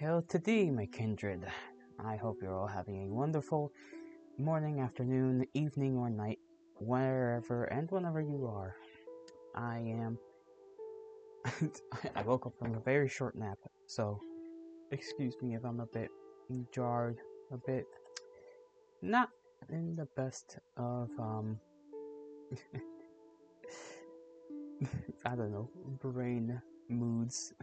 Hail to thee, my kindred. I hope you're all having a wonderful morning, afternoon, evening, or night, wherever and whenever you are. I am. I woke up from a very short nap, so excuse me if I'm a bit jarred, a bit not in the best of, I don't know, brain moods.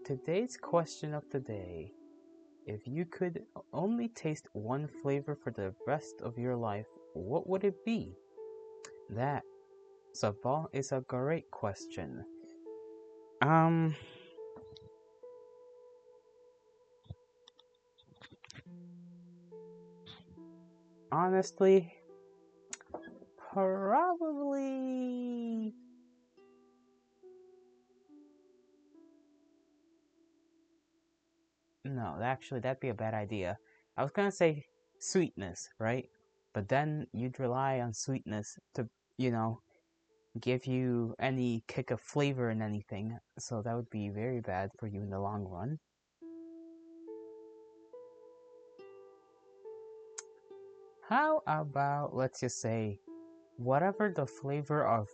Today's question of the day: if you could only taste one flavor for the rest of your life, what would it be? That, Sabal, is a great question. Honestly, probably. No, actually, that'd be a bad idea. I was gonna say sweetness, right? But then you'd rely on sweetness to, you know, give you any kick of flavor in anything, so that would be very bad for you in the long run. How about, let's just say, whatever the flavor of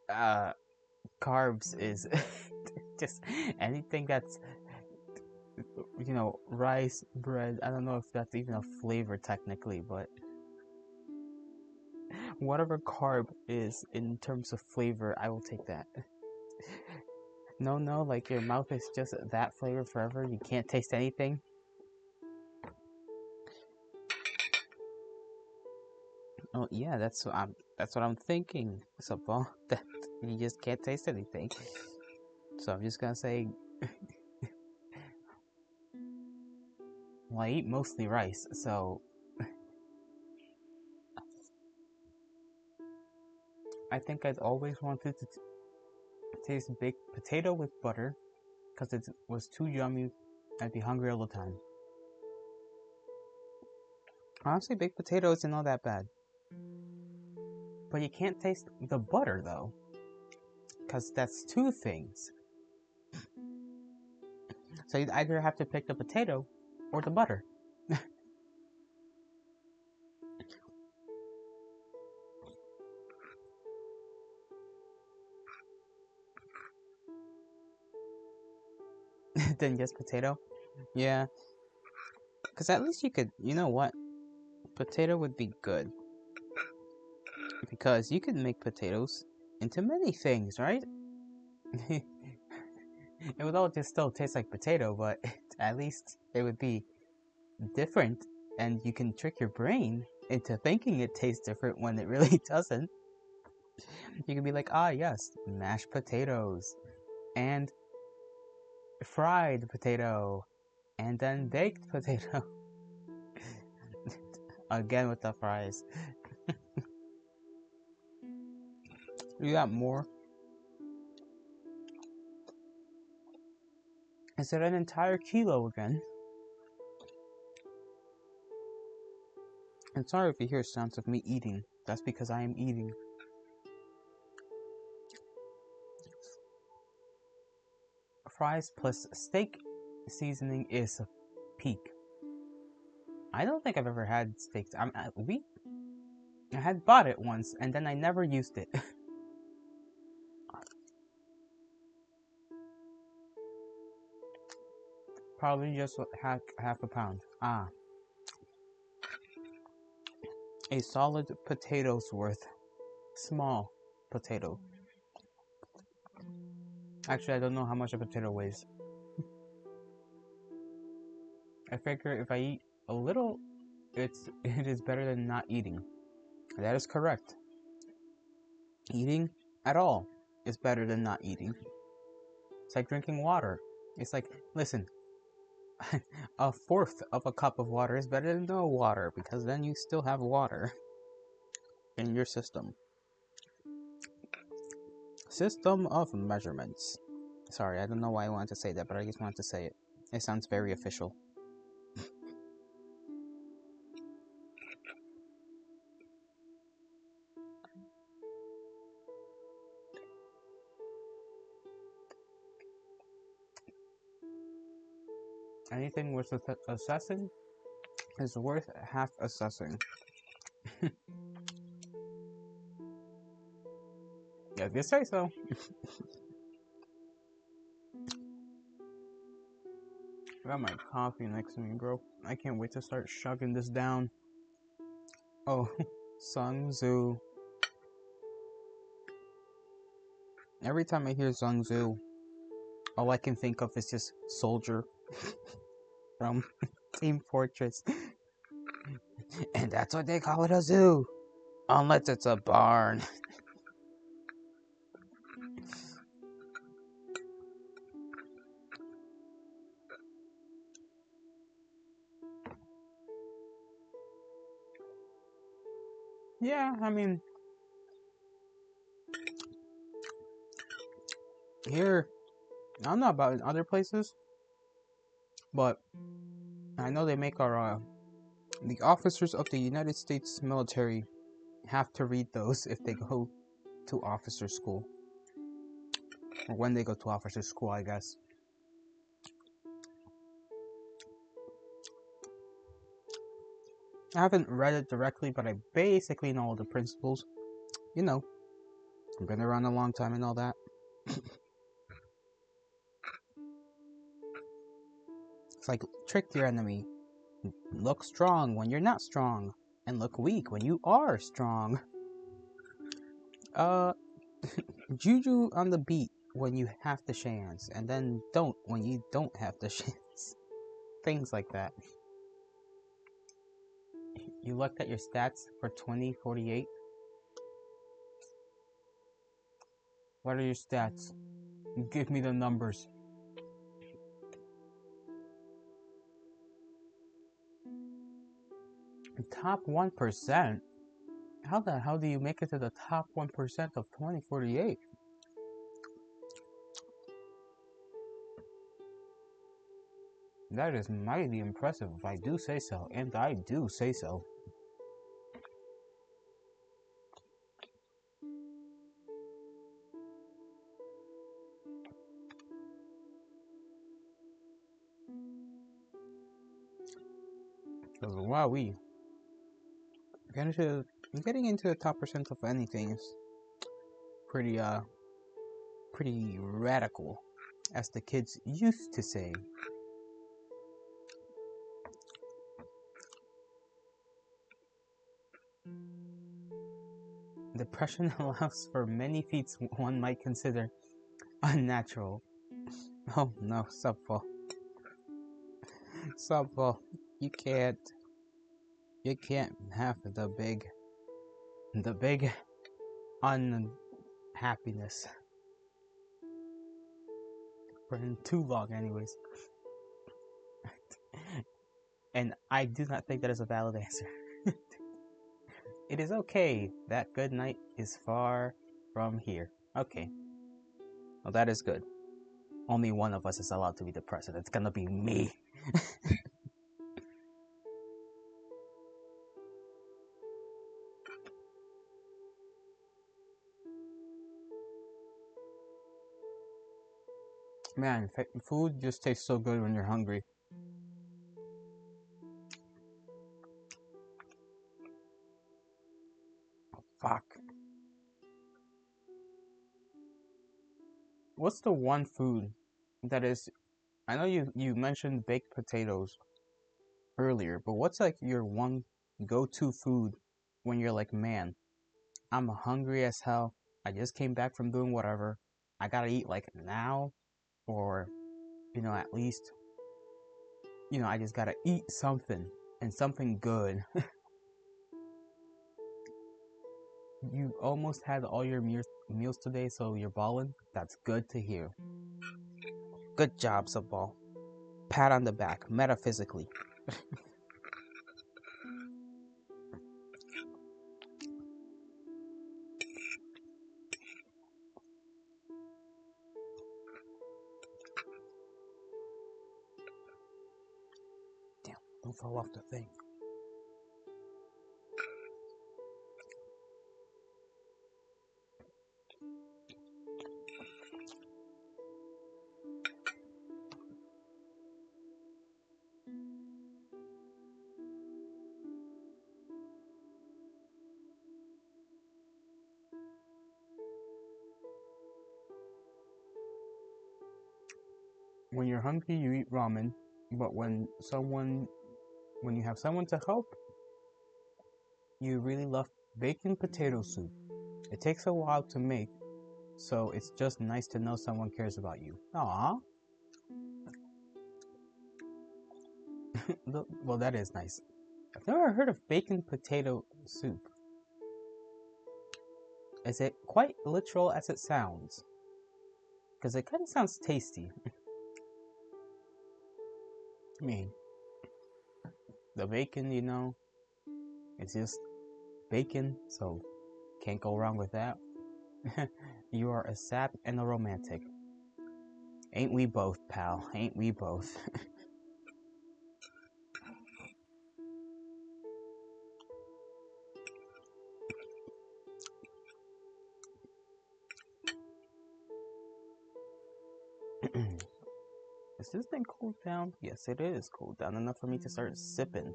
uh carbs is. Just anything that's, rice, bread. I don't know if that's even a flavor technically, but whatever carb is in terms of flavor, I will take that. No, like your mouth is just that flavor forever. You can't taste anything. Oh yeah, that's what I'm thinking. So well, that you just can't taste anything. So I'm just gonna say, well, I eat mostly rice, so I think I'd always wanted to taste baked potato with butter, because it was too yummy. I'd be hungry all the time. Honestly, baked potato isn't all that bad. But you can't taste the butter, though, because that's two things. So you'd either have to pick the potato or the butter. Then just potato. Yeah, because at least you could, you know what? Potato would be good. Because you could make potatoes into many things, right? It would all just still taste like potato, but at least it would be different, and you can trick your brain into thinking it tastes different when it really doesn't. You can be like, ah, yes, mashed potatoes, and fried potato, and then baked potato. Again with the fries. You got more? Is it an entire kilo again? I'm sorry if you hear sounds of me eating. That's because I am eating. Fries plus steak seasoning is a peak. I don't think I've ever had steak. I had bought it once, and then I never used it. Probably just half a pound. Ah, a solid potato's worth. Small potato. Actually, I don't know how much a potato weighs. I figure if I eat a little, it is better than not eating. That is correct. Eating at all is better than not eating. It's like drinking water. It's like, listen, a fourth of a cup of water is better than no water, because then you still have water in your system. System of measurements. Sorry, I don't know why I wanted to say that, but I just wanted to say it. It sounds very official. Anything worth assessing is worth half assessing. Yeah, if you say so. I got my coffee next to me, bro. I can't wait to start shugging this down. Oh, Sun Tzu. Every time I hear Sun Tzu, all I can think of is just Soldier from Team Fortress. And that's what they call it, a zoo. Unless it's a barn. Yeah, I mean, here, I don't know about in other places, but I know they make our, the officers of the United States military have to read those if they go to officer school. Or when they go to officer school, I guess. I haven't read it directly, but I basically know all the principles. You know, I've been around a long time and all that. It's like, trick your enemy. Look strong when you're not strong. And look weak when you are strong. Juju on the beat when you have the chance. And then don't when you don't have the chance. Things like that. You looked at your stats for 2048? What are your stats? Give me the numbers. Top 1%? How the hell do you make it to the top 1% of 2048? That is mighty impressive if I do say so, and I do say so. Because wowee. Getting into the top percent of anything is pretty radical, as the kids used to say. Depression allows for many feats one might consider unnatural. Oh no, Subfall. Subfall, you can't have the big unhappiness for too long anyways. And I do not think that is a valid answer. It is okay that good night is far from here. Okay. Well, that is good. Only one of us is allowed to be the president. It's gonna be me. Man, food just tastes so good when you're hungry. Oh, fuck. What's the one food that is... I know you mentioned baked potatoes earlier, but what's like your one go-to food when you're like, man, I'm hungry as hell. I just came back from doing whatever. I gotta eat like now, or, at least, I just gotta eat something, and something good. You almost had all your meals today, so you're balling. That's good to hear. Good job, Subball. Pat on the back, metaphysically. Damn, don't fall off the thing. When you're hungry, you eat ramen, but when you have someone to help, you really love bacon potato soup. It takes a while to make, so it's just nice to know someone cares about you. Aww. Well, that is nice. I've never heard of bacon potato soup. Is it quite literal as it sounds? Because it kind of sounds tasty. I mean, the bacon, it's just bacon, so can't go wrong with that. You are a sap and a romantic. Ain't we both, pal? Ain't we both? Is this thing cooled down? Yes, it is cooled down enough for me to start sipping.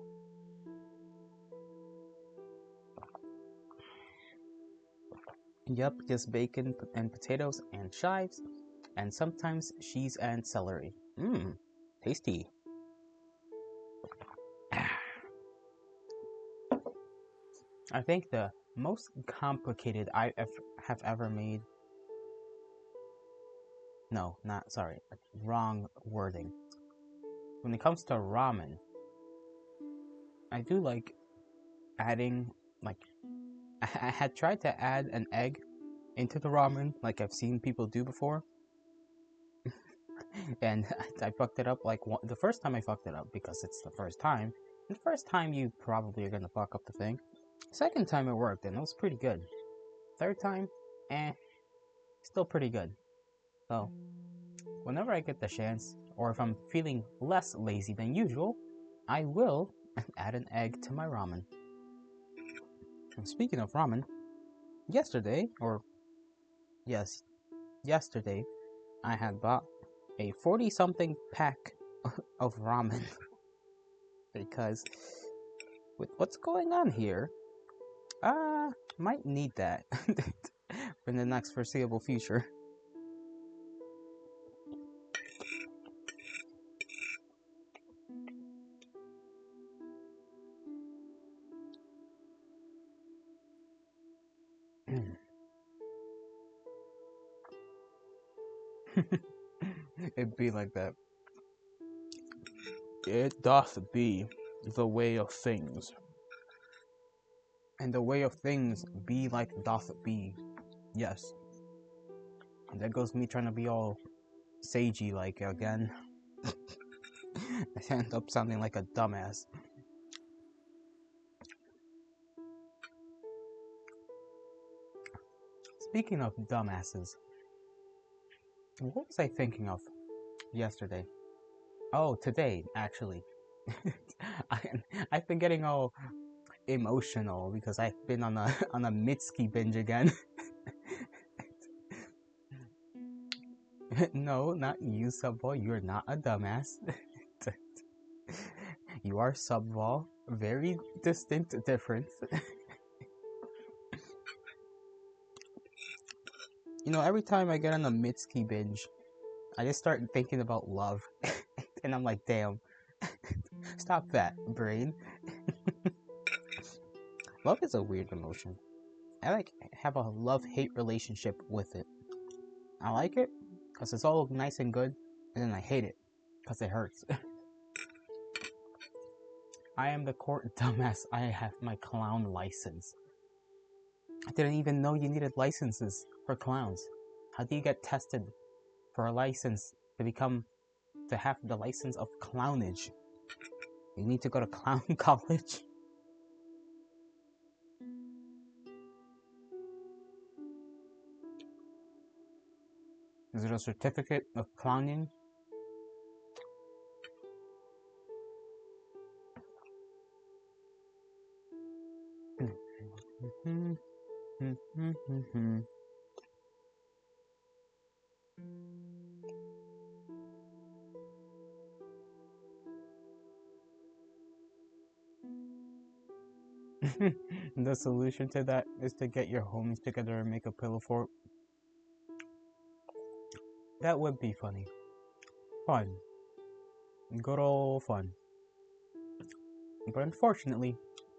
Yep, just bacon and potatoes and chives, and sometimes cheese and celery. Mmm, tasty. I think the most complicated have ever made. No, not sorry, wrong wording. When it comes to ramen, I do like adding like I had tried to add an egg into the ramen like I've seen people do before. And I fucked it up like the first time I fucked it up because it's the first time. The first time you probably are gonna fuck up the thing. Second time it worked and it was pretty good. Third time, still pretty good. So, whenever I get the chance, or if I'm feeling less lazy than usual, I will add an egg to my ramen. And speaking of ramen, yesterday, yesterday, I had bought a 40 something pack of ramen because with what's going on here, might need that for the next foreseeable future. It'd be like that. It doth be the way of things. And the way of things be like doth be. Yes. And there goes me trying to be all sagey like again. I end up sounding like a dumbass. Speaking of dumbasses, what was I thinking of yesterday? Oh, today, actually. I, I've been getting all emotional because I've been on a on a Mitski binge again. No, not you, Subwall. You're not a dumbass. You are Subwall. Very distinct difference. Every time I get on a Mitski binge, I just start thinking about love. And I'm like, damn. Stop that, brain. Love is a weird emotion. I have a love-hate relationship with it. I like it because it's all nice and good, and then I hate it because it hurts. I am the court dumbass. I have my clown license. I didn't even know you needed licenses for clowns. How do you get tested for a license to have the license of clownage? You need to go to clown college. Is it a certificate of clowning? The solution to that is to get your homies together and make a pillow fort. That would be funny. Fun. Good old fun. But unfortunately,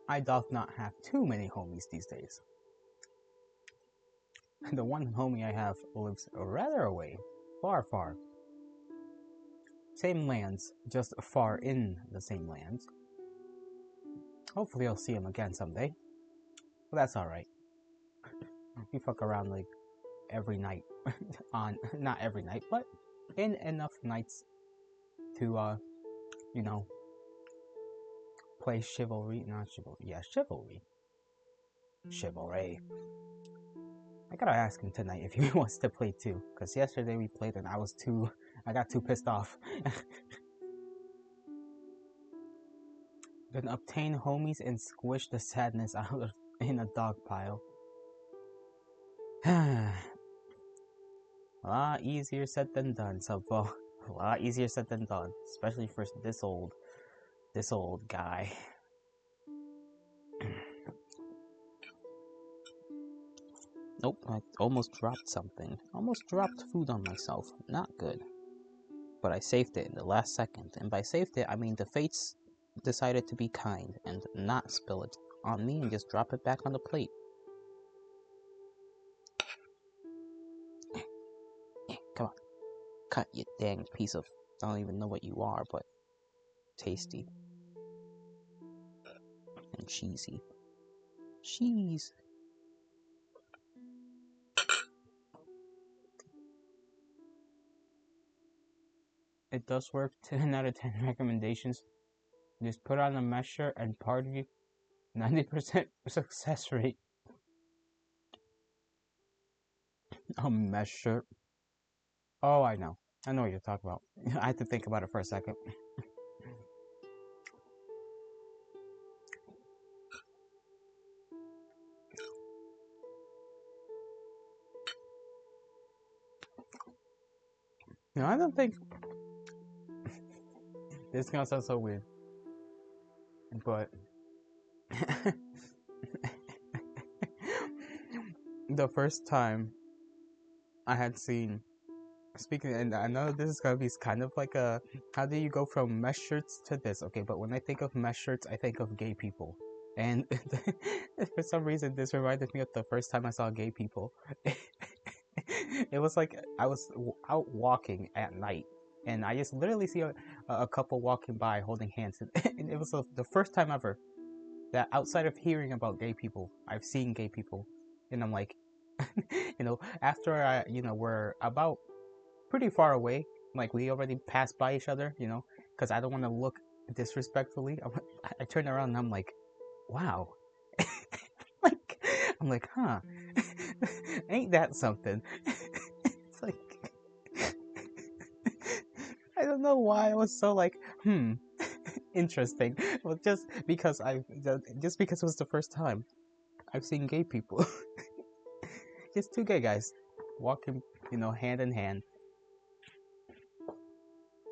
I doth not have too many homies these days. The one homie I have lives rather away. Far, far. Same lands, just far in the same lands. Hopefully I'll see him again someday. But that's alright. We fuck around like every night. Not every night, but in enough nights to, you know, play chivalry. Not chivalry. Yeah, chivalry. Chivalry. I gotta ask him tonight if he wants to play too. Because yesterday we played and I got too pissed off. Then obtain homies and squish the sadness out in a dog pile. A lot easier said than done, Subvo. A lot easier said than done, especially for this old guy. Nope, I almost dropped something. Almost dropped food on myself. Not good. But I saved it in the last second, and by saved it, I mean the fates decided to be kind and not spill it on me and just drop it back on the plate. Come on. Cut, you dang piece of... I don't even know what you are, but tasty. And cheesy. Cheese. It does work. 10 out of 10 recommendations. Just put on a mesh shirt and party. 90% success rate. A mesh shirt. Oh, I know. I know what you're talking about. I had to think about it for a second. No, I don't think... This is gonna sound so weird. But... the first time I had seen... Speaking, and I know this is gonna be kind of like a... How do you go from mesh shirts to this? Okay, but when I think of mesh shirts, I think of gay people. And for some reason, this reminded me of the first time I saw gay people. It was like I was out walking at night, and I just literally see a couple walking by holding hands. And it was the first time ever that outside of hearing about gay people, I've seen gay people. And I'm like, after we're about pretty far away, like we already passed by each other, because I don't want to look disrespectfully. I turn around and I'm like, wow. I'm like, huh, ain't that something? It's like, I don't know why I was so like, interesting. Well, just because it was the first time I've seen gay people. Just two gay guys walking, hand in hand.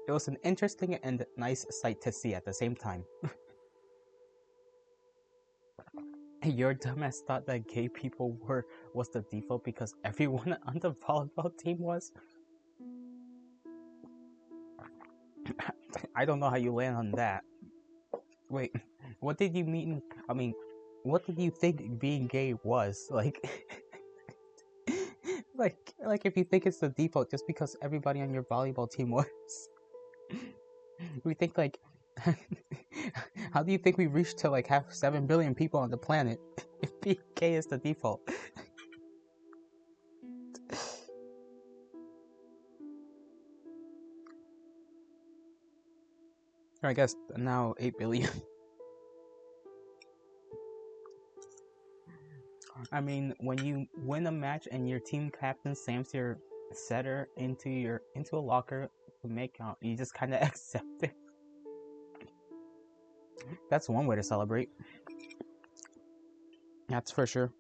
It was an interesting and nice sight to see at the same time. Your dumbass thought that gay people was the default because everyone on the volleyball team was? I don't know how you land on that. Wait, what did you mean? I mean, what did you think being gay was? Like, like if you think it's the default just because everybody on your volleyball team was? We think like, how do you think we reached to like have 7 billion people on the planet if being gay is the default? Or I guess now 8 billion. I mean, when you win a match and your team captain slams your setter into a locker to make out, you just kind of accept it. That's one way to celebrate. That's for sure.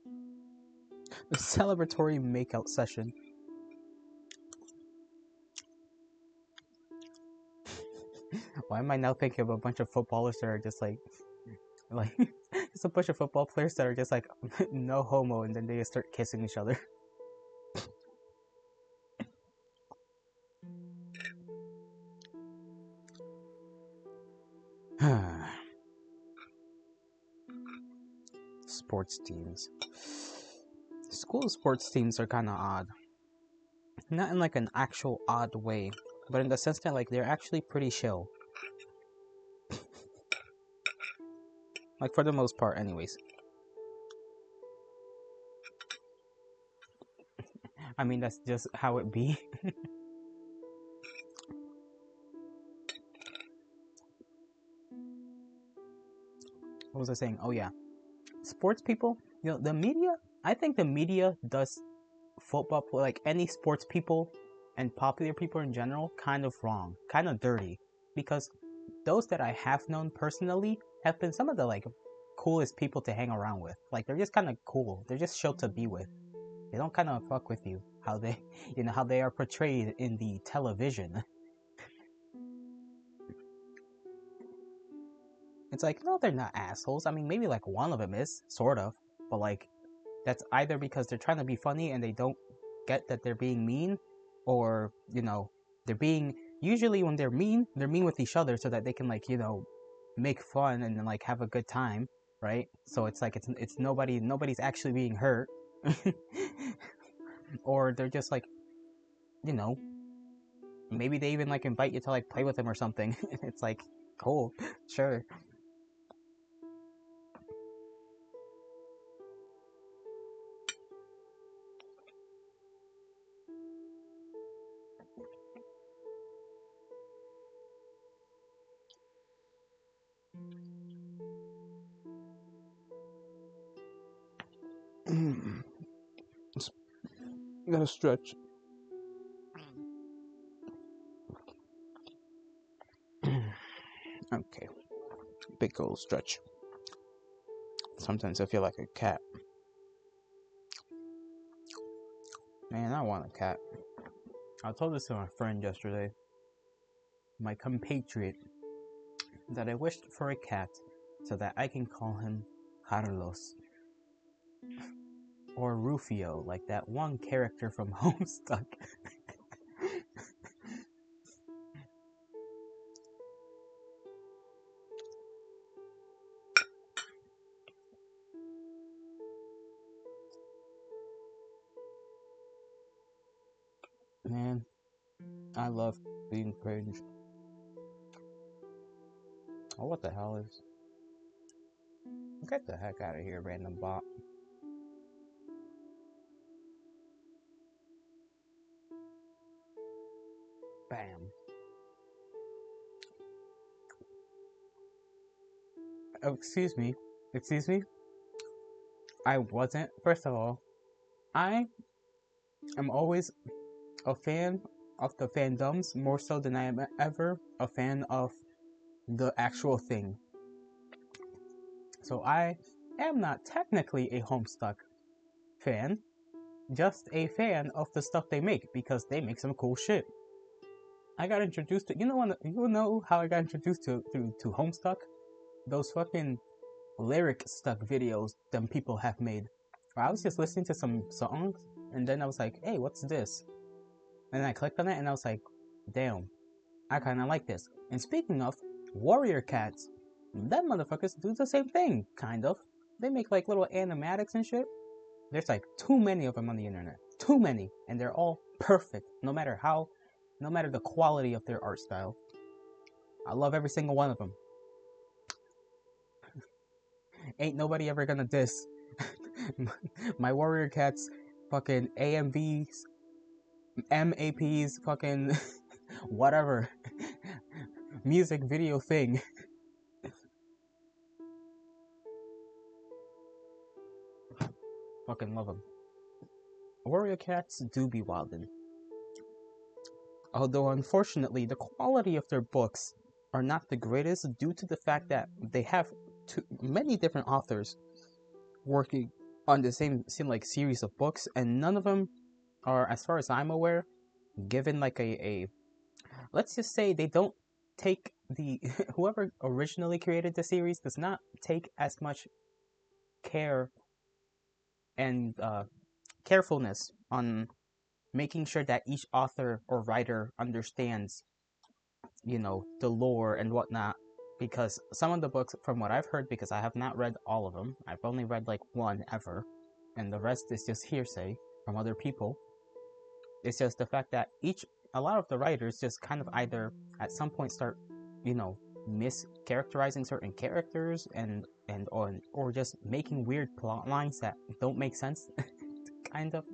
The celebratory makeout session. Why am I now thinking of a bunch of footballers that are just like just a bunch of football players that are just like no homo, and then they just start kissing each other. Sports teams. School sports teams are kind of odd. Not in like an actual odd way, but in the sense that like they're actually pretty chill. Like for the most part, anyways. I mean, that's just how it be. What was I saying? Oh yeah, sports people. You know, the media. I think the media does football, like any sports people and popular people in general, kind of wrong, kind of dirty. Because those that I have known personally have been some of the like coolest people to hang around with. Like they're just kind of cool. They're just chill to be with. They don't kind of fuck with you how they, how they are portrayed in the television. It's like, no, they're not assholes. I mean, maybe like one of them is, sort of, but like that's either because they're trying to be funny and they don't get that they're being mean, or they're being, usually when they're mean with each other so that they can like make fun and then like have a good time, right? So it's like it's nobody's actually being hurt. Or they're just like, you know maybe they even like invite you to like play with them or something. It's like, cool, sure. Gotta stretch. Okay, big old stretch. Sometimes I feel like a cat. Man, I want a cat. I told this to my friend yesterday, my compatriot, that I wished for a cat so that I can call him Carlos or Rufio, like that one character from Homestuck. Man, I love being cringe. Oh, what the hell is? Get the heck out of here, random bot. Bam. Oh, excuse me. Excuse me? I wasn't. First of all, I am always a fan of the fandoms more so than I am ever a fan of the actual thing. So I am not technically a Homestuck fan, just a fan of the stuff they make because they make some cool shit. I got introduced to you know how I got introduced to Homestuck? Those fucking lyric stuck videos them people have made. I was just listening to some songs and then I was like, hey, what's this? And then I clicked on it and I was like, damn, I kinda like this. And speaking of warrior cats, them motherfuckers do the same thing, kind of. They make like little animatics and shit. There's like too many of them on the internet. Too many. And they're all perfect, no matter the quality of their art style. I love every single one of them. Ain't nobody ever gonna diss my warrior cats fucking AMVs, MAPs, fucking whatever music video thing. Fucking love them. Warrior cats do be wildin'. Although unfortunately, the quality of their books are not the greatest due to the fact that they have many different authors working on the same like series of books, and none of them are, as far as I'm aware, given like a let's just say they don't take the whoever originally created the series does not take as much care and carefulness on making sure that each author or writer understands the lore and whatnot. because some of the books, from what I've heard, because I have not read all of them, I've only read like one ever, and the rest is just hearsay from other people. It's just the fact that a lot of the writers just kind of either at some point start, mischaracterizing certain characters or just making weird plot lines that don't make sense. Kind of.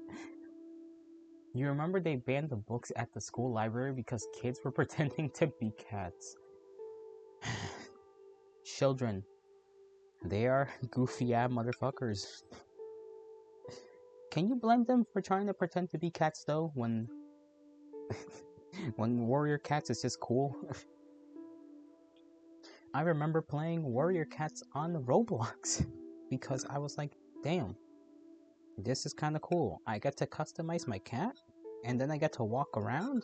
You remember they banned the books at the school library because kids were pretending to be cats. Children, they are goofy ass motherfuckers. Can you blame them for trying to pretend to be cats though when when warrior cats is just cool? I remember playing warrior cats on Roblox because I was like, damn, this is kind of cool. I get to customize my cat and then I get to walk around.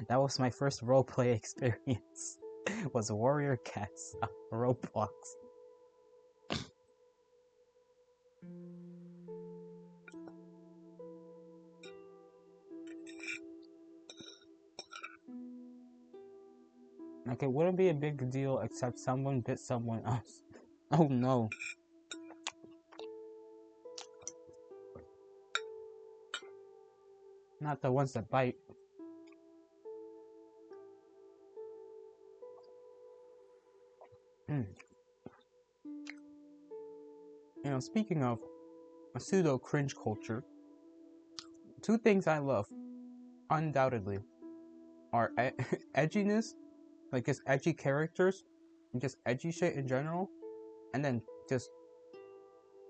That was my first roleplay experience. Was warrior cats on Roblox. Like, it wouldn't be a big deal except someone bit someone else. Oh no. Not the ones that bite. Mm. Speaking of a pseudo cringe culture, two things I love, undoubtedly, are edginess, like just edgy characters, and just edgy shit in general, and then just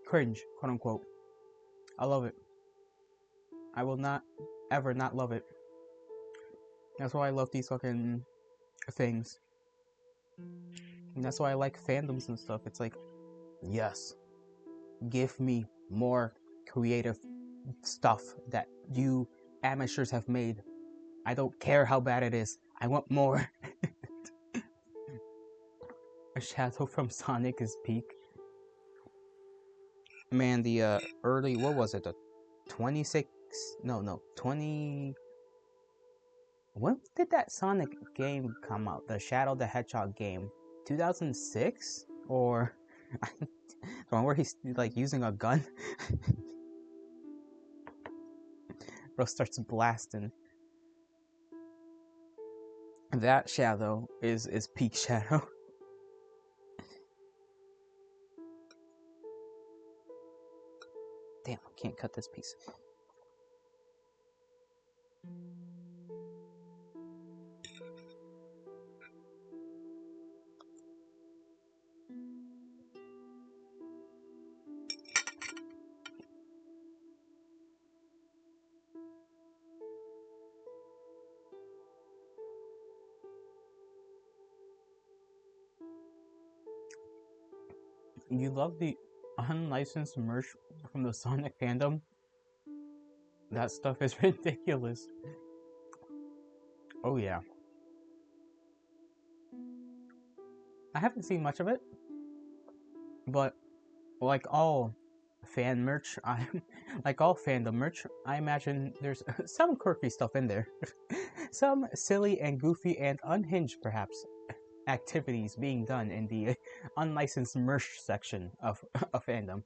cringe, quote unquote. I love it. I will not ever not love it. That's why I love these fucking things. And that's why I like fandoms and stuff. It's like, yes, give me more creative stuff that you amateurs have made. I don't care how bad it is. I want more. A shadow from Sonic is peak. Man, the early, what was it? The 26, no, 20. When did that Sonic game come out? The Shadow the Hedgehog game? 2006? Or the one where he's like using a gun? Bro starts blasting. That Shadow is peak Shadow. Damn, I can't cut this piece. You love the unlicensed merch from the Sonic fandom? That stuff is ridiculous. Oh yeah. I haven't seen much of it, but like all fan merch, I like all fandom merch, I imagine there's some quirky stuff in there. Some silly and goofy and unhinged perhaps activities being done in the unlicensed merch section of a fandom.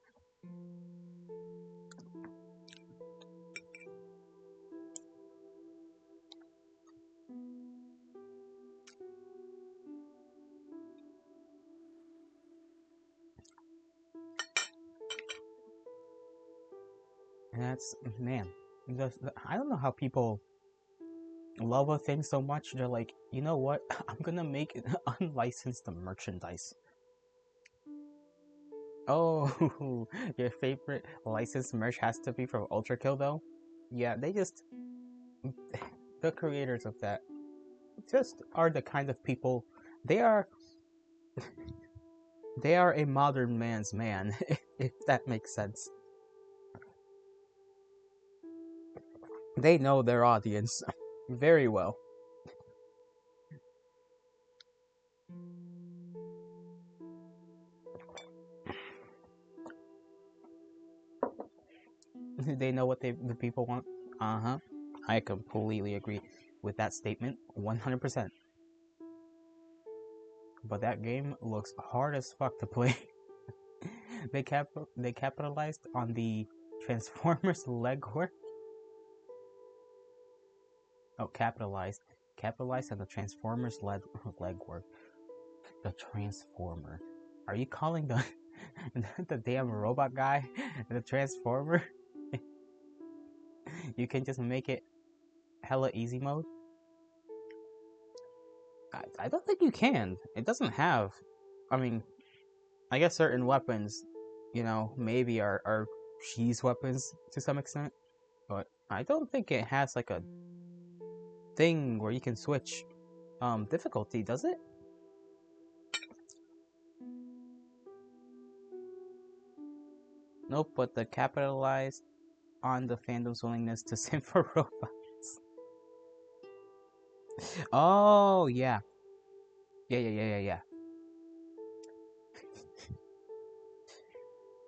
And that's, man, I don't know how people love a thing so much. They're like, you know what? I'm gonna make unlicensed merchandise. Oh, your favorite licensed merch has to be from Ultra Kill, though? Yeah, the creators of that just are the kind of people, they are, they are a modern man's man, if that makes sense. They know their audience very well. They know what the people want. Uh huh. I completely agree with that statement, 100%. but that game looks hard as fuck to play. They capitalized on the Transformers legwork. Oh, capitalized on the Transformers legwork. The Transformer. Are you calling the the damn robot guy the Transformer? You can just make it hella easy mode. I don't think you can. It doesn't have. I mean, I guess certain weapons, maybe are cheese weapons to some extent, but I don't think it has like a thing where you can switch difficulty, does it? Nope, but the capitalized on the fandom's willingness to sim for robots. Oh yeah. Yeah.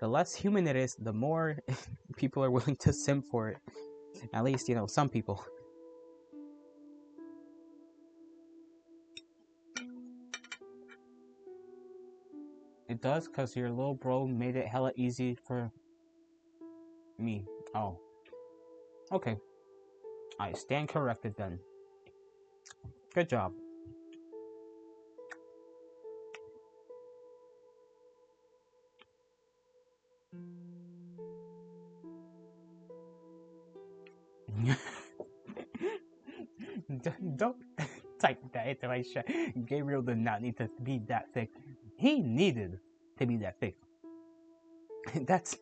The less human it is, the more people are willing to sim for it. At least, some people. It does, because your little bro made it hella easy for me. Oh. Okay. I stand corrected then. Good job. Don't type that into my chat. Gabriel did not need to be that thick. He needed to be that thick. That's,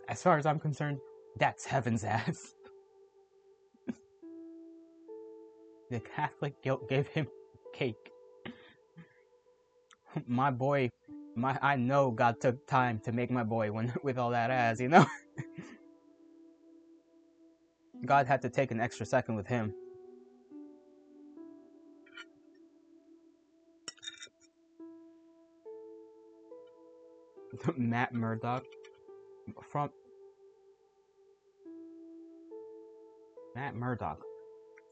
as far as I'm concerned, that's heaven's ass. The Catholic guilt gave him cake. My boy, I know God took time to make my boy with all that ass, God had to take an extra second with him. Matt Murdock from Matt Murdock,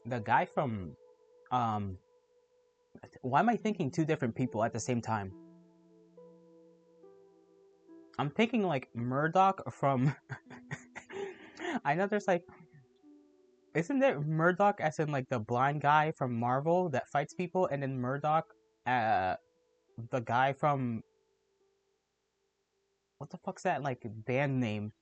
the guy from why am I thinking two different people at the same time? I'm thinking like Murdock from I know there's like, isn't there Murdock as in like the blind guy from Marvel that fights people, and then Murdock, the guy from, what the fuck's that like band name?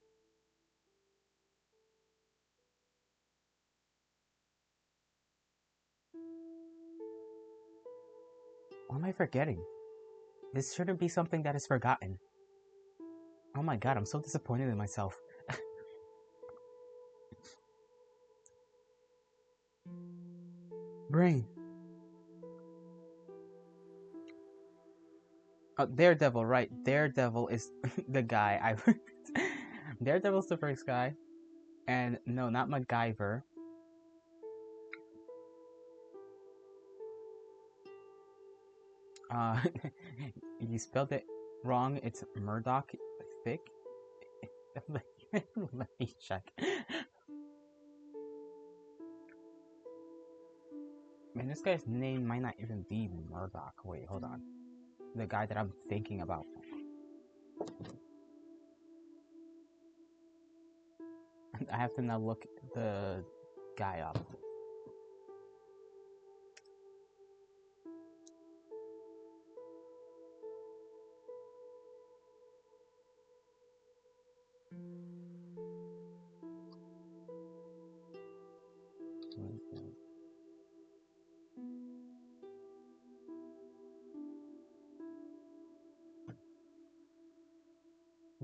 What am I forgetting? This shouldn't be something that is forgotten. Oh my god, I'm so disappointed in myself. Brain. Oh, Daredevil, right? Daredevil is the guy. Daredevil's the first guy, and no, not MacGyver. Uh, you spelled it wrong. It's Murdoch Thick. Let me check. Man, this guy's name might not even be Murdoch. Wait, hold on. The guy that I'm thinking about. I have to now look the guy up.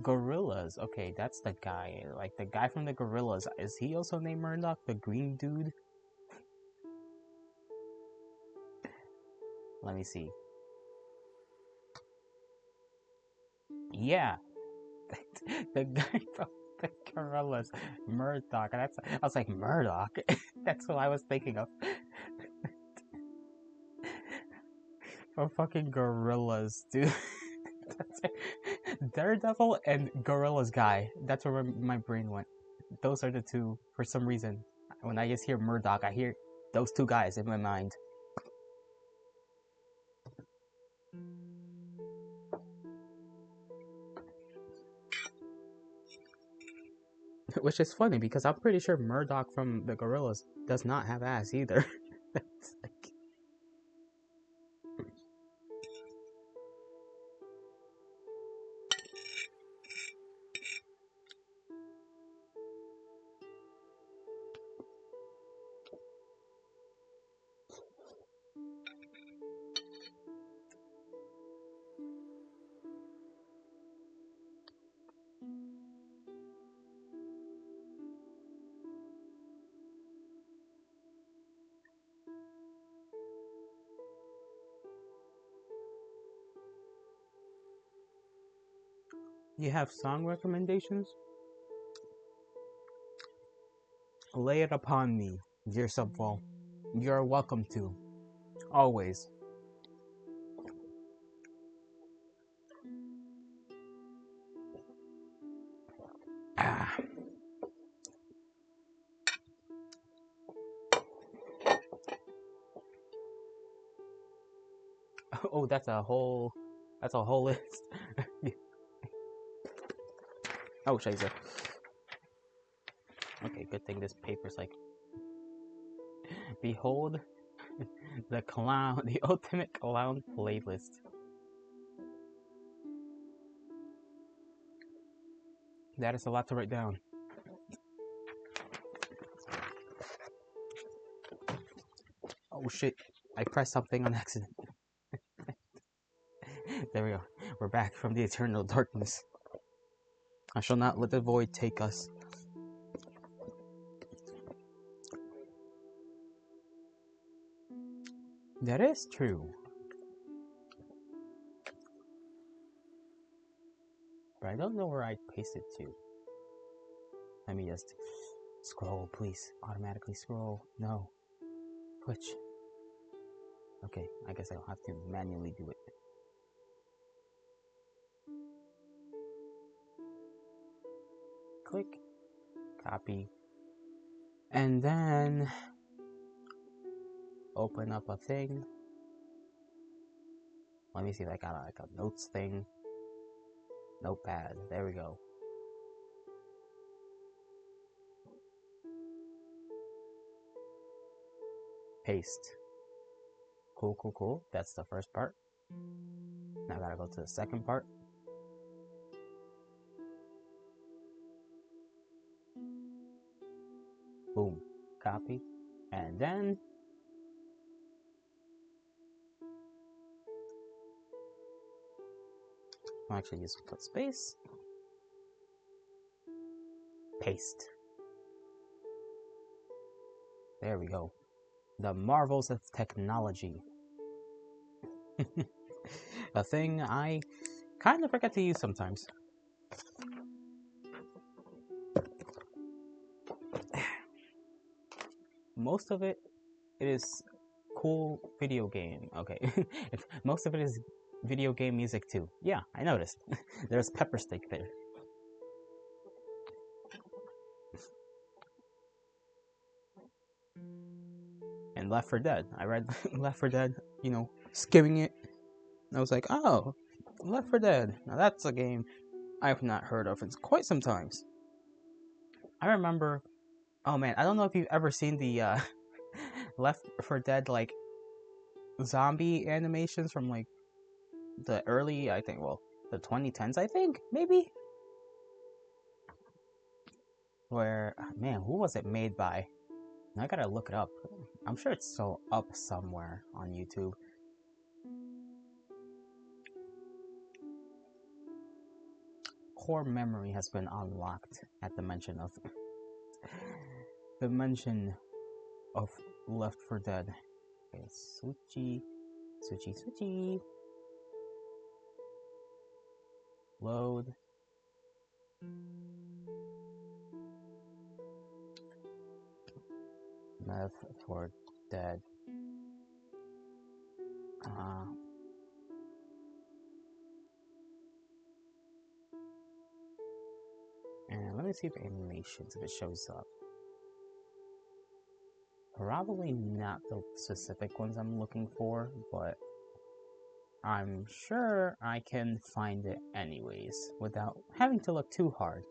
Gorillas. Okay, that's the guy. Like the guy from the Gorillas. Is he also named Murdoch? The green dude? Let me see. Yeah. The guy from the Gorillas. Murdoch. I was like, Murdoch? That's what I was thinking of. For fucking Gorillas, dude. Daredevil and Gorillas guy. That's where my brain went. Those are the two for some reason. When I just hear Murdoch, I hear those two guys in my mind. Which is funny because I'm pretty sure Murdoch from the Gorillas does not have ass either. It's like, you have song recommendations? Lay it upon me, dear Subfall. You're welcome to. Always. Ah. Oh, that's a whole list. Oh, Shiza. Okay, good thing this paper's like, behold the clown, the ultimate clown playlist. That is a lot to write down. Oh shit, I pressed something on accident. There we go. We're back from the eternal darkness. I shall not let the void take us. That is true. But I don't know where I pasted to. Let me just scroll, please. Automatically scroll. No. Twitch. Okay, I guess I'll have to manually do it. Click. Copy. And then open up a thing. Let me see if I got like a notes thing. Notepad. There we go. Paste. Cool, cool, cool. That's the first part. Now I gotta go to the second part. Boom. Copy. And then I'll actually just put space. Paste. There we go. The marvels of technology. A thing I kind of forget to use sometimes. Most of it is cool video game. Okay. Most of it is video game music too. Yeah, I noticed. There's Pepper Stick there. And Left 4 Dead. I read Left 4 Dead, skimming it. I was like, oh, Left 4 Dead. Now that's a game I've not heard of in quite some times. I remember, oh man, I don't know if you've ever seen the Left 4 Dead like zombie animations from like the early, I think, well, the 2010s, I think, maybe? Where, man, who was it made by? I gotta look it up. I'm sure it's still up somewhere on YouTube. Core memory has been unlocked at the mention of Left 4 Dead. Okay, switchy. Load. Left 4 Dead. And let me see if animations, if it shows up. Probably not the specific ones I'm looking for, but I'm sure I can find it anyways, without having to look too hard.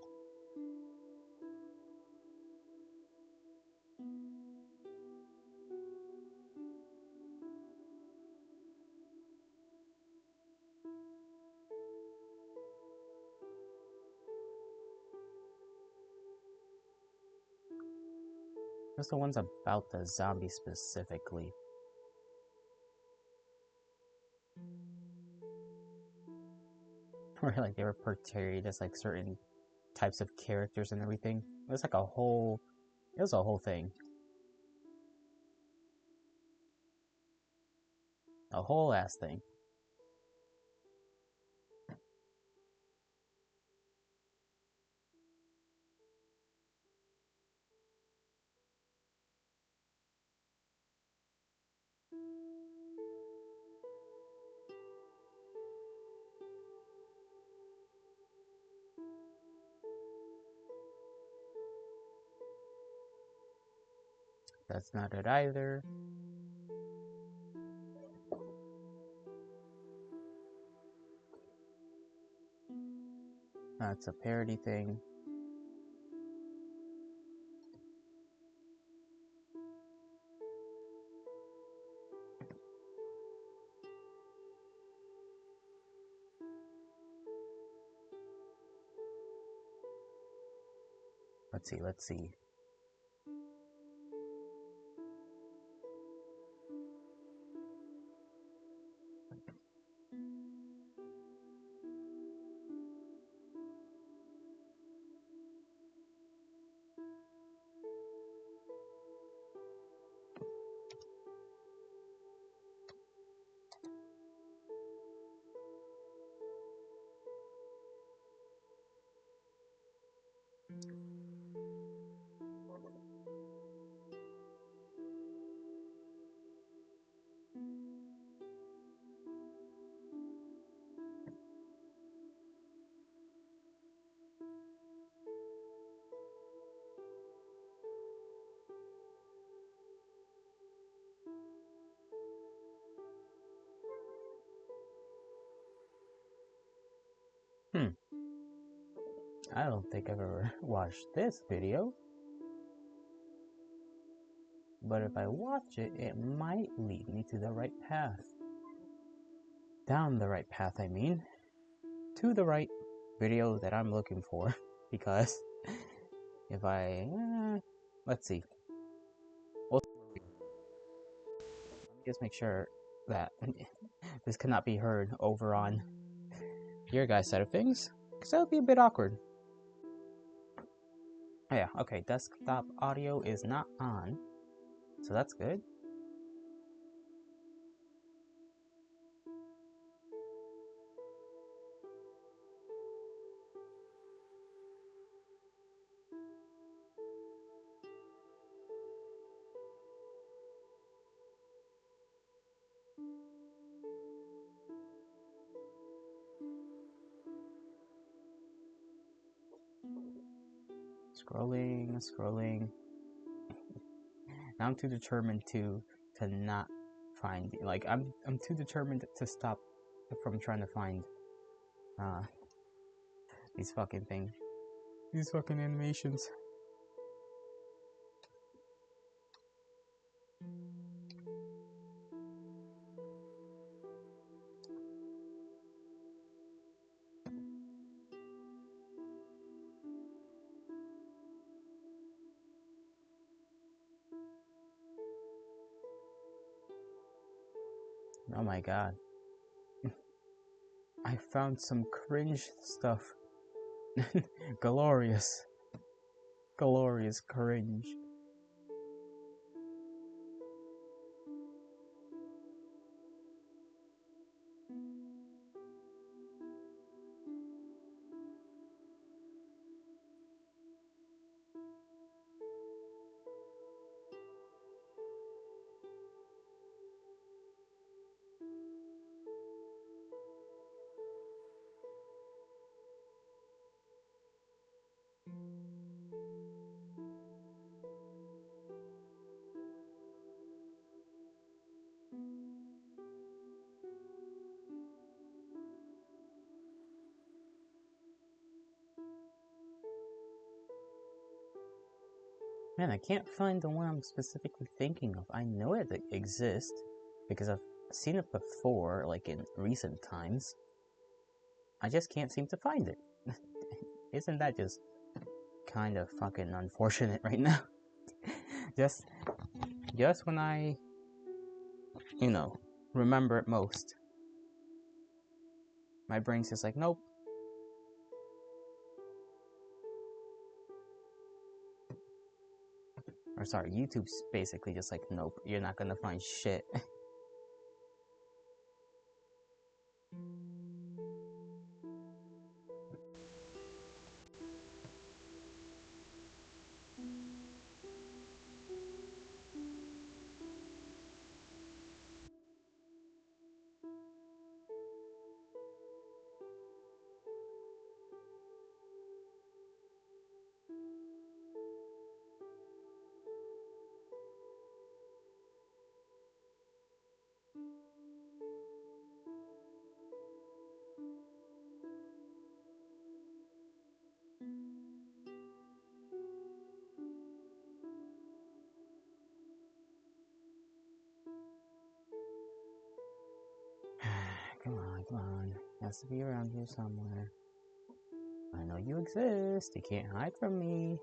Just the ones about the zombie specifically. Where like they were portrayed as like certain types of characters and everything. It was like a whole, it was a whole thing. A whole ass thing. That's not it either. That's a parody thing. Let's see, let's see. I don't think I've ever watched this video. But if I watch it, it might lead me to the right path. Down the right path, I mean. To the right video that I'm looking for. Because if I... let's see. Let me just make sure that this cannot be heard over on your guys' side of things. Because that would be a bit awkward. Oh yeah, okay, desktop audio is not on. So that's good. Scrolling, scrolling. Now I'm too determined to not find, like I'm too determined to stop from trying to find these fucking things. These fucking animations. Oh my god. I found some cringe stuff. Glorious. Glorious cringe. Man, I can't find the one I'm specifically thinking of. I know it exists because I've seen it before, like in recent times. I just can't seem to find it. Isn't that just kind of fucking unfortunate right now? just when I, you know, remember it most, my brain's just like, nope. Or sorry, YouTube's basically just like, nope, you're not gonna find shit. Come on, come on. It has to be around here somewhere. I know you exist. You can't hide from me.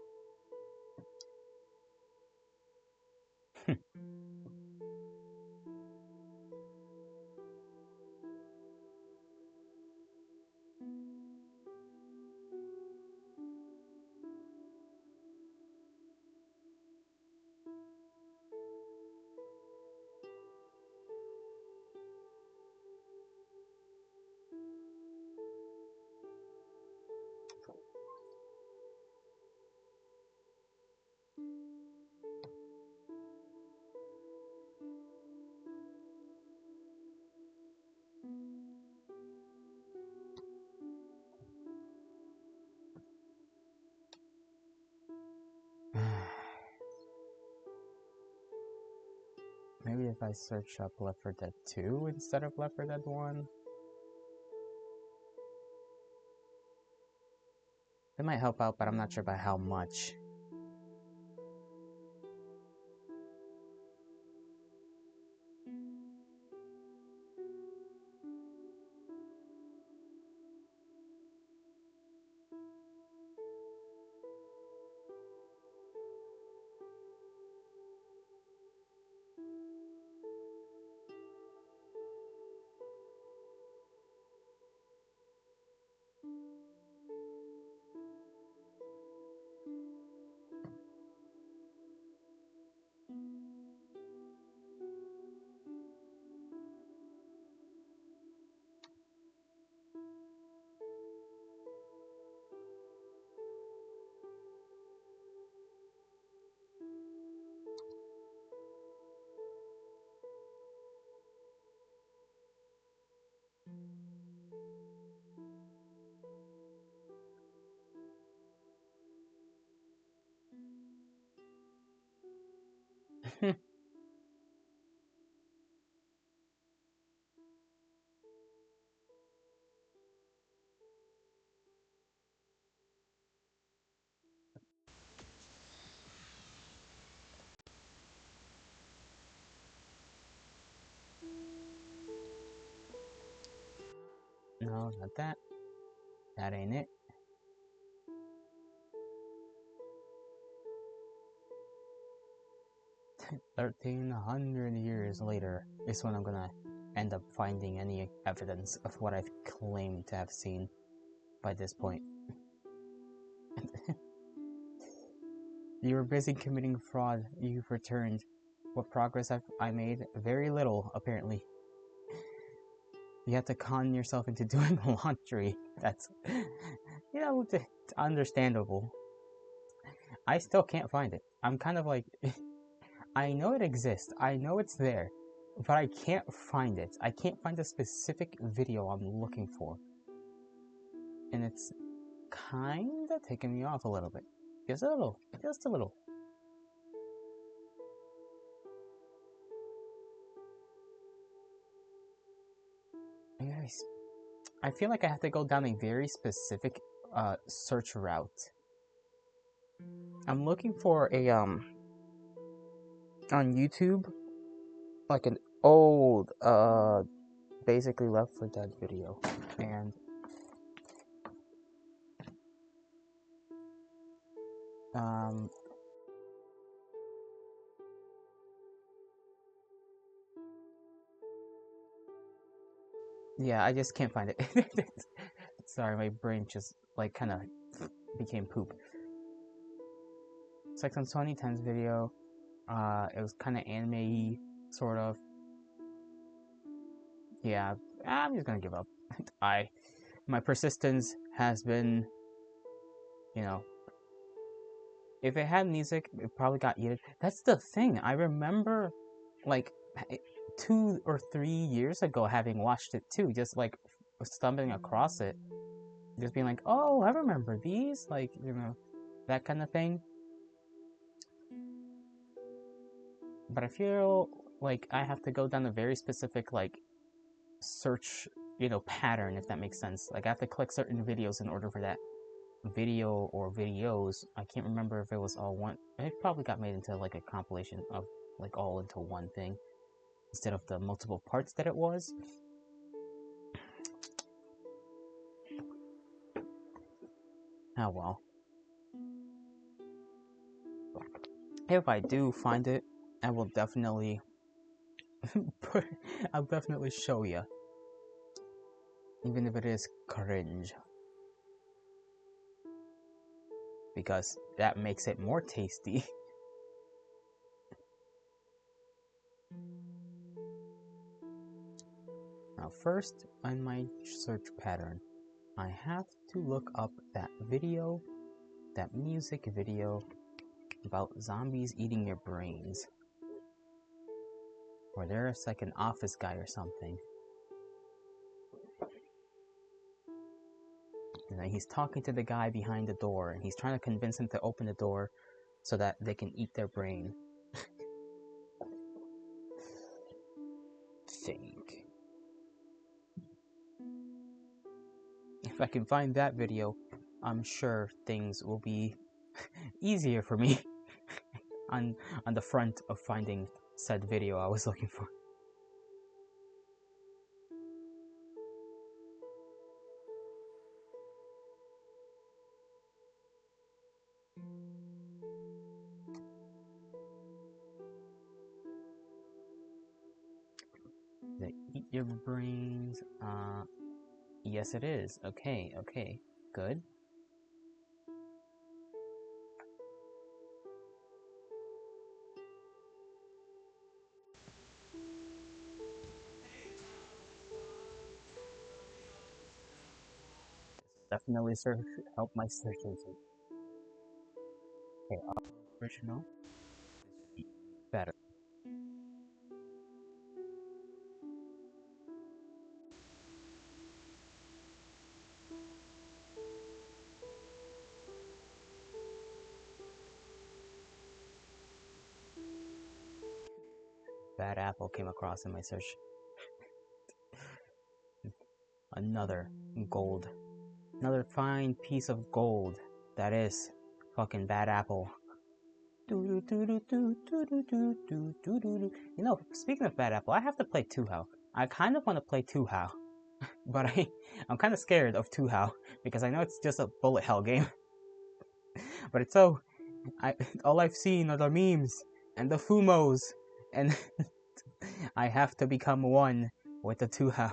Maybe if I search up Left 4 Dead 2 instead of Left 4 Dead 1. It might help out, but I'm not sure by how much. No, not that. That ain't it. 1,300 years later is when I'm gonna end up finding any evidence of what I've claimed to have seen by this point. You were busy committing fraud. You've returned. What progress have I made? Very little, apparently. You had to con yourself into doing laundry. That's, you know, it's understandable. I still can't find it. I'm kind of like, I know it exists. I know it's there. But I can't find it. I can't find the specific video I'm looking for. And it's kinda taking me off a little bit. Just a little. Just a little. Anyways, I feel like I have to go down a very specific search route. I'm looking for a on YouTube, like an old basically Left 4 Dead video, and yeah, I just can't find it. Sorry, my brain just like kind of became poop. It's like some 2010s video. It was kind of anime-y, sort of. Yeah, I'm just gonna give up. My persistence has been, you know, if it had music, it probably got eaten. That's the thing. I remember, like, 2 or 3 years ago, having watched it too, just like stumbling across it, just being like, "Oh, I remember these," like, that kind of thing. But I feel like I have to go down a very specific like search, pattern, if that makes sense. Like, I have to click certain videos in order for that video or videos. I can't remember if it was all one. It probably got made into like a compilation of like all into one thing instead of the multiple parts that it was. Oh well. If I do find it, I will definitely I'll definitely show you, even if it is cringe, because that makes it more tasty. Now, first on my search pattern, I have to look up that video, that music video about zombies eating your brains. Or there's like an office guy or something. And then he's talking to the guy behind the door, and he's trying to convince him to open the door so that they can eat their brain. Think. If I can find that video, I'm sure things will be easier for me on the front of finding said video I was looking for. They eat your brains. Yes, it is. Okay, good. Definitely help my search engine. Okay, original. Better. Bad apple came across in my search. Another gold. Another fine piece of gold. That is fucking bad apple. Speaking of bad apple, I have to play Two-How. I kind of want to play Two-How, but I'm kind of scared of Two-How because I know it's just a bullet hell game. But it's so, all I've seen are the memes and the Fumos, and I have to become one with the Two-How.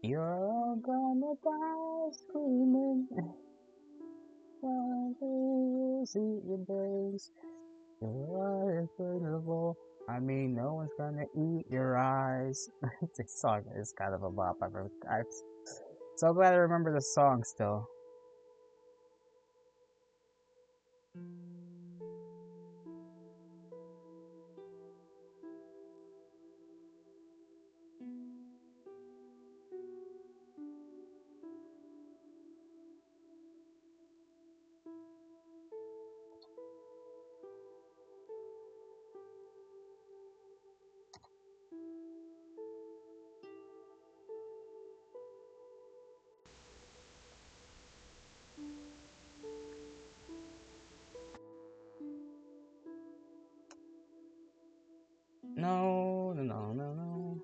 You're all gonna die screaming. While they eat your brains. You're unforgettable. I mean, no one's gonna eat your eyes. This song is kind of a bop. I'm so glad I remember the song still. No, no, no, no, no.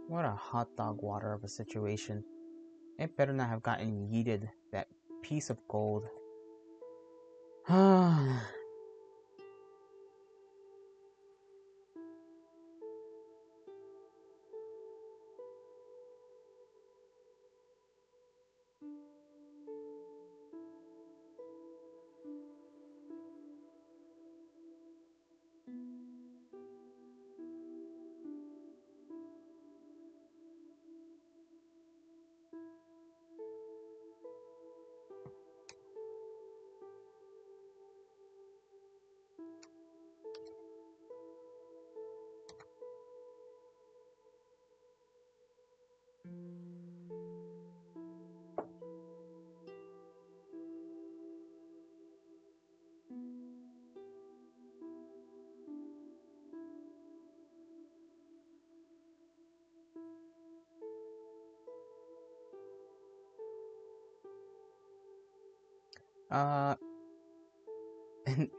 What a hot dog water of a situation. It better not have gotten yeeted, that piece of gold. uh,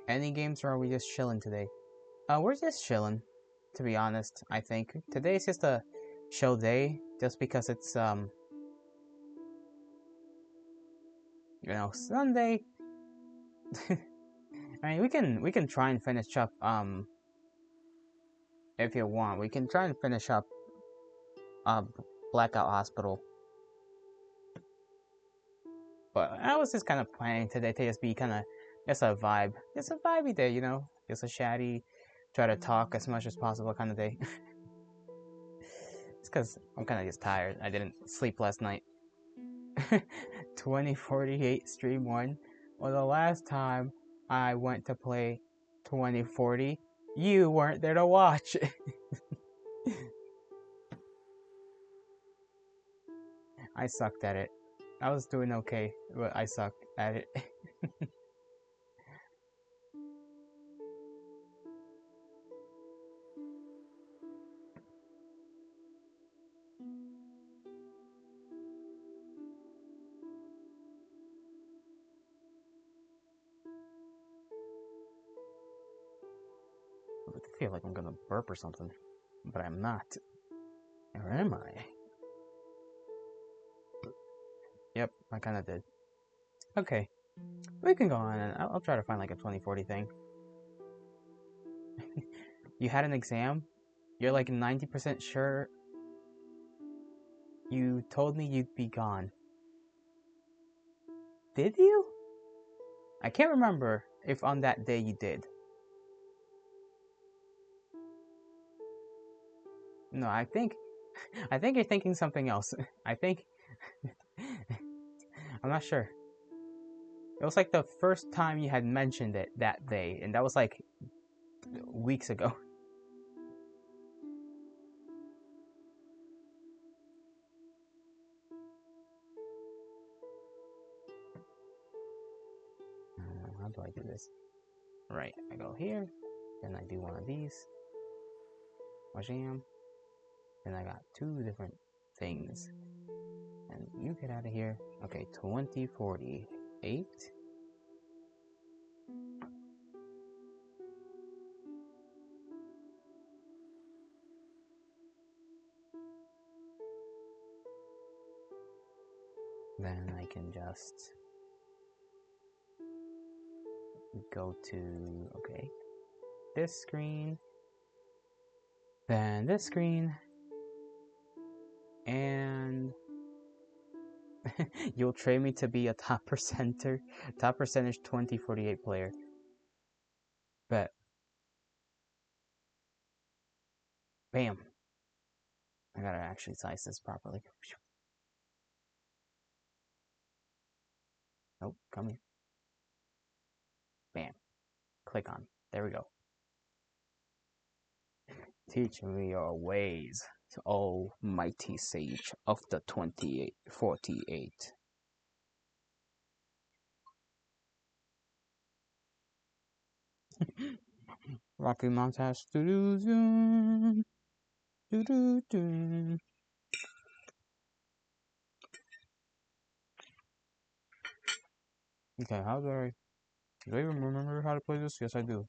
any games or are we just chilling today? We're just chilling, to be honest. I think today's just a chill day, just because it's Sunday. I mean, we can try and finish up if you want. We can try and finish up uh Blackout Hospital. But I was just kind of planning today to just be kind of just a vibe, just a vibey day, just a chatty, try to talk as much as possible kind of day. It's because I'm kind of just tired. I didn't sleep last night. 2048 Stream 1. Well, the last time I went to play 2040, you weren't there to watch. I sucked at it. I was doing okay, but I sucked at it. I feel like I'm gonna burp or something, but I'm not. Or am I? Yep, I kind of did. Okay, we can go on, and I'll try to find like a 2040 thing. You had an exam? You're like 90% sure You told me you'd be gone. Did you? I can't remember if on that day you did. No, I think you're thinking something else. I think I'm not sure. It was like the first time you had mentioned it that day, and that was like weeks ago. How do I do this? Right, I go here, then I do one of these. Jam. Then I got two different things. And you get out of here. Okay, 2048. Then I can just go to, okay, this screen, then this screen, and you'll train me to be a top percentage 2048 player. Bet. Bam. I gotta actually size this properly. Nope, come here. Bam. Click on. There we go. Teach me your ways, O mighty sage of the 2848. Rocky montage. Okay, how do I even remember how to play this? Yes, I do.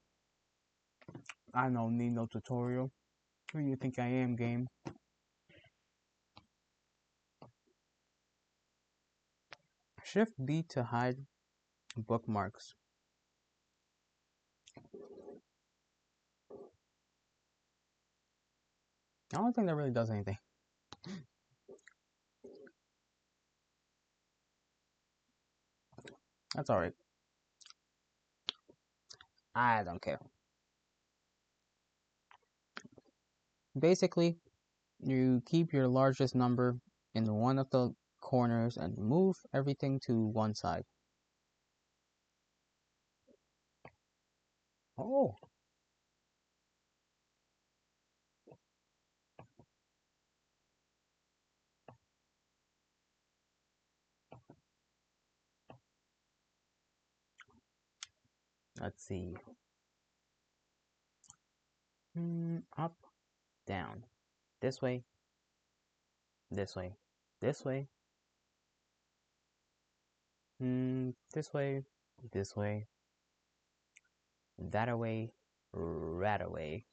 I don't need no tutorial. Who do you think I am, game? Shift B to hide bookmarks. I don't think that really does anything. That's alright. I don't care. Basically, you keep your largest number in one of the corners and move everything to one side. Oh. Let's see. Up, down. This way. This way. This way. This way. This way. That away. Rat away.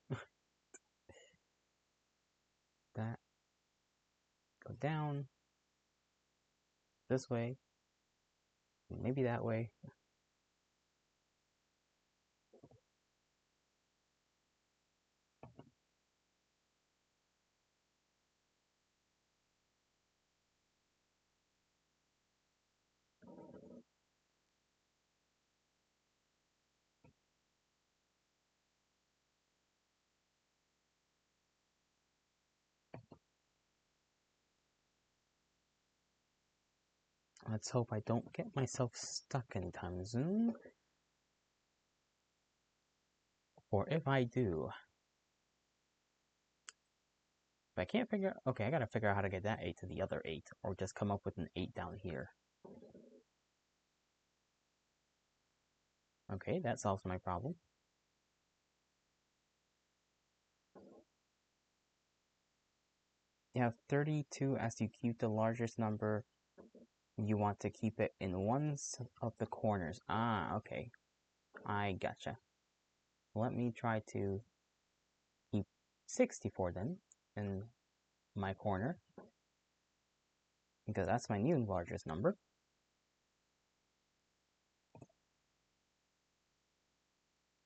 That. Go down. This way. Maybe that way. Let's hope I don't get myself stuck anytime soon. Or if I do. If I can't figure... Okay, I gotta figure out how to get that 8 to the other 8. Or just come up with an 8 down here. Okay, that solves my problem. You have 32 as you keep the largest number. You want to keep it in one of the corners. Ah, okay. I gotcha. Let me try to keep 64 then in my corner. Because that's my new largest number.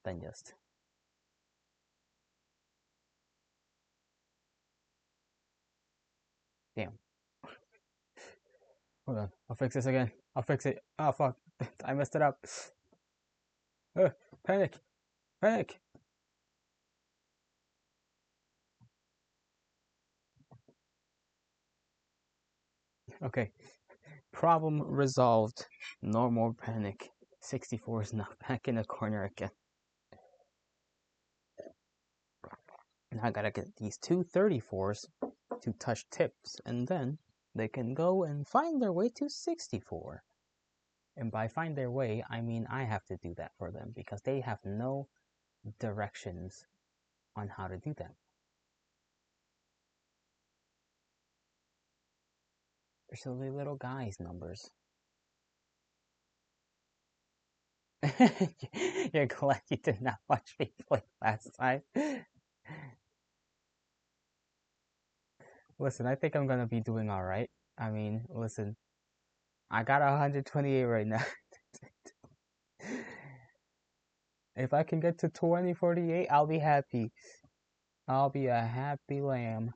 Then just... Damn. Hold on. I'll fix this again. I'll fix it. Oh, fuck. I messed it up. Uh, panic. Panic. Okay. Problem resolved. No more panic. 64 is now back in the corner again. Now I gotta get these two 34s to touch tips, and then they can go and find their way to 64. And by find their way, I mean I have to do that for them because they have no directions on how to do that. They're silly little guys' numbers. You're glad you did not watch me play last time. Listen, I think I'm gonna be doing alright. I mean, listen, I got 128 right now. If I can get to 2048, I'll be happy. I'll be a happy lamb.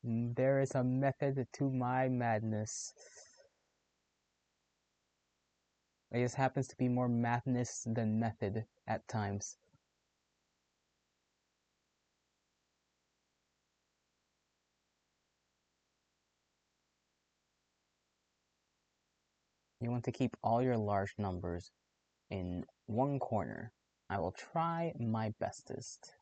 There is a method to my madness. It just happens to be more madness than method at times. You want to keep all your large numbers in one corner. I will try my bestest.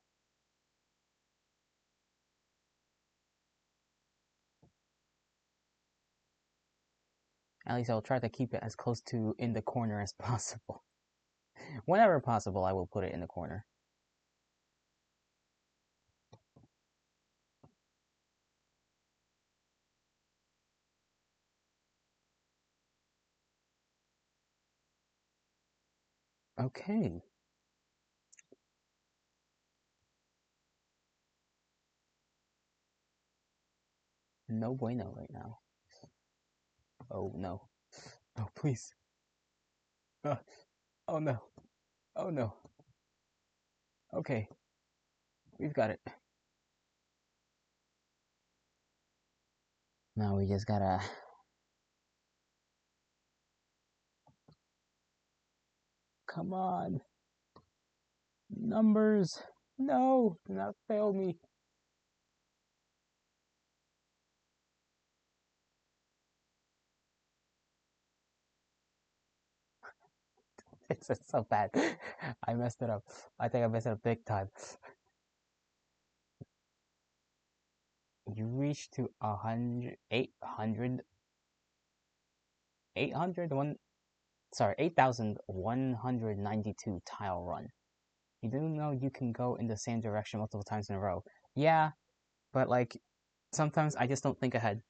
At least I will try to keep it as close to in the corner as possible. Whenever possible, I will put it in the corner. Okay. No bueno right now. Oh no. Oh please. Oh no. Oh no. Okay. We've got it. Now we just gotta... Come on. Numbers. No. Do not fail me. It's so bad. I messed it up. I think I messed it up big time. You reached to 8,192 tile run. You do know you can go in the same direction multiple times in a row. Yeah, but like, sometimes I just don't think ahead.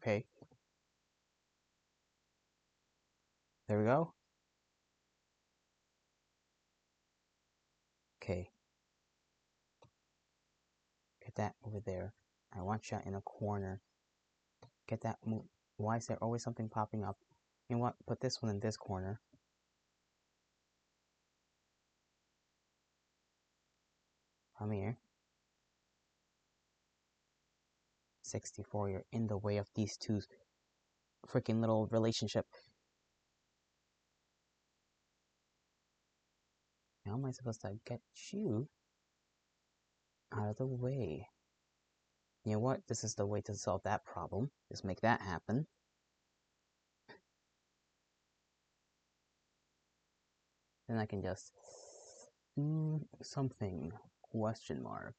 Okay, there we go. Okay, get that over there. I want you in a corner. Get that move. Why is there always something popping up? You know what? Put this one in this corner. Come here. 64, you're in the way of these two freaking little relationship. How am I supposed to get you out of the way? You know what? This is the way to solve that problem. Just make that happen. Then I can just do something. Question mark.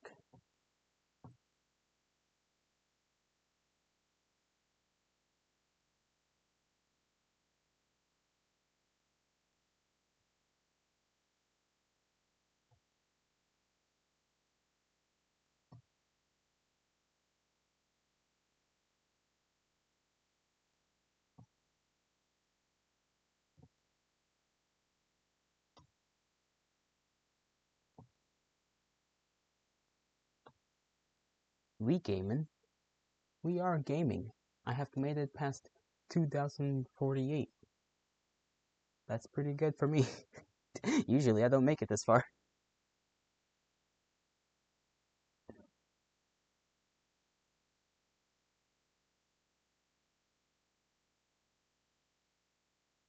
We gaming. We are gaming. I have made it past 2048. That's pretty good for me. Usually I don't make it this far.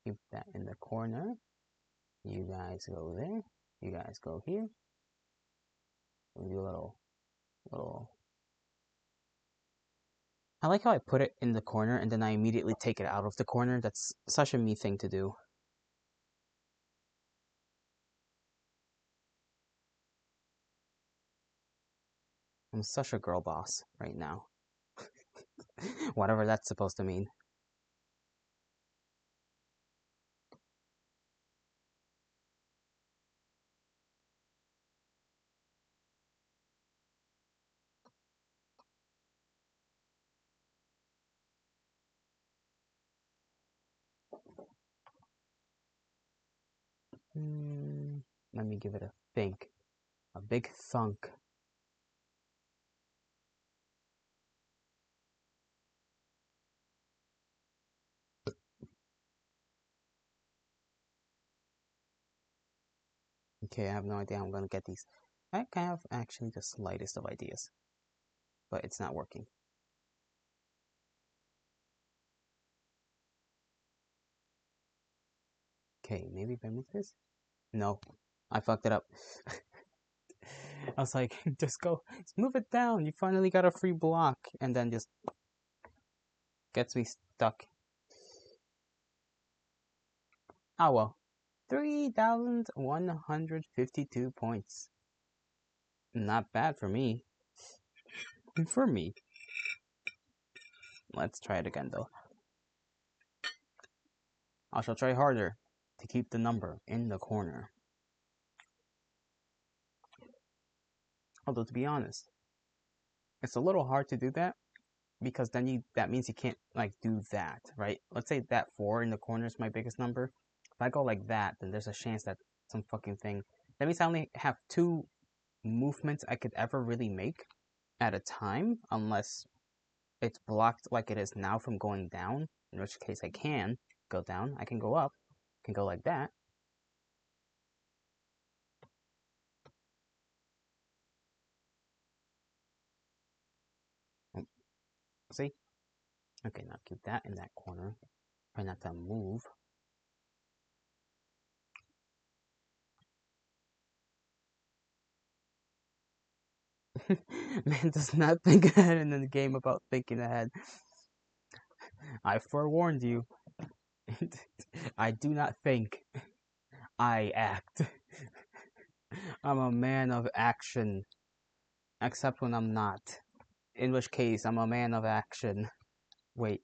Keep that in the corner. You guys go there. You guys go here. We do a little. I like how I put it in the corner and then I immediately take it out of the corner. That's such a me thing to do. I'm such a girl boss right now. Whatever that's supposed to mean. Let me give it a think. A big thunk. Okay, I have no idea how I'm gonna get these. I have actually the slightest of ideas, but it's not working. Okay, maybe if I move this? No, I fucked it up. I was like, just move it down. You finally got a free block, and then just gets me stuck. Oh well. 3,152 points. Not bad for me. For me. Let's try it again though. I shall try harder to keep the number in the corner. Although to be honest, it's a little hard to do that because then that means you can't like do that, right? Let's say that 4 in the corner is my biggest number. If I go like that, then there's a chance that some fucking thing. That means I only have 2 movements I could ever really make at a time, unless it's blocked like it is now from going down, in which case I can go down, I can go up, I can go like that. See? Okay, now keep that in that corner. Try not to move. Man does not think ahead in the game about thinking ahead. I forewarned you. I do not think. I act. I'm a man of action. Except when I'm not. In which case, I'm a man of action. Wait.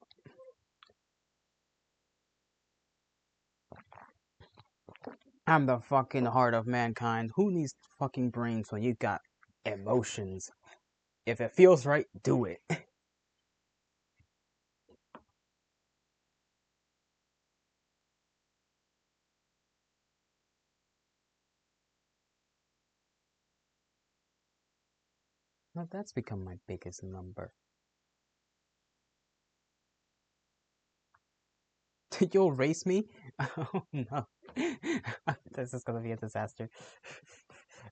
I'm the fucking heart of mankind. Who needs fucking brains when you got emotions? If it feels right, do it. Well, that's become my biggest number. You'll race me? Oh no. This is gonna be a disaster.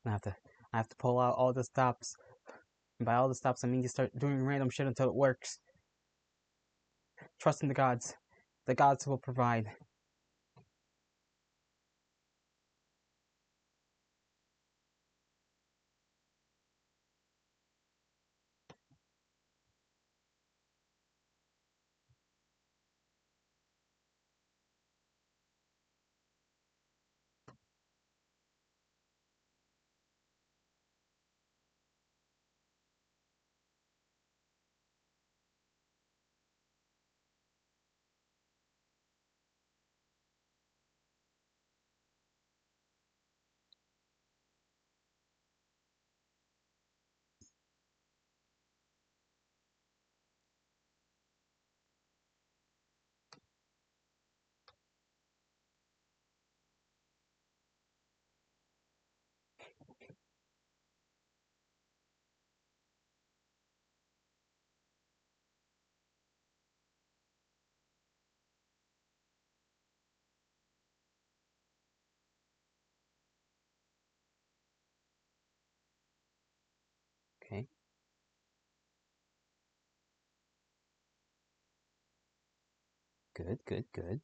I have to pull out all the stops. And by all the stops, I mean you start doing random shit until it works. Trust in the gods. The gods will provide. Okay. Good, good, good.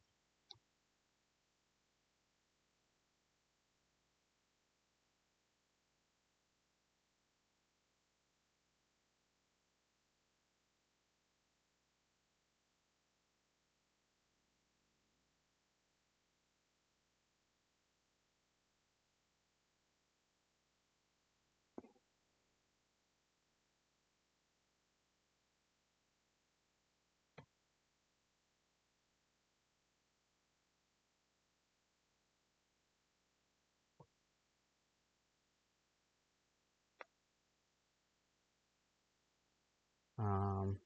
Um,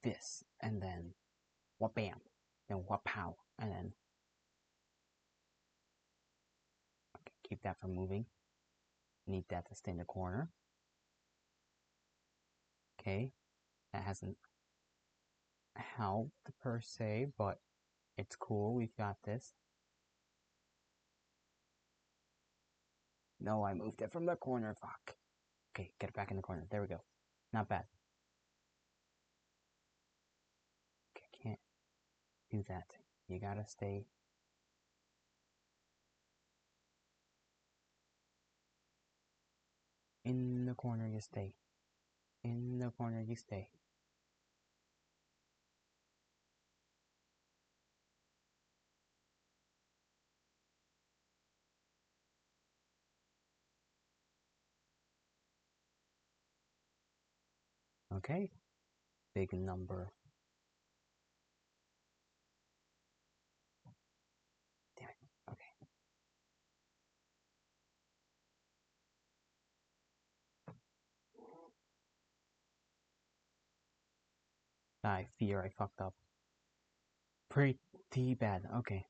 this, and then what bam, then what pow, and then okay, keep that from moving. Need that to stay in the corner. Okay, that hasn't helped per se, but it's cool. We've got this. No, I moved it from the corner. Fuck. Okay, get it back in the corner. There we go. Not bad. Okay, can't do that. You gotta stay in the corner. You stay. In the corner. You stay. Okay. Big number. Damn it. Okay. I fear I fucked up. Pretty bad. Okay.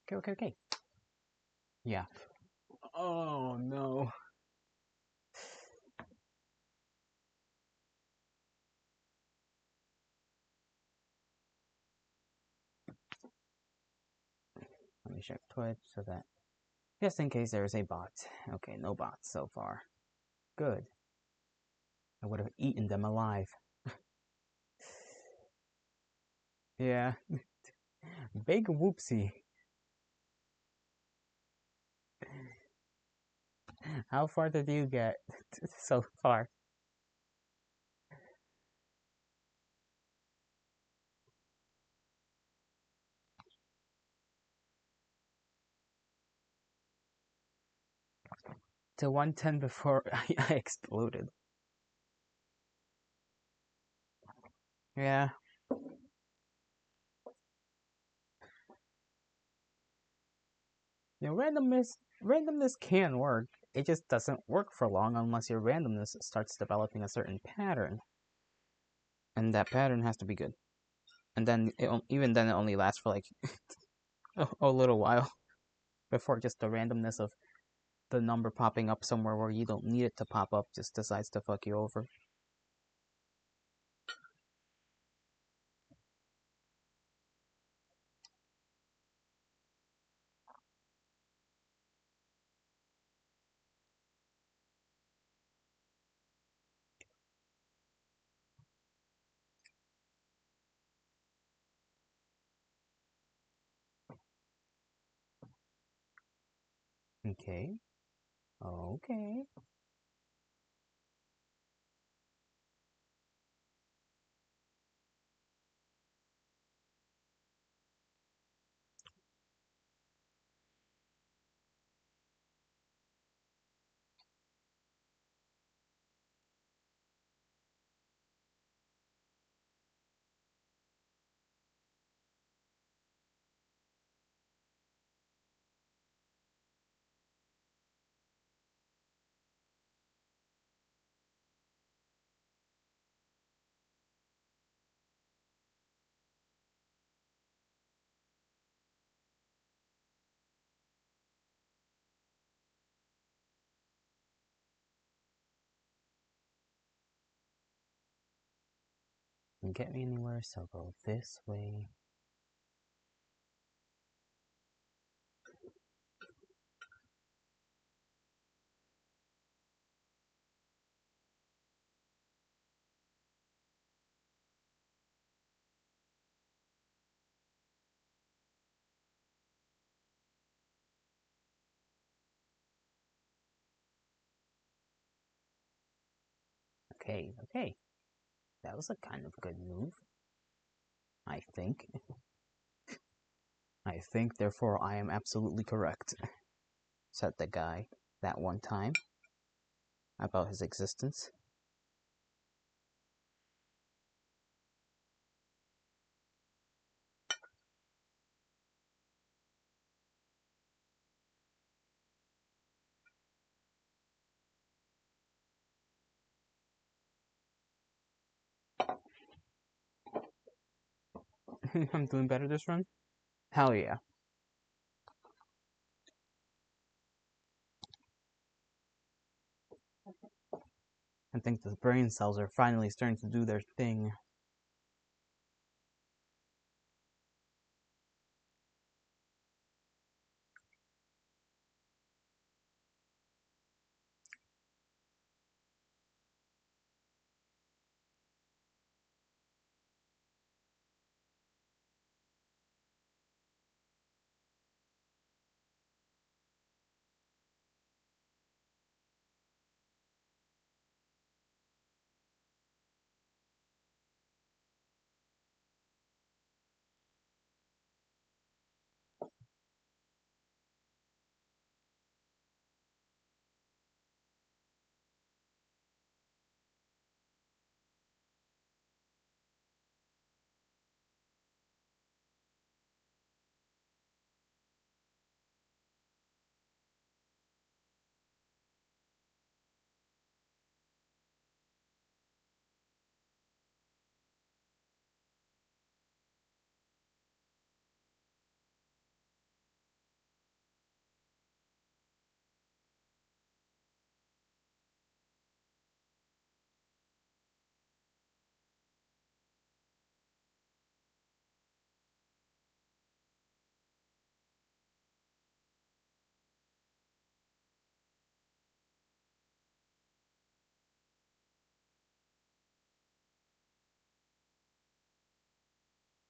Okay, okay, okay. Yeah. Oh no. Let me check Twitch so that just in case there is a bot. Okay, no bots so far. Good. I would have eaten them alive. Yeah. Big whoopsie. How far did you get so far? To 110 before I exploded. Yeah. You know, randomness can work. It just doesn't work for long unless your randomness starts developing a certain pattern. And that pattern has to be good. And then even then it only lasts for like a little while before just the randomness of the number popping up somewhere where you don't need it to pop up just decides to fuck you over. Okay. Okay. Can get me anywhere, so go this way. Okay, okay. That was a kind of good move. I think. I think, therefore I am absolutely correct, said the guy that one time about his existence. I'm doing better this run? Hell yeah. I think the brain cells are finally starting to do their thing.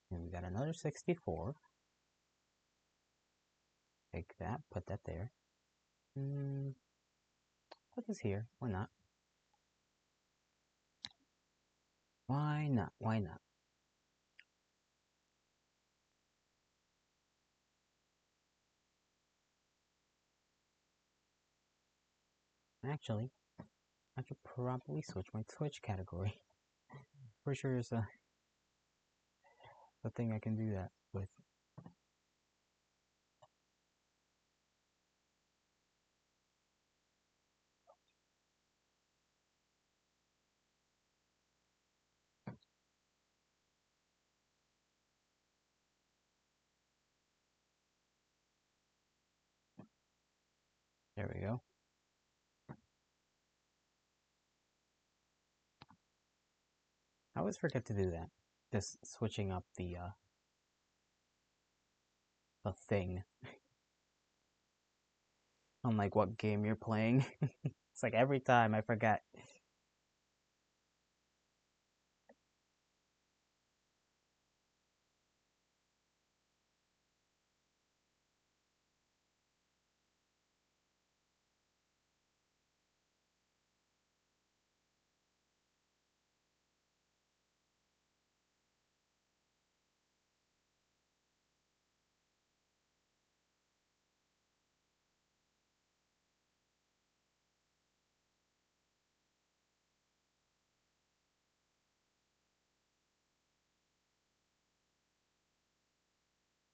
And we got another 64. Take that, put that there. Put this here. Why not? Why not? Why not? Actually, I should probably switch my Twitch category. Pretty sure there's a thing I can do that with. There we go. I always forget to do that. Just switching up the thing on like what game you're playing. It's like every time I forget.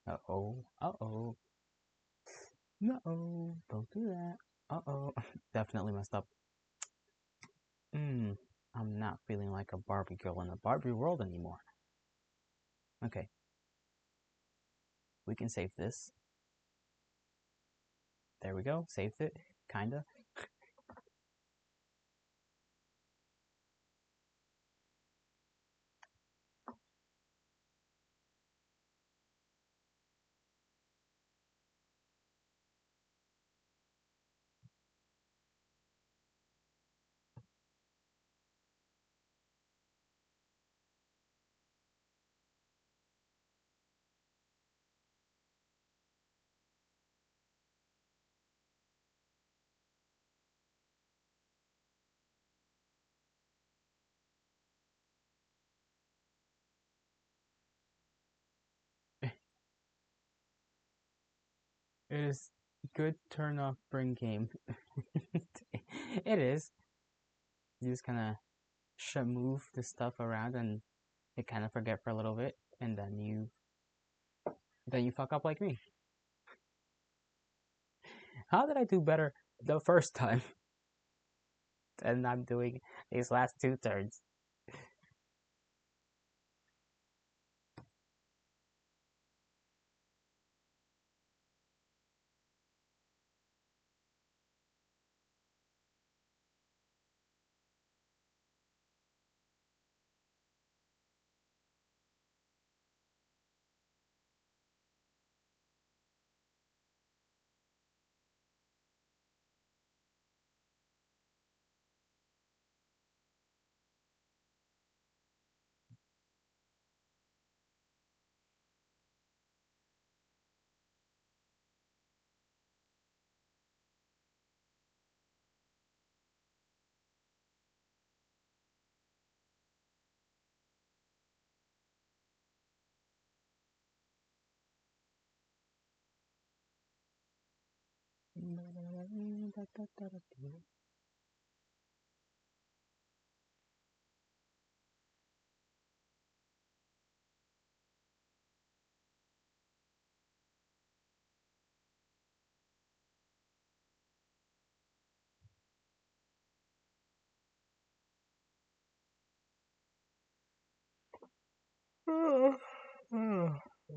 Uh-oh. Uh-oh. No, don't do that. Uh-oh. Definitely messed up. I'm not feeling like a Barbie girl in a Barbie world anymore. Okay. We can save this. There we go. Saved it. Kinda. It is good turn off brain game. It is. You just kind of should move the stuff around and you kind of forget for a little bit, and then you fuck up like me. How did I do better the first time than I'm doing these last two turns?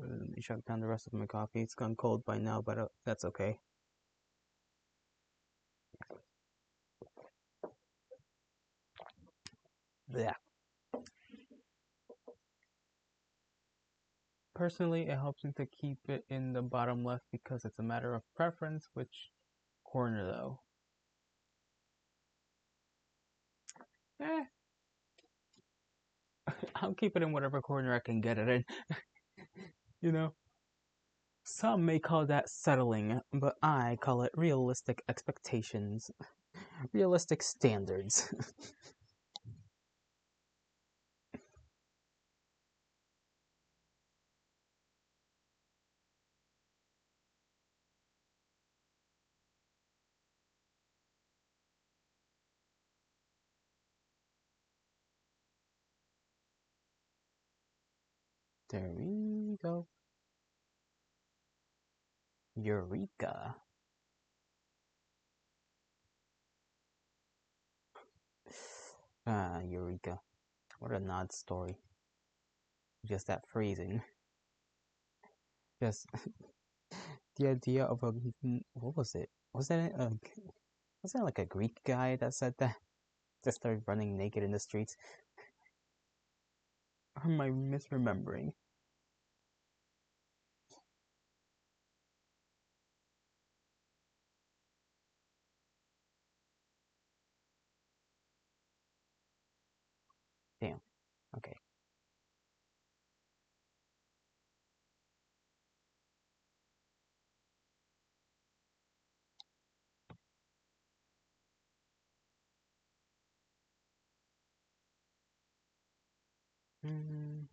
Let me shut down the rest of my coffee. It's gone cold by now, but that's okay. Yeah. Personally, it helps me to keep it in the bottom left because it's a matter of preference which corner though. Eh, I'll keep it in whatever corner I can get it in. You know? Some may call that settling, but I call it realistic expectations. Realistic standards. There we go. Eureka. Ah, Eureka. What an odd story. Just that phrasing. Just the idea of a. What was it? Was that was that like a Greek guy that said that? Just started running naked in the streets? Or am I misremembering? Damn. Okay. Mm,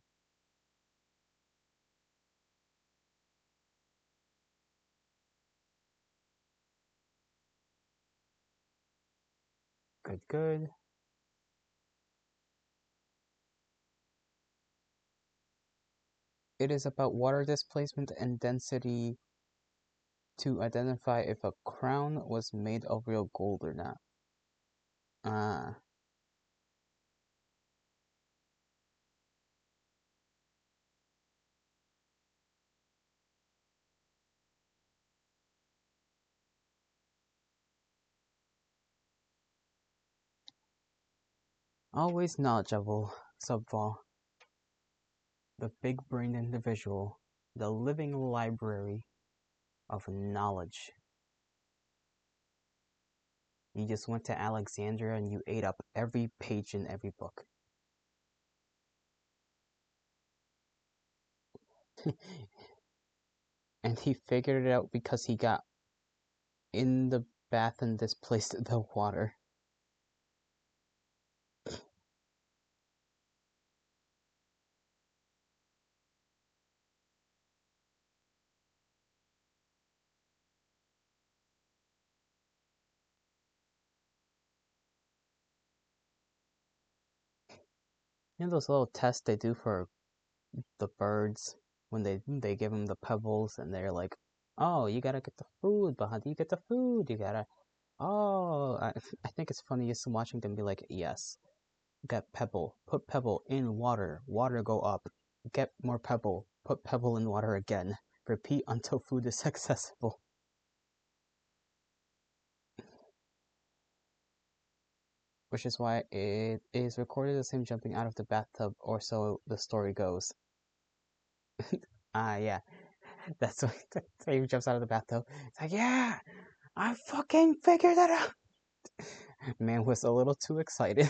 good, good. It is about water displacement and density to identify if a crown was made of real gold or not. Ah, always knowledgeable, Subval. The big-brained individual. The living library of knowledge. You just went to Alexandria and you ate up every page in every book. And he figured it out because he got in the bath and displaced the water. You know those little tests they do for the birds when they give them the pebbles and they're like, oh, you gotta get the food, but how do you get the food? You gotta, oh, I think it's funny just watching them be like, yes, get pebble, put pebble in water, water go up, get more pebble, put pebble in water again, repeat until food is accessible. Which is why it is recorded as him jumping out of the bathtub, or so the story goes. Ah, yeah, that's what he jumps out of the bathtub. It's like, yeah, I fucking figured it out. Man was a little too excited.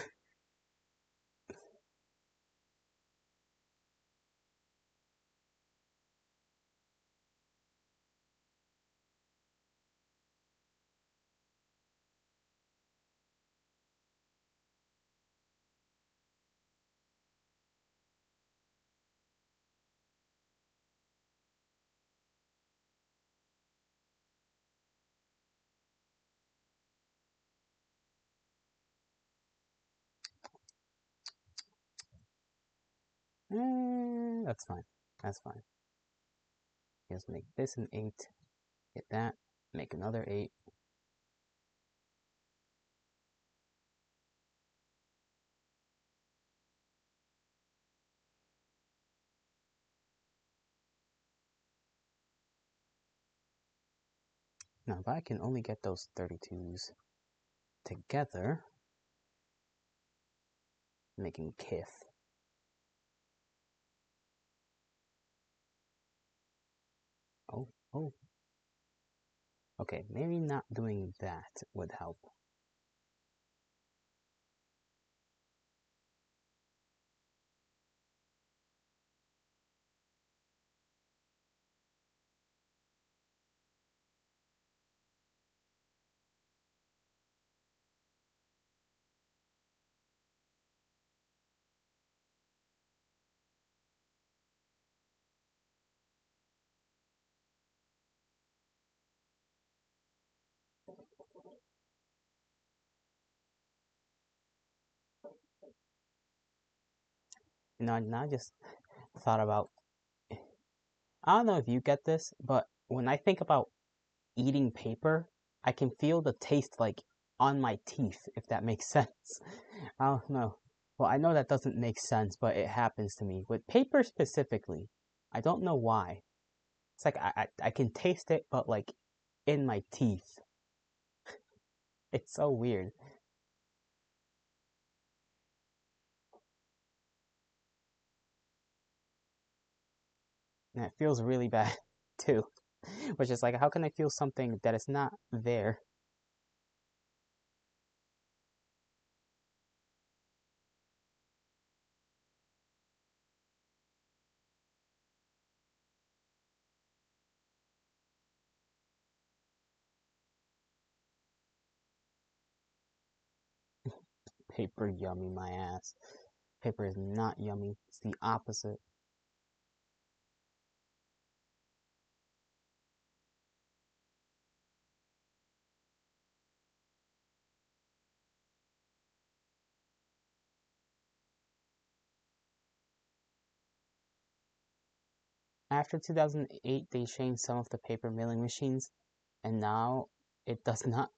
That's fine. That's fine. Just make this an 8. Get that. Make another 8. Now, if I can only get those 32s together, making kith. Oh, oh. Okay, maybe not doing that would help. Now I just thought about, I don't know if you get this, but when I think about eating paper, I can feel the taste like on my teeth, if that makes sense. I don't know. Well, I know that doesn't make sense, but it happens to me. With paper specifically, I don't know why. It's like I can taste it, but like in my teeth. It's so weird. And it feels really bad too. Which is like, how can I feel something that is not there? Paper yummy my ass. Paper is not yummy. It's the opposite. After 2008, they changed some of the paper milling machines, and now it does not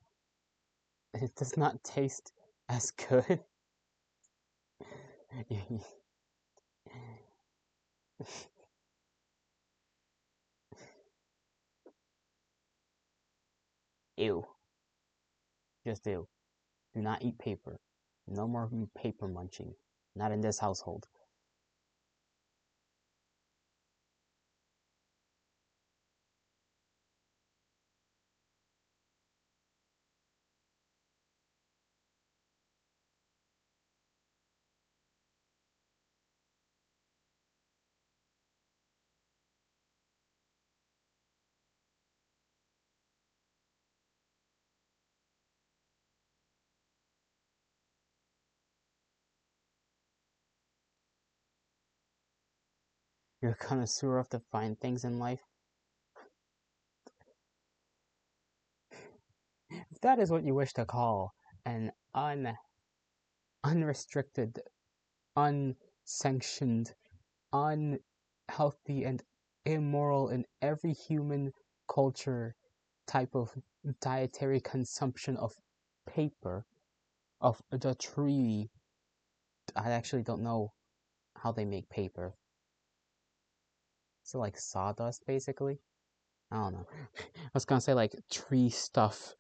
it does not taste as good. Ew. Just ew. Do not eat paper. No more paper munching. Not in this household. You're a connoisseur of the fine things in life. If that is what you wish to call an unrestricted, sanctioned, unhealthy, and immoral in every human culture type of dietary consumption of paper, of the tree. I actually don't know how they make paper. Is it like sawdust, basically? I don't know. I was gonna say like tree stuff,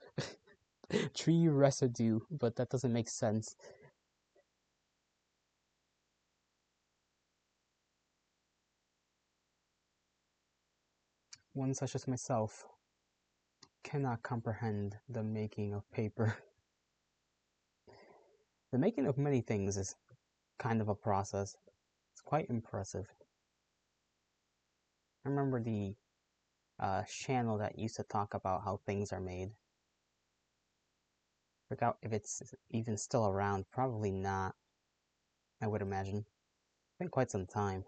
tree residue, but that doesn't make sense. One such as myself cannot comprehend the making of paper. The making of many things is kind of a process. It's quite impressive. I remember the channel that used to talk about how things are made. Forgot if it's even still around. Probably not, I would imagine. It's been quite some time.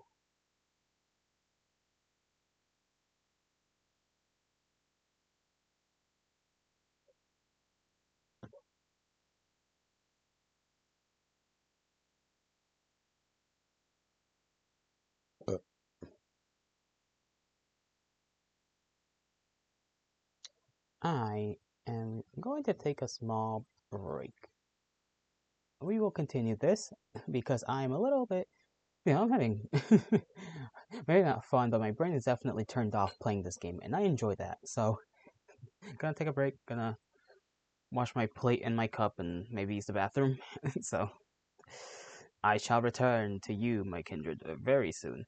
I am going to take a small break. We will continue this because I'm a little bit, I'm having maybe not fun, but my brain is definitely turned off playing this game, and I enjoy that. So, gonna take a break, gonna wash my plate and my cup, and maybe use the bathroom. So, I shall return to you, my kindred, very soon.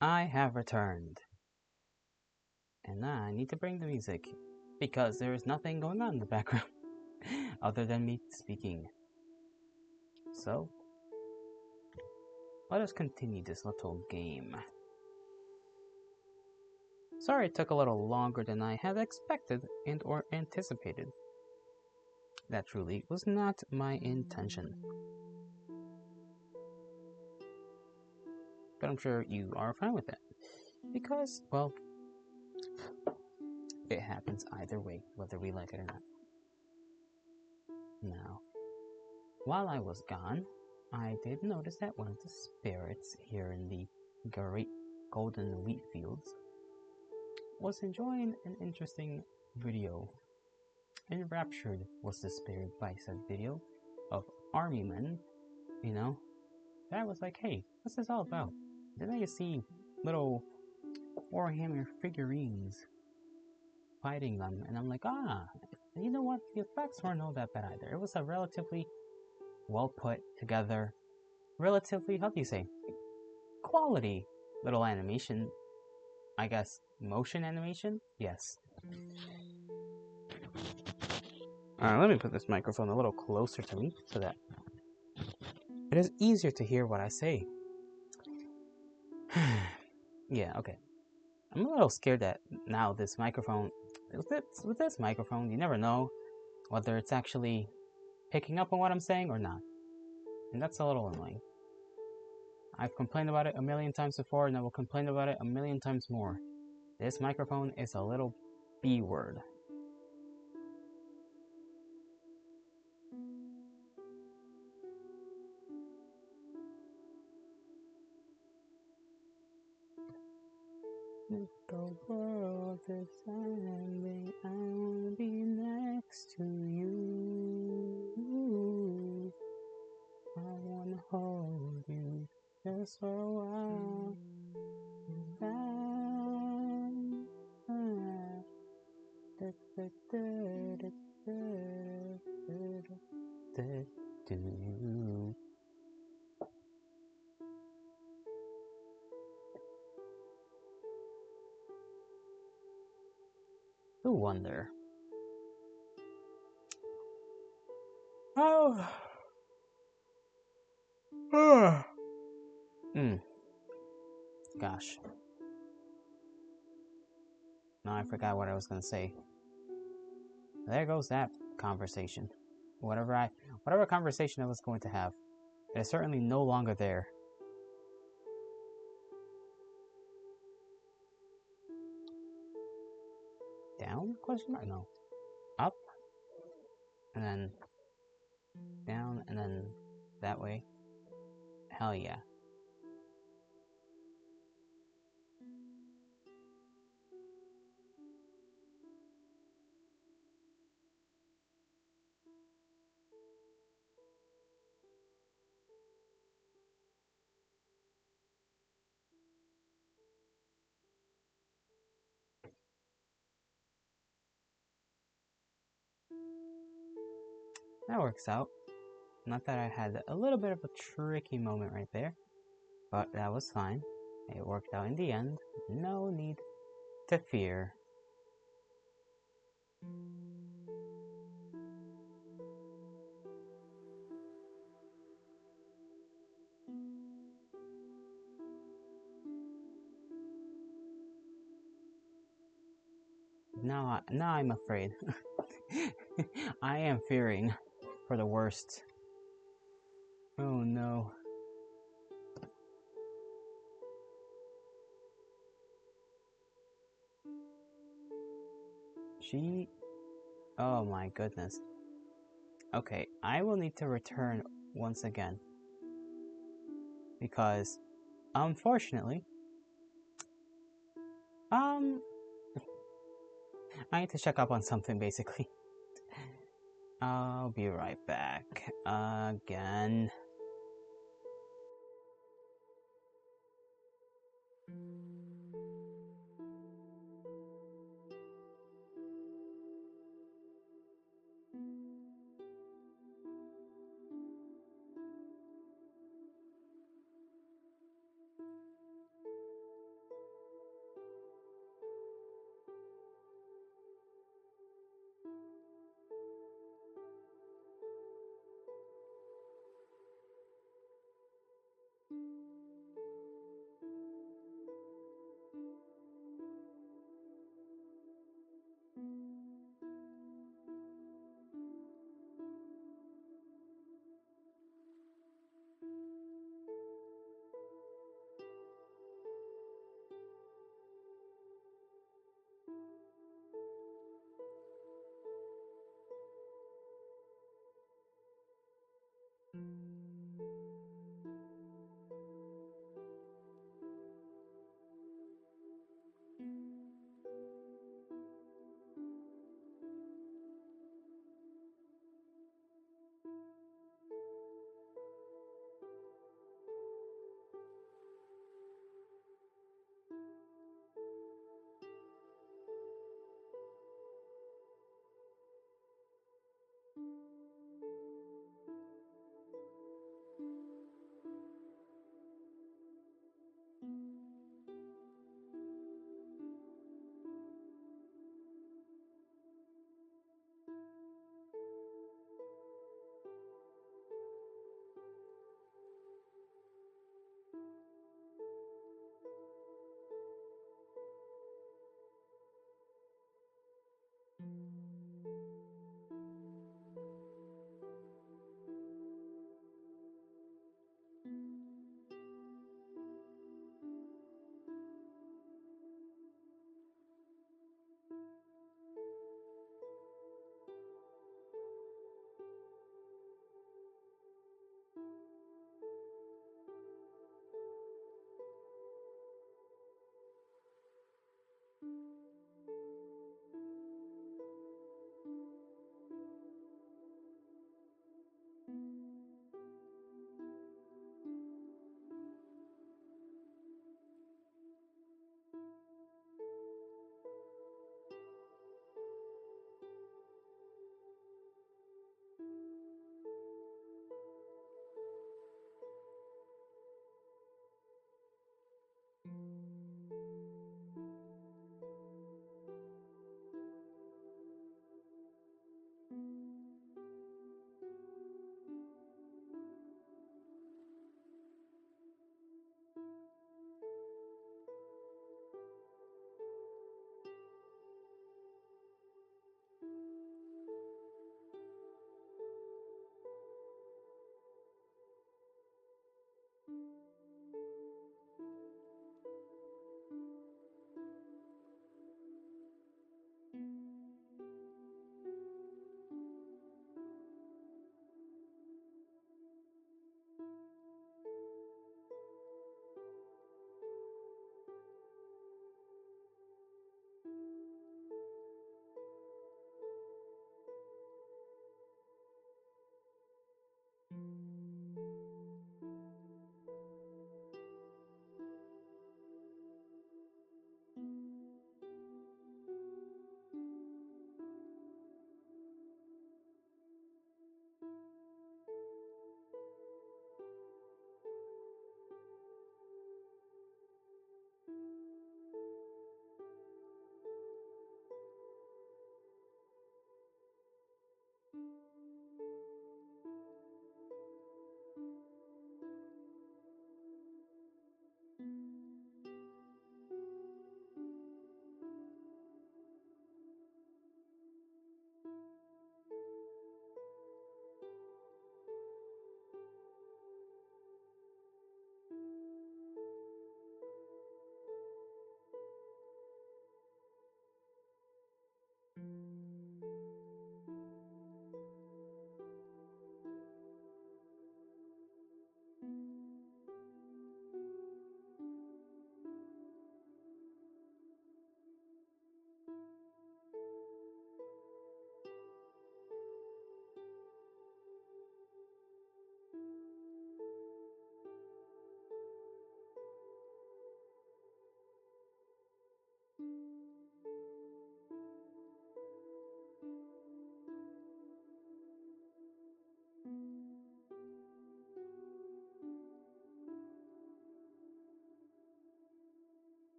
I have returned. And now I need to bring the music, because there is nothing going on in the background other than me speaking. So, let us continue this little game. Sorry it took a little longer than I had expected and or anticipated. That truly was not my intention. But I'm sure you are fine with it. Because, well, it happens either way, whether we like it or not. Now, while I was gone, I did notice that one of the spirits here in the great golden wheat fields was enjoying an interesting video. Enraptured was the spirit by said video of army men, you know. And I was like, hey, what's this all about? Then I see little Warhammer figurines fighting them, and I'm like, you know what? The effects weren't all that bad either. It was a relatively well put together, relatively, how do you say, quality little animation. I guess motion animation? Yes. Let me put this microphone a little closer to me so that it is easier to hear what I say. Yeah, okay. I'm a little scared that now this microphone, with this microphone, you never know whether it's actually picking up on what I'm saying or not. And that's a little annoying. I've complained about it a million times before, and I will complain about it a million times more. This microphone is a little B word. If the world is ending, I wanna be next to you. I wanna hold you just for a while. To you. Who wonder? Oh, Gosh. Now I forgot what I was gonna say. There goes that conversation. Whatever conversation I was going to have, it is certainly no longer there. Down? Question mark? No. Up, and then down, and then that way. Hell yeah. That works out. Not that I had a little bit of a tricky moment right there, but that was fine. It worked out in the end. No need to fear. Now I'm afraid. I am fearing for the worst. Oh no. She... Oh my goodness. Okay, I will need to return once again. Because, unfortunately, I need to check up on something basically. I'll be right back. Again.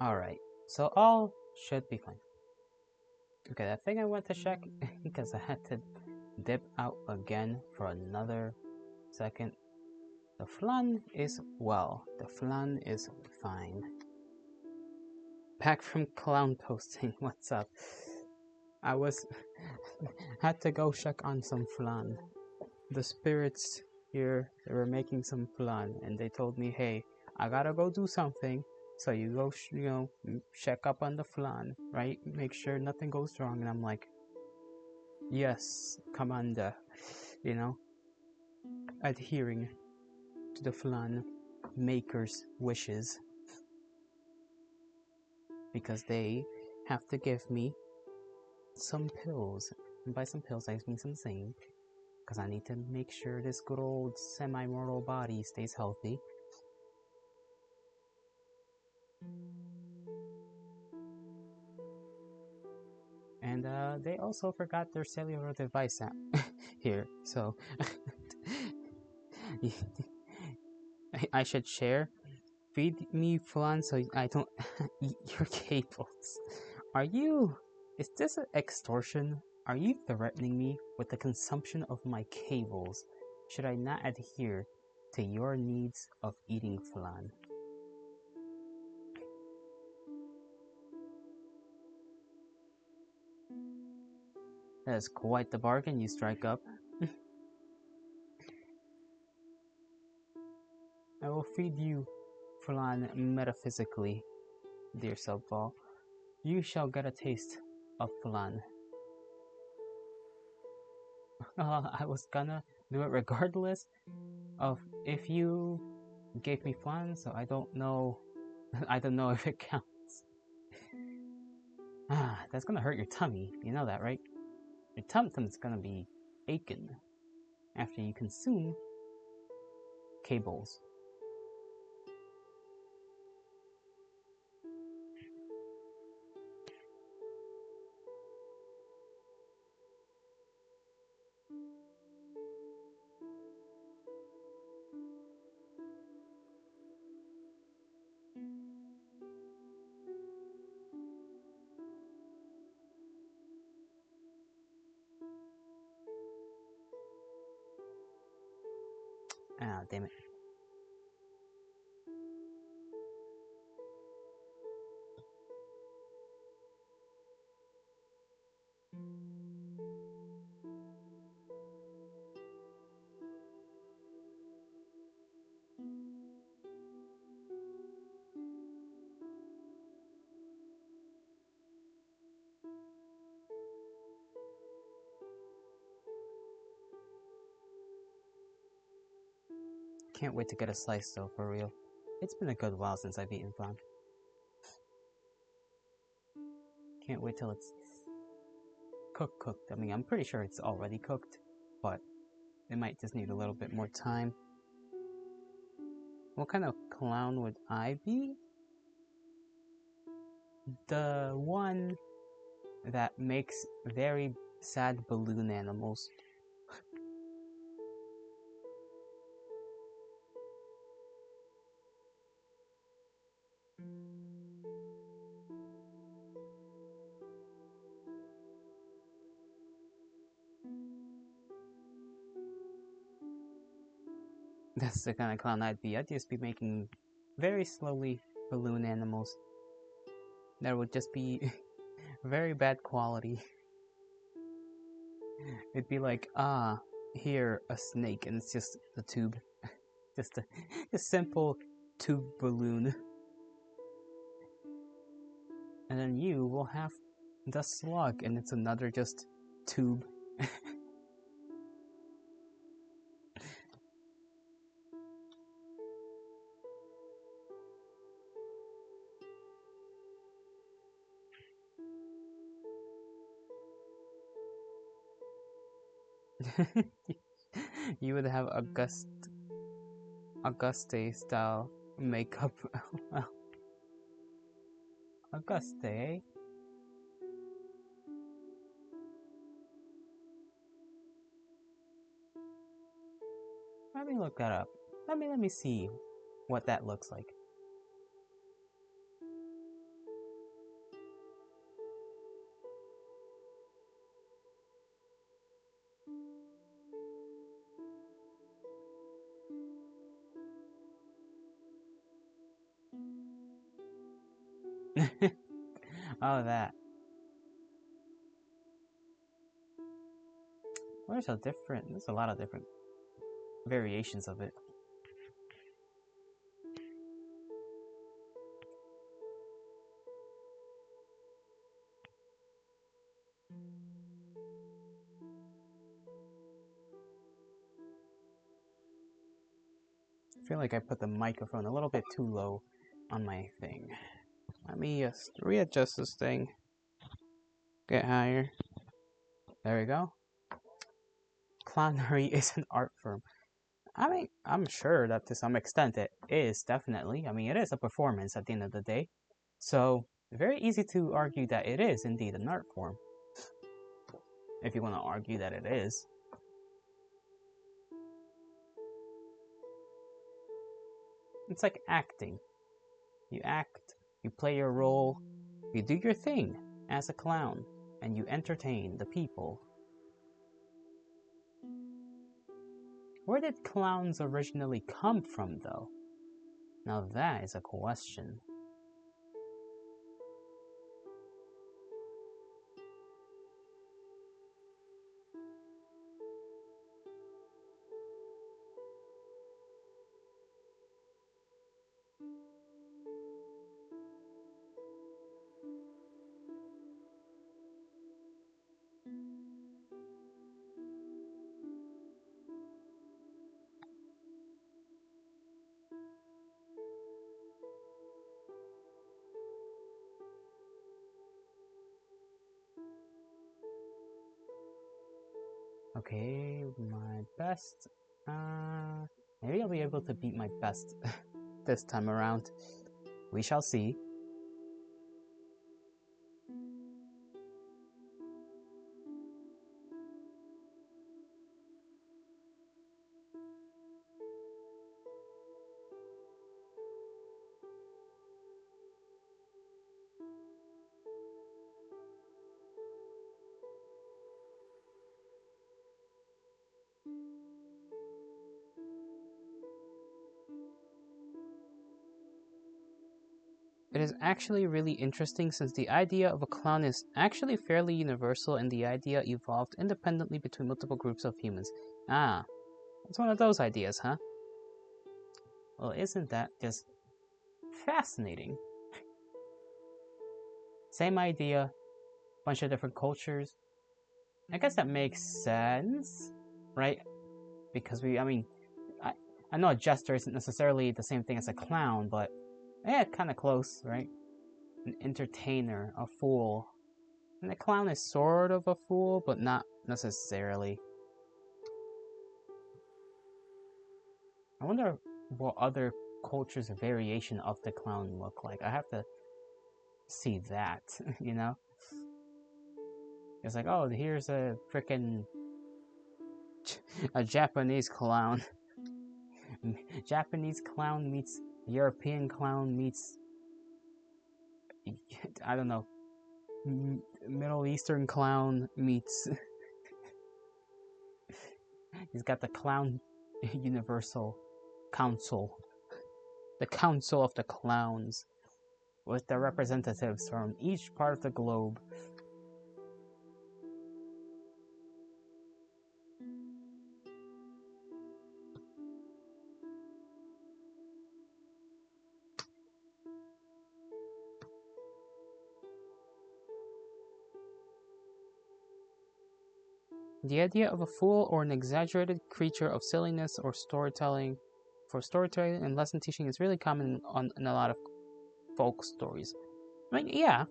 Alright, so all should be fine. Okay, that thing I went to check, because I had to dip out again for another second. The flan is well. The flan is fine. Back from clown posting, what's up? I was had to go check on some flan. The spirits here, they were making some flan, and they told me, hey, I gotta go do something. So you go, check up on the flan, right? Make sure nothing goes wrong. And I'm like, yes, Commander, you know, adhering to the flan maker's wishes, because they have to give me some pills. And by some pills, I mean some zinc, because I need to make sure this good old semi-mortal body stays healthy. And they also forgot their cellular device here, so I should share. Feed me flan so I don't eat your cables. Are you? Is this an extortion? Are you threatening me with the consumption of my cables? Should I not adhere to your needs of eating flan? That is quite the bargain you strike up. I will feed you flan metaphysically, dear Subball. You shall get a taste of flan. I was gonna do it regardless of if you gave me flan, so I don't know. I don't know if it counts. That's gonna hurt your tummy. You know that, right? Your tum-tum's gonna be aching after you consume cables. Ah, damn it. Can't wait to get a slice though, for real. It's been a good while since I've eaten flan. Can't wait till it's cooked. I mean, I'm pretty sure it's already cooked, but it might just need a little bit more time. What kind of clown would I be? The one that makes very sad balloon animals. That's the kind of clown I'd be. I'd just be making very slowly balloon animals that would just be very bad quality. It'd be like, here, a snake, and it's just the tube. Just a simple tube balloon. And then you will have the slug, and it's another just tube. You would have Auguste style makeup. Auguste, eh? Let me look that up. Let me see what that looks like. Oh, that. There's a lot of different variations of it. I feel like I put the microphone a little bit too low on my thing. Let me readjust this thing. Get higher. There we go. Clownery is an art form. I mean, I'm sure that to some extent it is, definitely. I mean, it is a performance at the end of the day. So, very easy to argue that it is indeed an art form. If you want to argue that it is. It's like acting. You act, you play your role, you do your thing as a clown, and you entertain the people. Where did clowns originally come from, though? Now that is a question. Okay, my best. Maybe I'll be able to beat my best this time around. We shall see. It is actually really interesting since the idea of a clown is actually fairly universal and the idea evolved independently between multiple groups of humans. Ah, it's one of those ideas, huh? Well, isn't that just fascinating? Same idea, bunch of different cultures. I guess that makes sense, right? Because I know a jester isn't necessarily the same thing as a clown, but yeah, kind of close, right? An entertainer, a fool. And the clown is sort of a fool, but not necessarily. I wonder what other cultures' variation of the clown look like. I have to see that, you know? It's like, oh, here's a freaking a Japanese clown. Japanese clown meets European clown meets I don't know. Middle Eastern clown meets he's got the clown universal council. The council of the clowns with the representatives from each part of the globe. The idea of a fool or an exaggerated creature of silliness or storytelling and lesson teaching is really common in a lot of folk stories. I mean, yeah,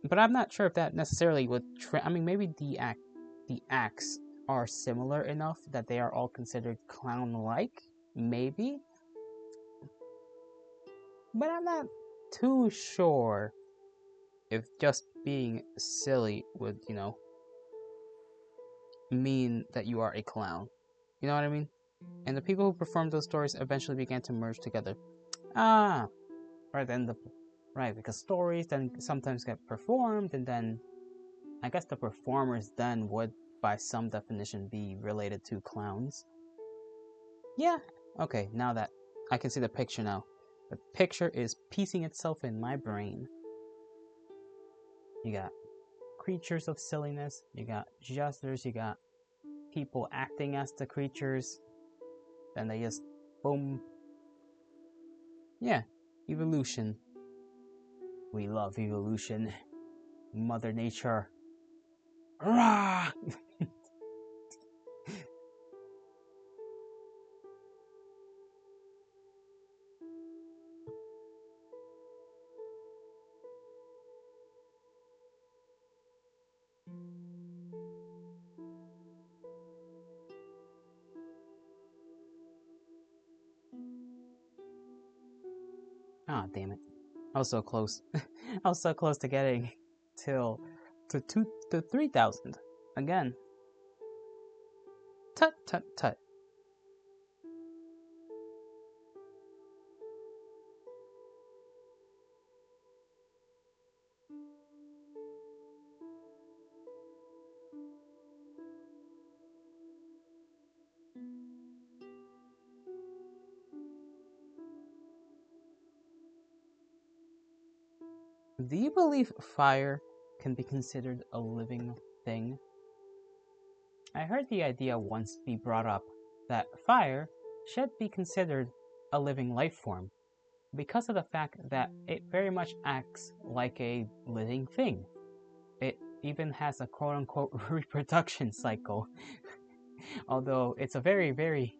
but I'm not sure if that necessarily would. I mean, maybe the acts are similar enough that they are all considered clown-like. Maybe, but I'm not too sure if just being silly would, mean that you are a clown. You know what I mean? And the people who performed those stories eventually began to merge together. Ah, right then right, because stories then sometimes get performed, and then I guess the performers then would, by some definition, be related to clowns. Yeah, okay, now that I can see the picture now. The picture is piecing itself in my brain. You got creatures of silliness, you got jesters, you got people acting as the creatures, then they just boom. Yeah, evolution. We love evolution. Mother Nature. Rah! Ah, damn it. I was so close. I was so close to getting to 3,000. Again. Tut tut tut. Do you believe fire can be considered a living thing? I heard the idea once be brought up that fire should be considered a living life form because of the fact that it very much acts like a living thing. It even has a quote unquote reproduction cycle, although it's a very, very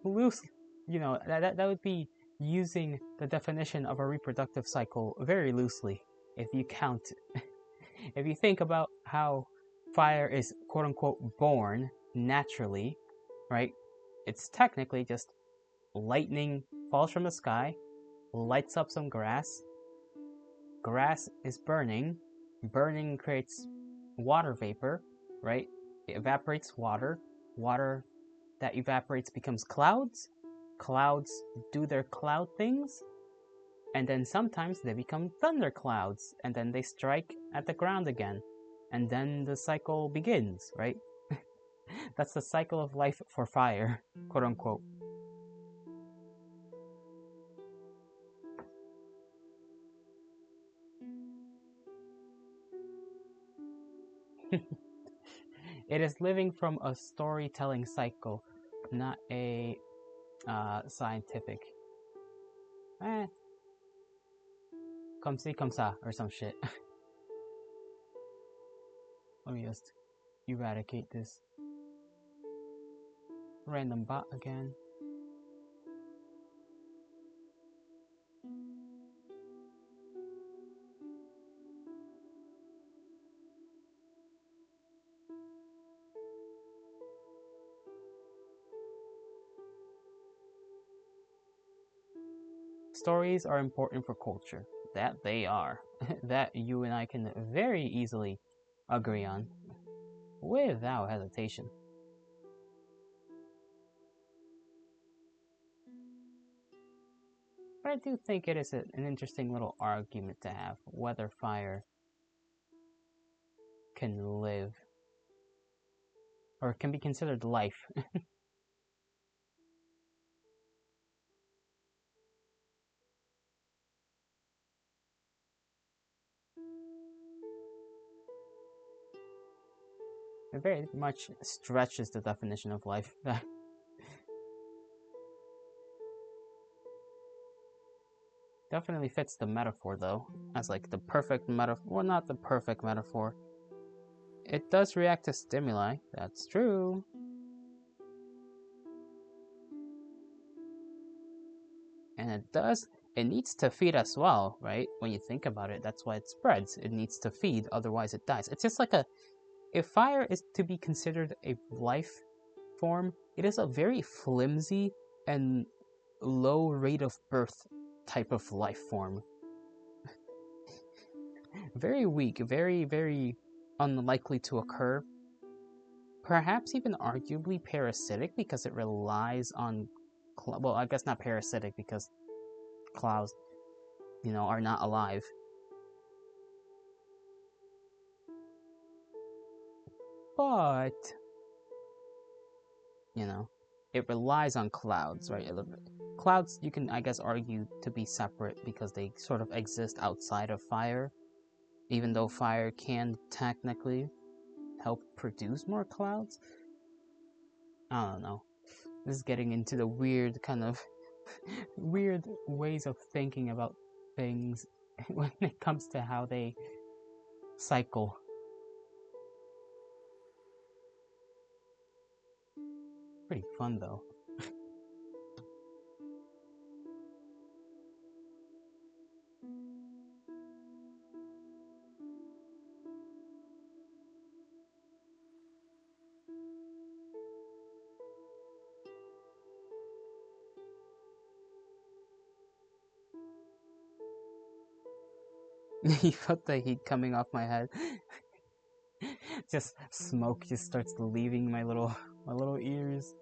loose, that would be using the definition of a reproductive cycle very loosely if you count. If you think about how fire is quote unquote born naturally, right? It's technically just lightning falls from the sky, lights up some grass, grass is burning, burning creates water vapor, right? It evaporates water, water that evaporates becomes clouds, clouds do their cloud things, and then sometimes they become thunderclouds, and then they strike at the ground again, and then the cycle begins, right? That's the cycle of life for fire, quote unquote. It is living from a storytelling cycle, not a scientific. Comme ci, comme ça, or some shit. Let me just eradicate this random bot again. Stories are important for culture. That they are. That you and I can very easily agree on, without hesitation. But I do think it is an interesting little argument to have whether fire can live or can be considered life. It very much stretches the definition of life. Definitely fits the metaphor though, as like the perfect metaphor. Well, not the perfect metaphor. It does react to stimuli, that's true. And it needs to feed as well, right? When you think about it, that's why it spreads. It needs to feed, otherwise it dies. It's just like if fire is to be considered a life form, it is a very flimsy and low rate of birth type of life form. Very weak, very, very unlikely to occur. Perhaps even arguably parasitic because it relies on, well, I guess not parasitic because clouds, are not alive. But, it relies on clouds, right? clouds, you can, I guess, argue to be separate because they sort of exist outside of fire, even though fire can technically help produce more clouds. I don't know. This is getting into the weird kind of weird ways of thinking about things when it comes to how they cycle. Pretty fun though. You felt the heat coming off my head. Just smoke just starts leaving my little ears.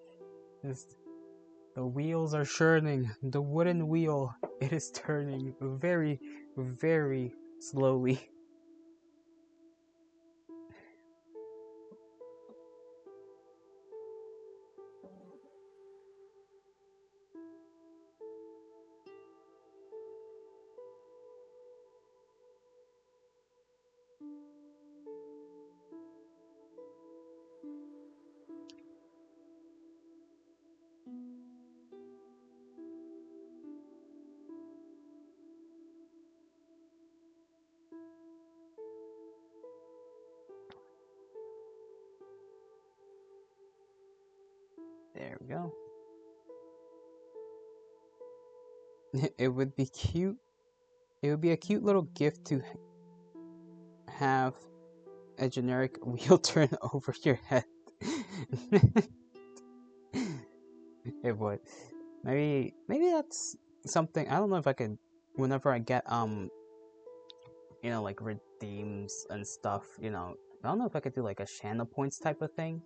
Just the wheels are churning. The wooden wheel, it is turning very, very slowly. There we go. It would be cute. It would be a cute little gift to have a generic wheel turn over your head. It would. Maybe that's something. I don't know if I could. Whenever I get like redeems and stuff. I don't know if I could do like a channel points type of thing.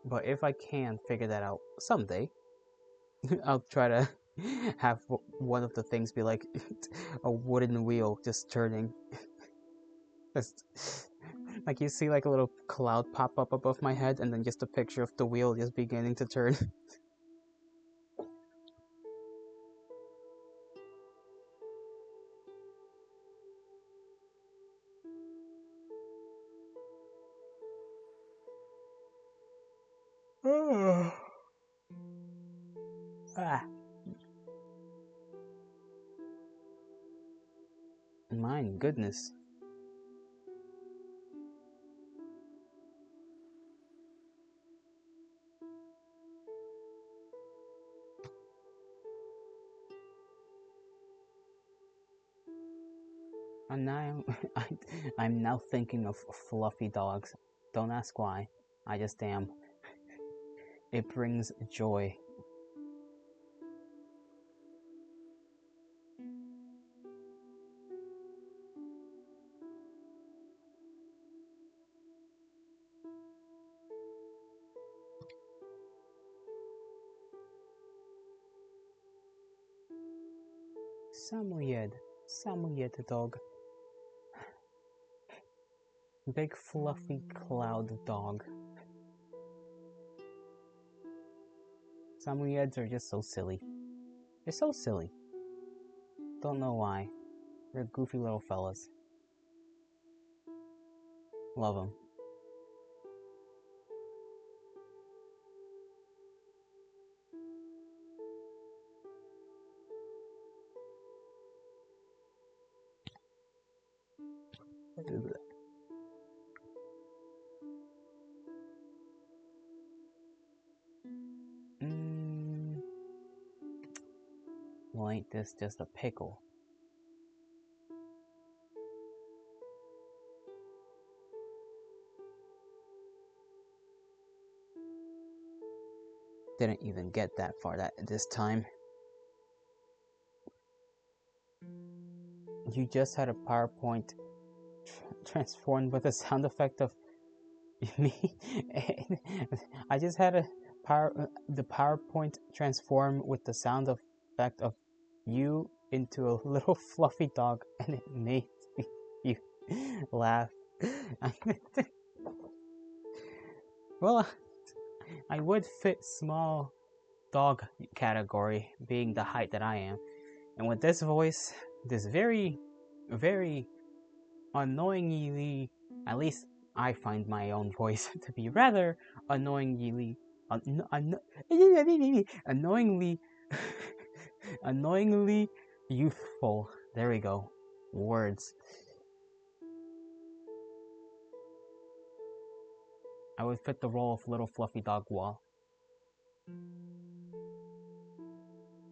But if I can figure that out someday, I'll try to have one of the things be like a wooden wheel just turning. Just, like you see like a little cloud pop up above my head and then just a picture of the wheel just beginning to turn. Ah. My goodness. And now I'm now thinking of fluffy dogs. Don't ask why. I just am. It brings joy. Samoyed dog. Big fluffy cloud dog. Samoyeds are just so silly. They're so silly. Don't know why. They're goofy little fellas. Love them. Well, ain't this just a pickle? Didn't even get that far this time. You just had a PowerPoint transformed with a sound effect of me. I just had the PowerPoint transform with the sound effect of you into a little fluffy dog, and it made you laugh. Well, I would fit small dog category, being the height that I am. And with this voice, this very, very annoyingly, at least I find my own voice to be rather annoyingly, annoyingly, annoyingly youthful. There we go. Words. I would fit the role of little fluffy dog wall.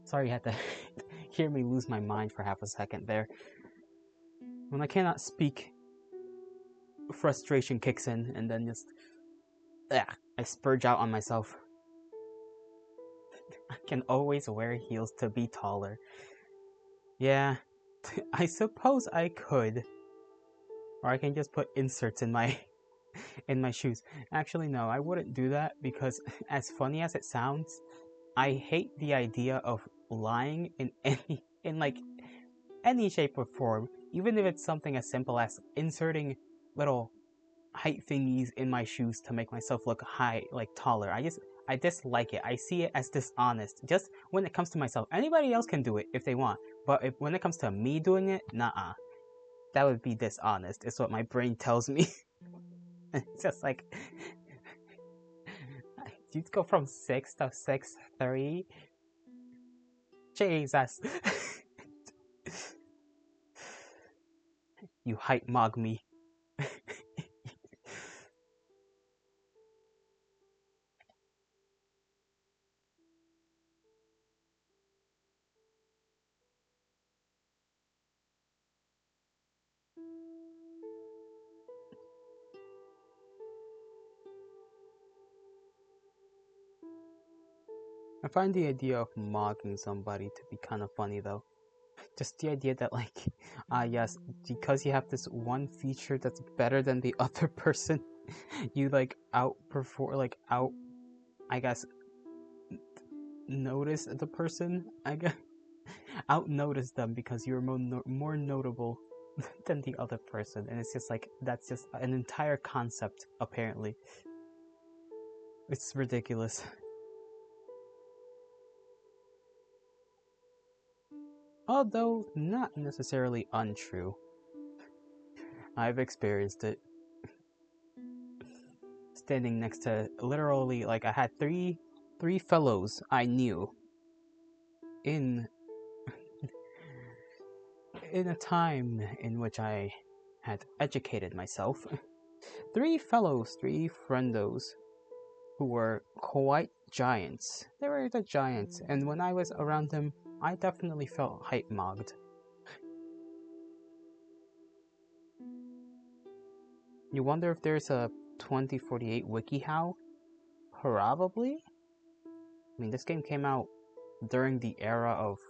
Sorry you had to hear me lose my mind for half a second there. When I cannot speak, frustration kicks in, and then just I spurge out on myself. I can always wear heels to be taller. Yeah, I suppose I could. Or I can just put inserts in my in my shoes. Actually, no, I wouldn't do that because as funny as it sounds, I hate the idea of lying in any shape or form, even if it's something as simple as inserting little height thingies in my shoes to make myself look taller. I dislike it. I see it as dishonest. Just when it comes to myself, anybody else can do it if they want, but when it comes to me doing it, nah, that would be dishonest. It's what my brain tells me. It's just like you'd go from 6 to 6'3". Jesus. You height mog me. I find the idea of mocking somebody to be kind of funny though. Just the idea that yes, because you have this one feature that's better than the other person, you outperform, I guess, notice the person, I guess, out-notice them because you're more notable than the other person. And it's just that's just an entire concept, apparently. It's ridiculous. Although not necessarily untrue. I've experienced it. Standing next to literally, I had three fellows I knew in a time in which I had educated myself. Three friendos who were quite giants. They were the giants, and when I was around them, I definitely felt height mogged. You wonder if there's a 2048 WikiHow? Probably. I mean, this game came out during the era of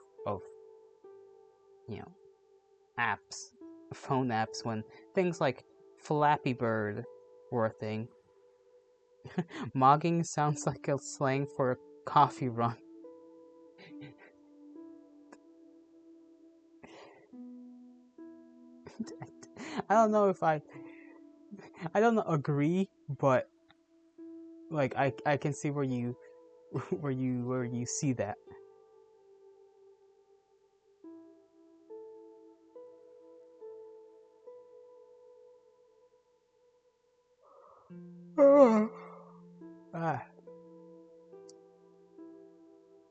apps, phone apps, when things like Flappy Bird were a thing. Mogging sounds like a slang for a coffee run. I don't know if I don't agree, but I can see where you see that.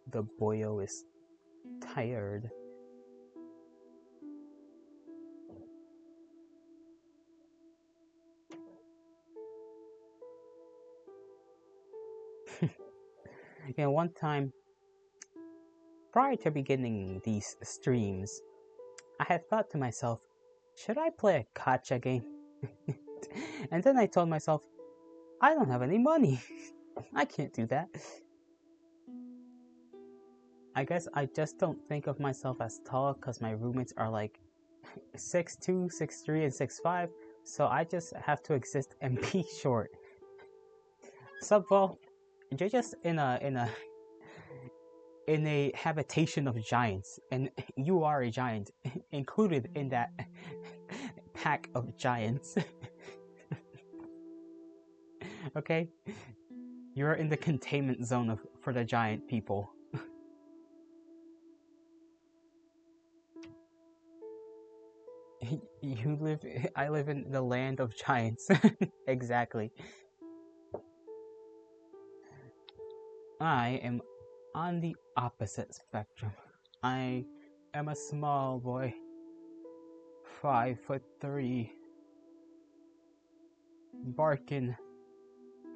The boyo is tired. One time, prior to beginning these streams, I had thought to myself, should I play a gacha game? And then I told myself, I don't have any money. I can't do that. I guess I just don't think of myself as tall because my roommates are 6'2", 6'3", and 6'5", so I just have to exist and be short. Well, you're just in a habitation of giants, and you are a giant included in that pack of giants. Okay, You're in the containment zone for the giant people. I live in the land of giants. Exactly. I am on the opposite spectrum. I am a small boy, 5'3", barking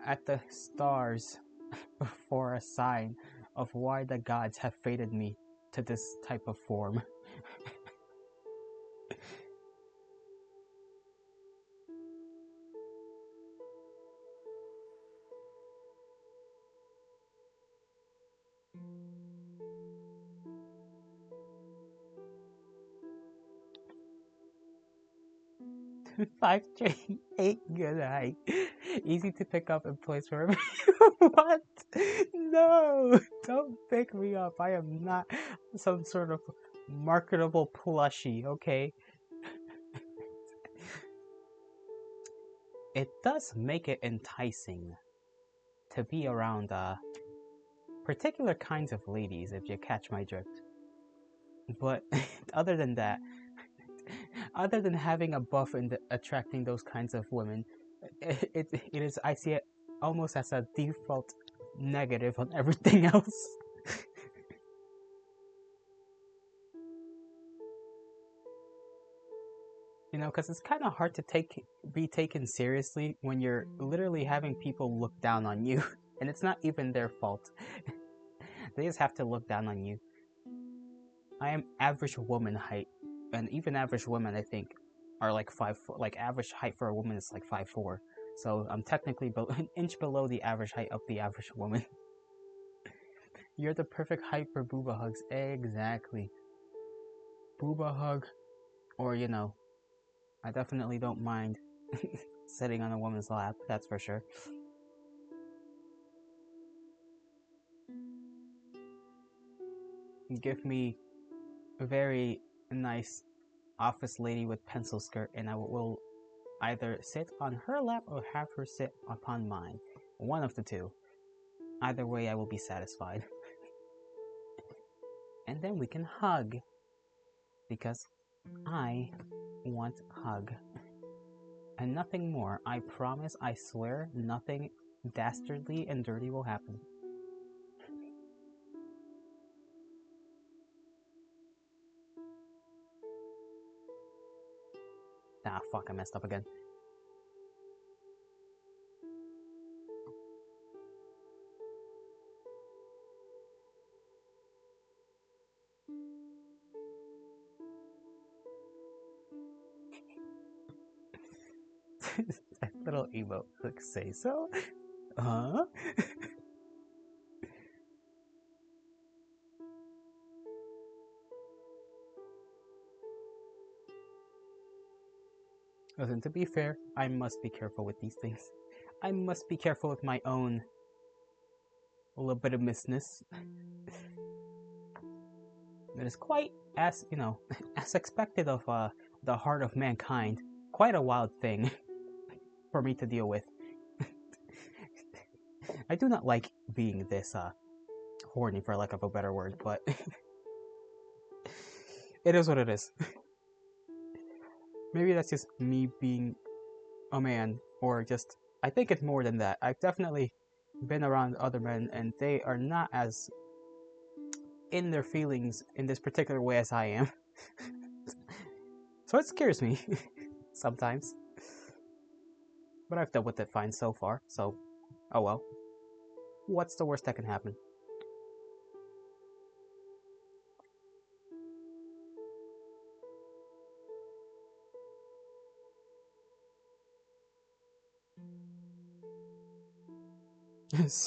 at the stars for a sign of why the gods have fated me to this type of form. 5'3", 8 good height, easy to pick up and place wherever you want. No, don't pick me up. I am not some sort of marketable plushie, okay? It does make it enticing to be around particular kinds of ladies, if you catch my drift. But other than that, other than having a buff and attracting those kinds of women, it is, I see it almost as a default negative on everything else. You know, because it's kind of hard to be taken seriously when you're literally having people look down on you, and it's not even their fault. They just have to look down on you. I am average woman height, and even average women, I think, are like 5'4". Like average height for a woman is like 5'4". So I'm technically an inch below the average height of the average woman. You're the perfect height for booba hugs. Exactly. Booba hug, or you know, I definitely don't mind sitting on a woman's lap. That's for sure. Give me a very nice office lady with pencil skirt, and I will either sit on her lap or have her sit upon mine. One of the two. Either way, I will be satisfied. And then we can hug. Because I want hug. And nothing more. I promise, I swear, nothing dastardly and dirty will happen. Ah, fuck, I messed up again. That little emote, like, say so? Huh? Listen, to be fair, I must be careful with these things. I must be careful with my own libidinousness. It is quite, as you know, as expected of the heart of mankind, quite a wild thing for me to deal with. I do not like being this horny, for lack of a better word, but it is what it is. Maybe that's just me being a man, or just, I think it's more than that. I've definitely been around other men, and they are not as in their feelings in this particular way as I am. So it scares me sometimes. But I've dealt with it fine so far, so oh well. What's the worst that can happen?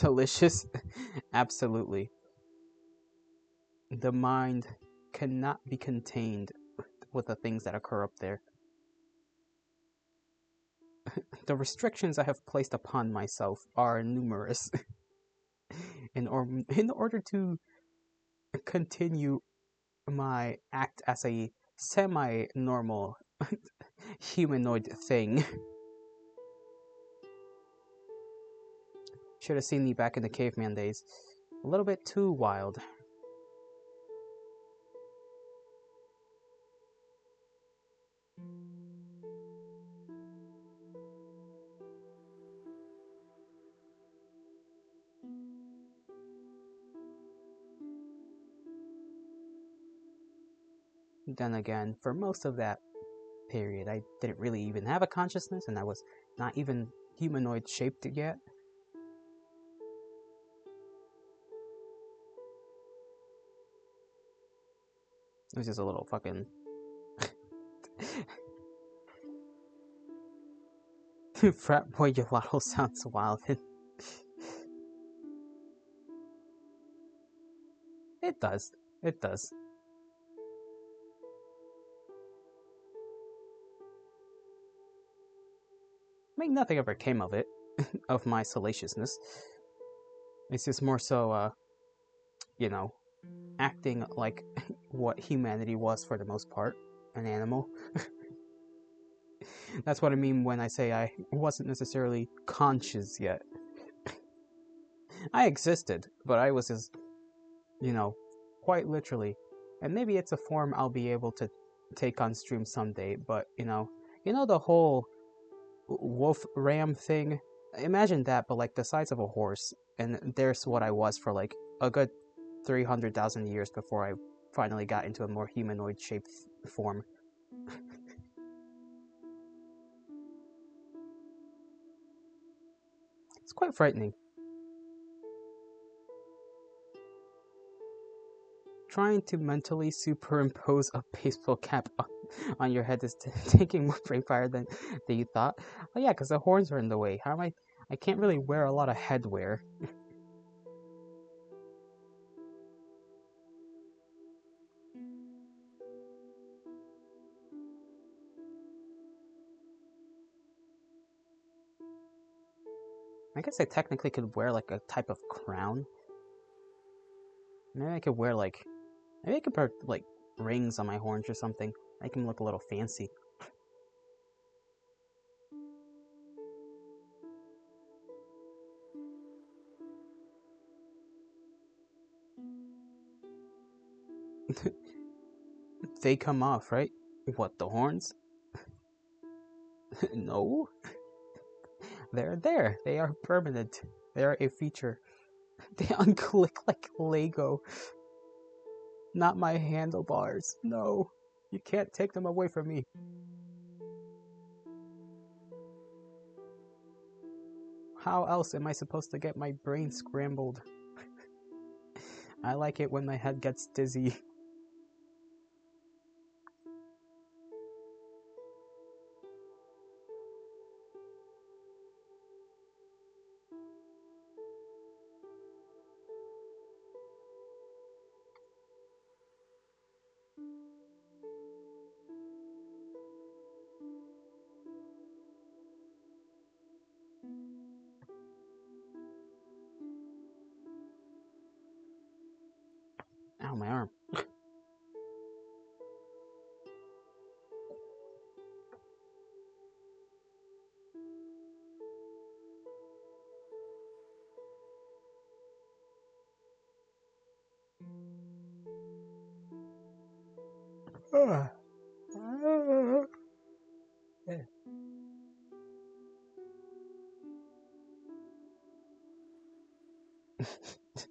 Delicious. Absolutely. The mind cannot be contained with the things that occur up there. The restrictions I have placed upon myself are numerous. in order to continue my act as a semi-normal humanoid thing. Should have seen me back in the caveman days. A little bit too wild. Then again, for most of that period, I didn't really even have a consciousness, and I was not even humanoid shaped yet. It was just a little fucking frat boy gelato sounds wild. It does. It does. I mean, nothing ever came of it, of my salaciousness. It's just more so, you know, acting like what humanity was for the most part, an animal. That's what I mean when I say I wasn't necessarily conscious yet. I existed, but I was just, you know, quite literally. And maybe it's a form I'll be able to take on stream someday, but you know the whole wolf ram thing? Imagine that, but like the size of a horse. And there's what I was for like a good 300,000 years before I finally got into a more humanoid shaped form. It's quite frightening. Trying to mentally superimpose a baseball cap on your head is taking more brain fire than you thought. Oh yeah, because the horns are in the way. How am I can't really wear a lot of headwear. I guess I technically could wear like a type of crown. Maybe I could wear like, maybe I could put like rings on my horns or something. Make them look a little fancy. They come off, right? What, the horns? No. They're there. They are permanent. They are a feature. They unclick like Lego. Not my handlebars. No. You can't take them away from me. How else am I supposed to get my brain scrambled? I like it when my head gets dizzy. Ow, my arm.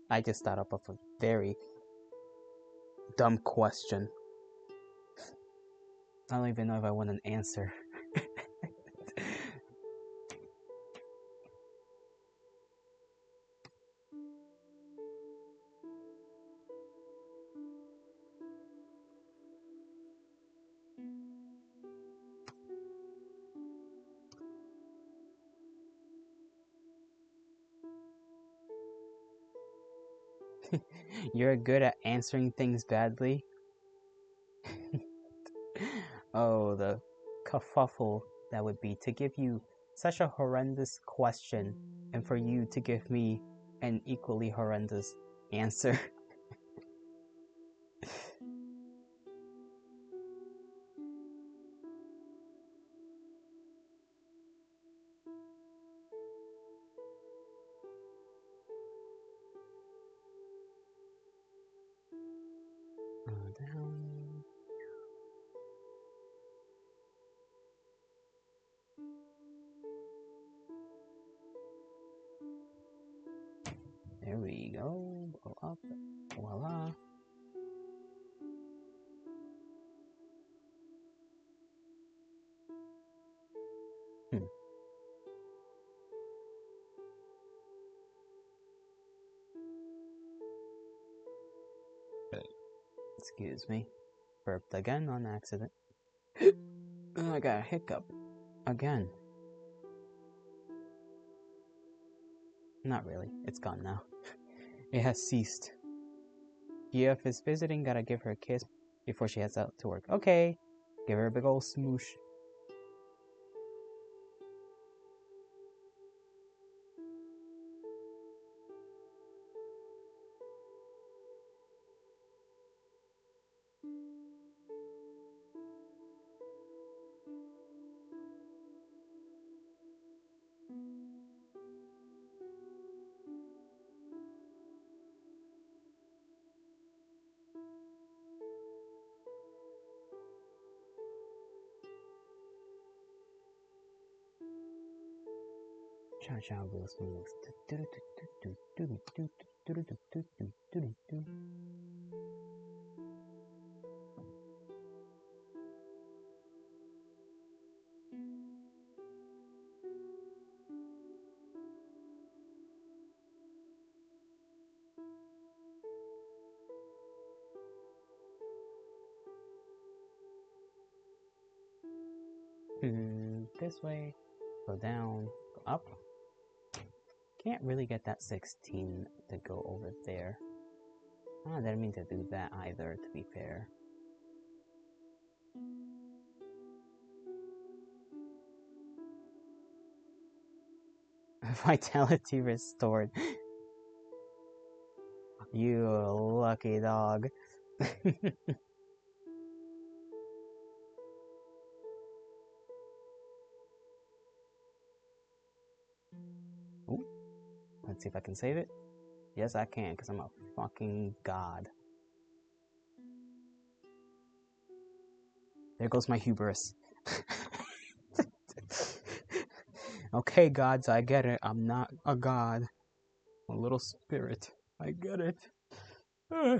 I just thought up of a very dumb question. I don't even know if I want an answer. You're good at answering things badly. Oh, the kerfuffle that would be to give you such a horrendous question and for you to give me an equally horrendous answer. down. There we go. Go up. Voila. Excuse me. Burped again on accident. I got a hiccup. Again. Not really. It's gone now. It has ceased. GF is visiting. Gotta give her a kiss before she heads out to work. Okay. Give her a big old smoosh. Cha cha real smooth. This way. Go down. Go up. Can't really get that 16 to go over there. I didn't mean to do that either, to be fair. Vitality restored. You lucky dog. Ooh. Let's see if I can save it. Yes, I can, because I'm a fucking god. There goes my hubris. Okay, gods, I get it. I'm not a god. I'm a little spirit. I get it. I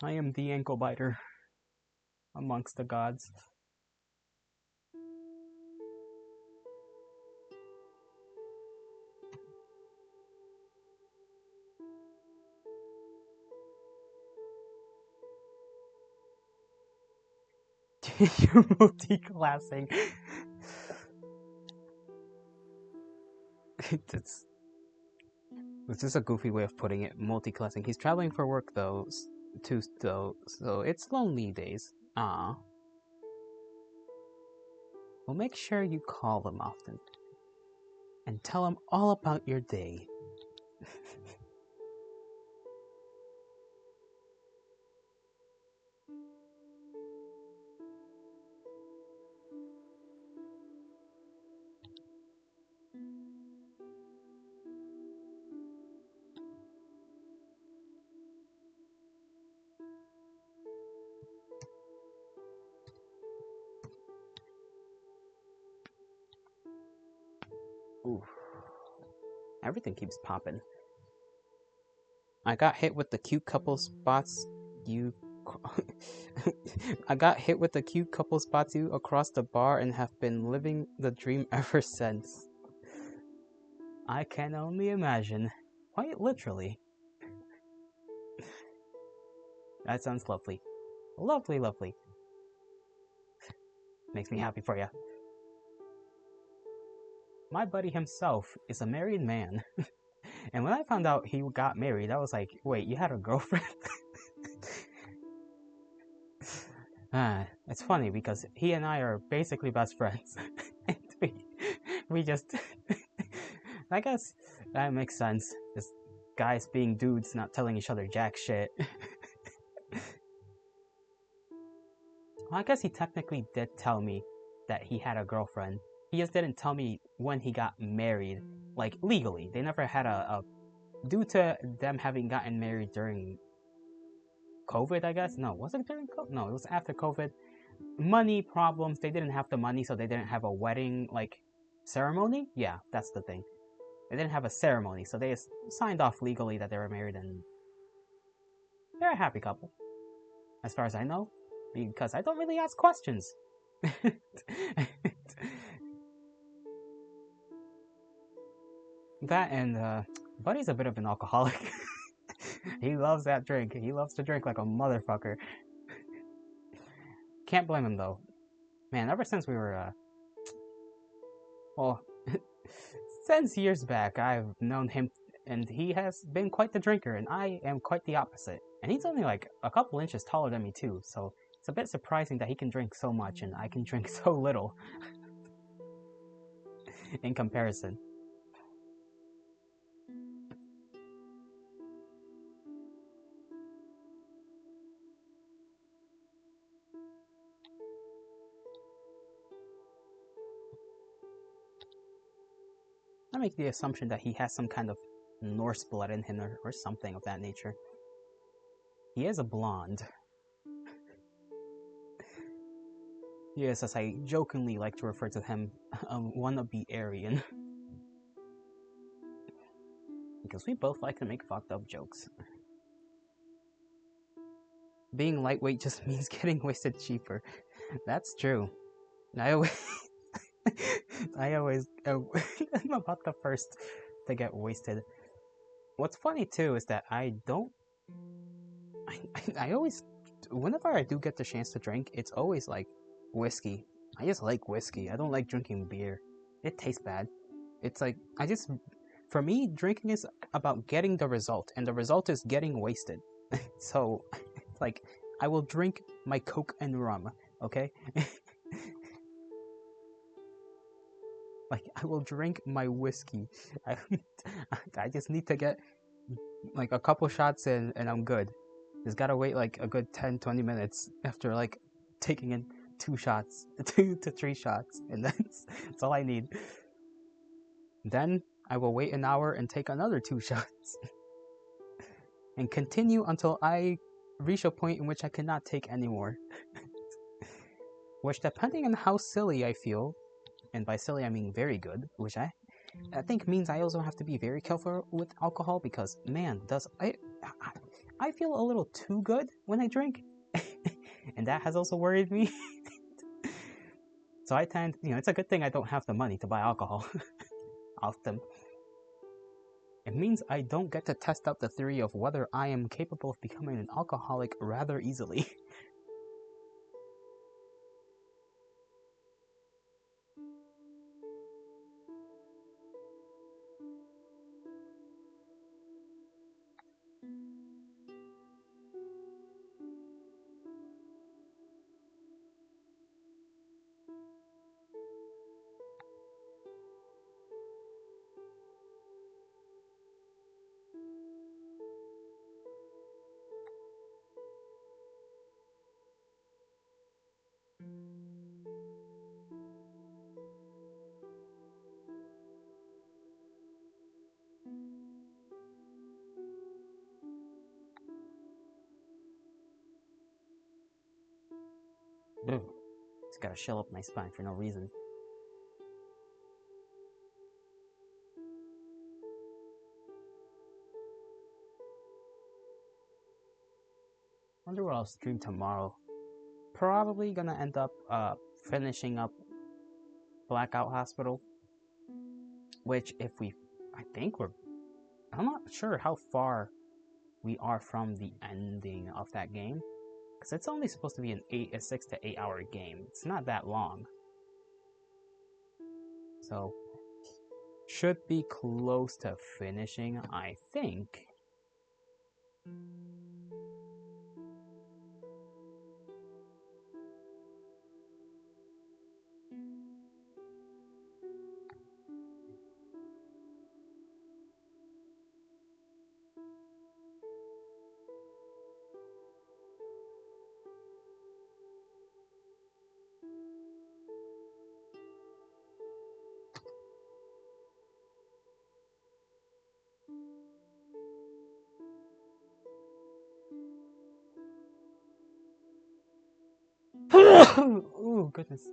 am the ankle biter amongst the gods. You're multi-classing. This is a goofy way of putting it. Multi-classing. He's traveling for work though, so it's lonely days. Ah. Well, make sure you call them often and tell them all about your day. Ooh. Everything keeps popping. I got hit with the cute couple spots you... I got hit with the cute couple spots you across the bar and have been living the dream ever since. I can only imagine. Quite literally. That sounds lovely. Lovely, lovely. Makes me happy for you. My buddy himself is a married man. And when I found out he got married, I was like, wait, you had a girlfriend? It's funny because he and I are basically best friends. And we just... I guess that makes sense. Just guys being dudes, not telling each other jack shit. Well, I guess he technically did tell me that he had a girlfriend. He just didn't tell me when he got married, like legally. They never had a due to them having gotten married during COVID, I guess. No, was it during COVID? No, it was after COVID. Money problems. They didn't have the money, so they didn't have a wedding like ceremony. Yeah, that's the thing. They didn't have a ceremony, so they signed off legally that they were married, and they're a happy couple, as far as I know, because I don't really ask questions. That and Buddy's a bit of an alcoholic. He loves that drink. He loves to drink like a motherfucker. Can't blame him though. Man, ever since we were well, since years back, I've known him, and he has been quite the drinker, and I am quite the opposite. And he's only like a couple inches taller than me too, so it's a bit surprising that he can drink so much and I can drink so little in comparison. I make the assumption that he has some kind of Norse blood in him or something of that nature. He is a blonde. He is, as I jokingly like to refer to him, a wannabe Aryan. Because we both like to make fucked up jokes. Being lightweight just means getting wasted cheaper. That's true. I always, I'm about the first to get wasted. What's funny too is that I always, whenever I do get the chance to drink, it's always like whiskey. I just like whiskey. I don't like drinking beer. It tastes bad. It's like, for me, drinking is about getting the result, and the result is getting wasted. So, like, I will drink my Coke and rum, okay? Like, I will drink my whiskey. I just need to get, like, a couple shots in, and I'm good. Just gotta wait, like, a good 10-20 minutes after, like, taking in 2 shots, 2 to 3 shots, and that's all I need. Then, I will wait an hour and take another 2 shots. And continue until I reach a point in which I cannot take anymore. Which, depending on how silly I feel, and by silly I mean very good, which I think means I also have to be very careful with alcohol, because man, I feel a little too good when I drink, and that has also worried me. So I tend, it's a good thing I don't have the money to buy alcohol often. It means I don't get to test out the theory of whether I am capable of becoming an alcoholic rather easily. Ugh. Just gotta shell up my spine for no reason. Wonder what I'll stream tomorrow. Probably gonna end up finishing up Blackout Hospital. Which, I'm not sure how far we are from the ending of that game. Because it's only supposed to be a 6 to 8 hour game. It's not that long. So, should be close to finishing, I think. Oh, goodness.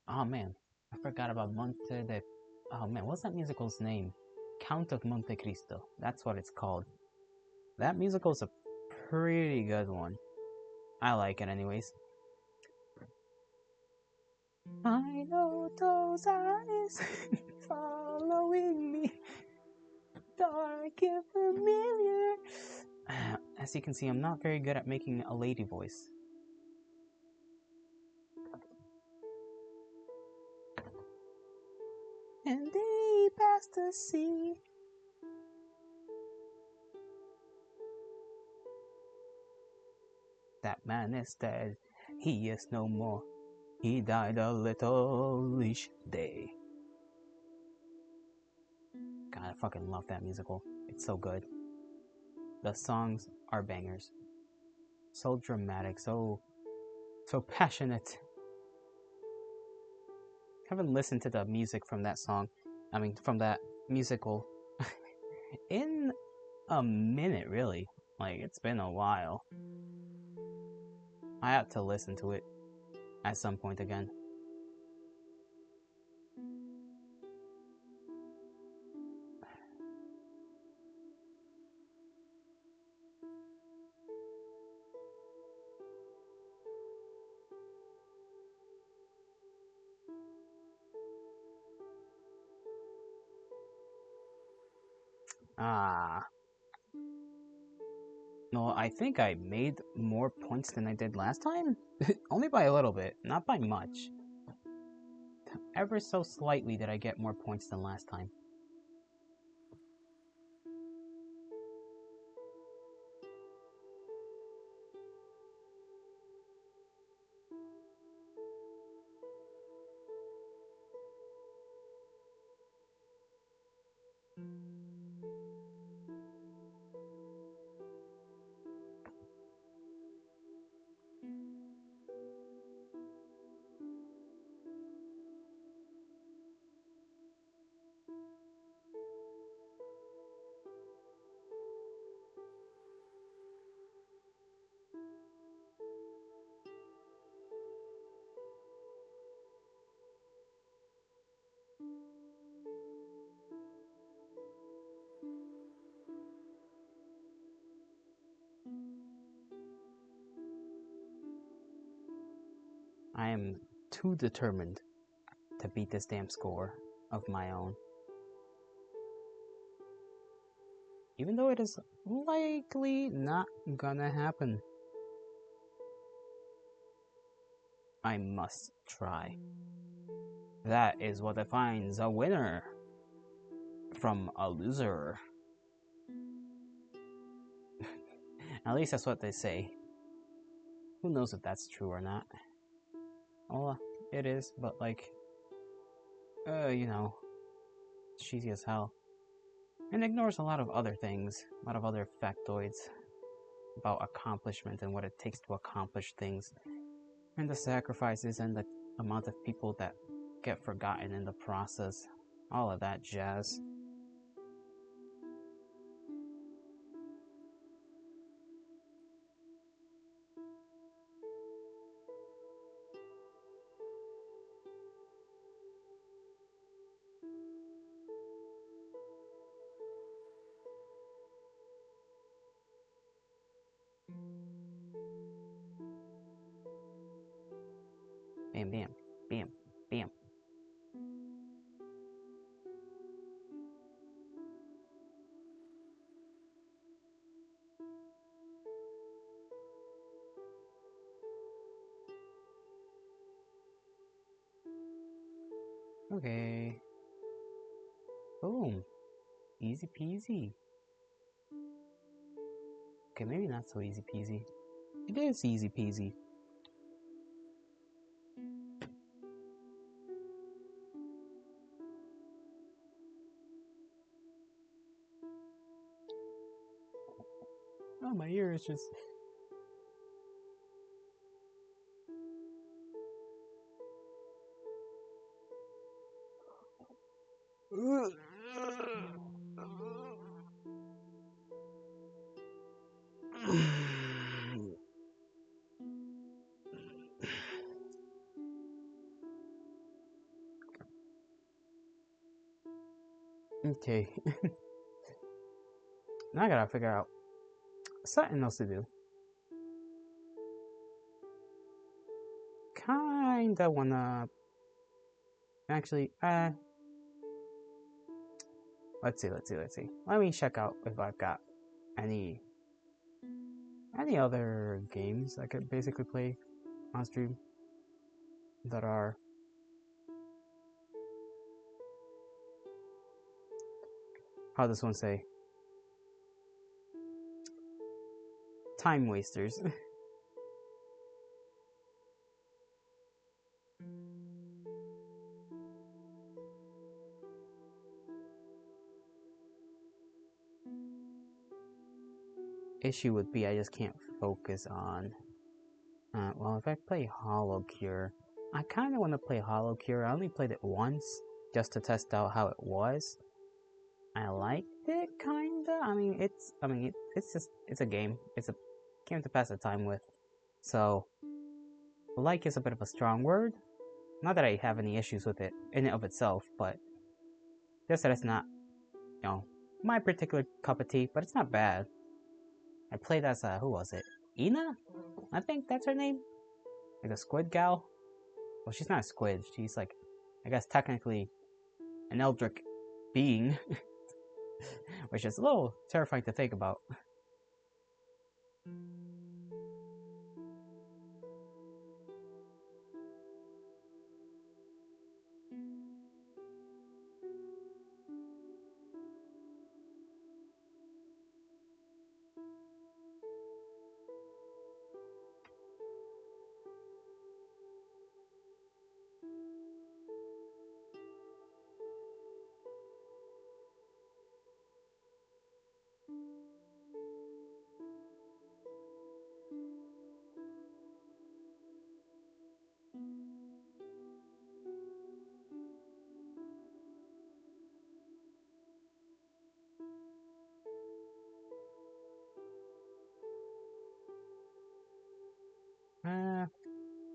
Oh man, I forgot about Monte de. Oh man, what's that musical's name? Count of Monte Cristo. That's what it's called. That musical's a pretty good one. I like it, anyways. I know those eyes following me, dark and familiar. As you can see, I'm not very good at making a lady voice. And they passed the sea. That man is dead. He is no more. He died a little each day. God, I fucking love that musical. It's so good. The songs are bangers. So dramatic, so passionate. Haven't listened to the music from that song. I mean, from that musical in a minute, really. Like, it's been a while. I have to listen to it at some point again. Ah. No, I think I made more points than I did last time. Only by a little bit, not by much. Ever so slightly did I get more points than last time. I am too determined to beat this damn score of my own. Even though it is likely not gonna happen. I must try. That is what defines a winner from a loser. At least that's what they say. Who knows if that's true or not? Well, it is, but like, you know, cheesy as hell. And ignores a lot of other things, a lot of other factoids about accomplishment and what it takes to accomplish things, and the sacrifices and the amount of people that get forgotten in the process. All of that jazz. Bam, bam, bam, bam. Okay. Boom. Easy peasy. Okay, maybe not so easy peasy. It is easy peasy. Oh, my ear is just... Okay. Now I gotta figure out something else to do. Kinda wanna... Actually, let's see. Let me check out if I've got any other games I could basically play on stream that are... How does one say? Time wasters. Issue would be I just can't focus on... well, if I play HoloCure, I kind of want to play HoloCure. I only played it once just to test out how it was. I liked it, kinda. It's just it's a game. It's a game to pass the time with. So, like is a bit of a strong word. Not that I have any issues with it in and of itself, but just that it's not, my particular cup of tea. But it's not bad. I played as who was it? Ina? I think that's her name. Like a squid gal. Well, she's not a squid. She's like, I guess technically an eldritch being, which is a little terrifying to think about.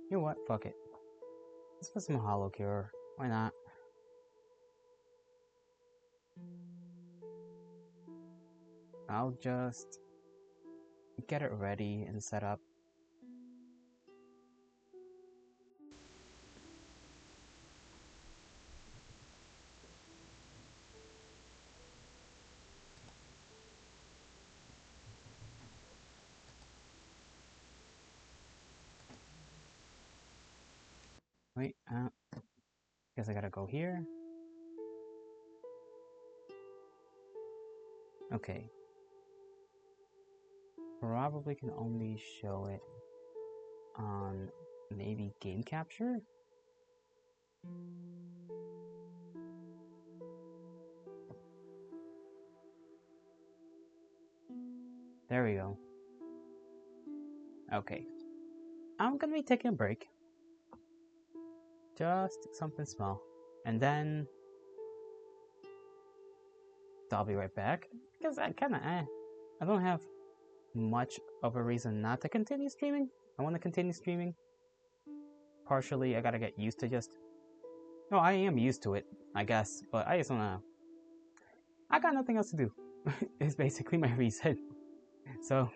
You know what? Fuck it. Let's put some HoloCure. Why not? I'll just get it ready and set up. Wait, guess I gotta go here. Okay. Probably can only show it on maybe game capture? There we go. Okay. I'm gonna be taking a break. Just something small. And then I'll be right back. Because I kinda I don't have much of a reason not to continue streaming. I want to continue streaming. Partially, I gotta get used to just... No, I am used to it, I guess. But I just wanna... I got nothing else to do. Is basically my reason. So...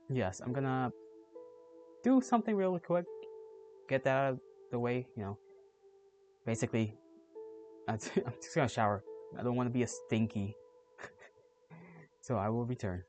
Yes, I'm gonna do something really quick. Get that out of the way, Basically, I'm just gonna shower. I don't want to be a stinky. So I will return.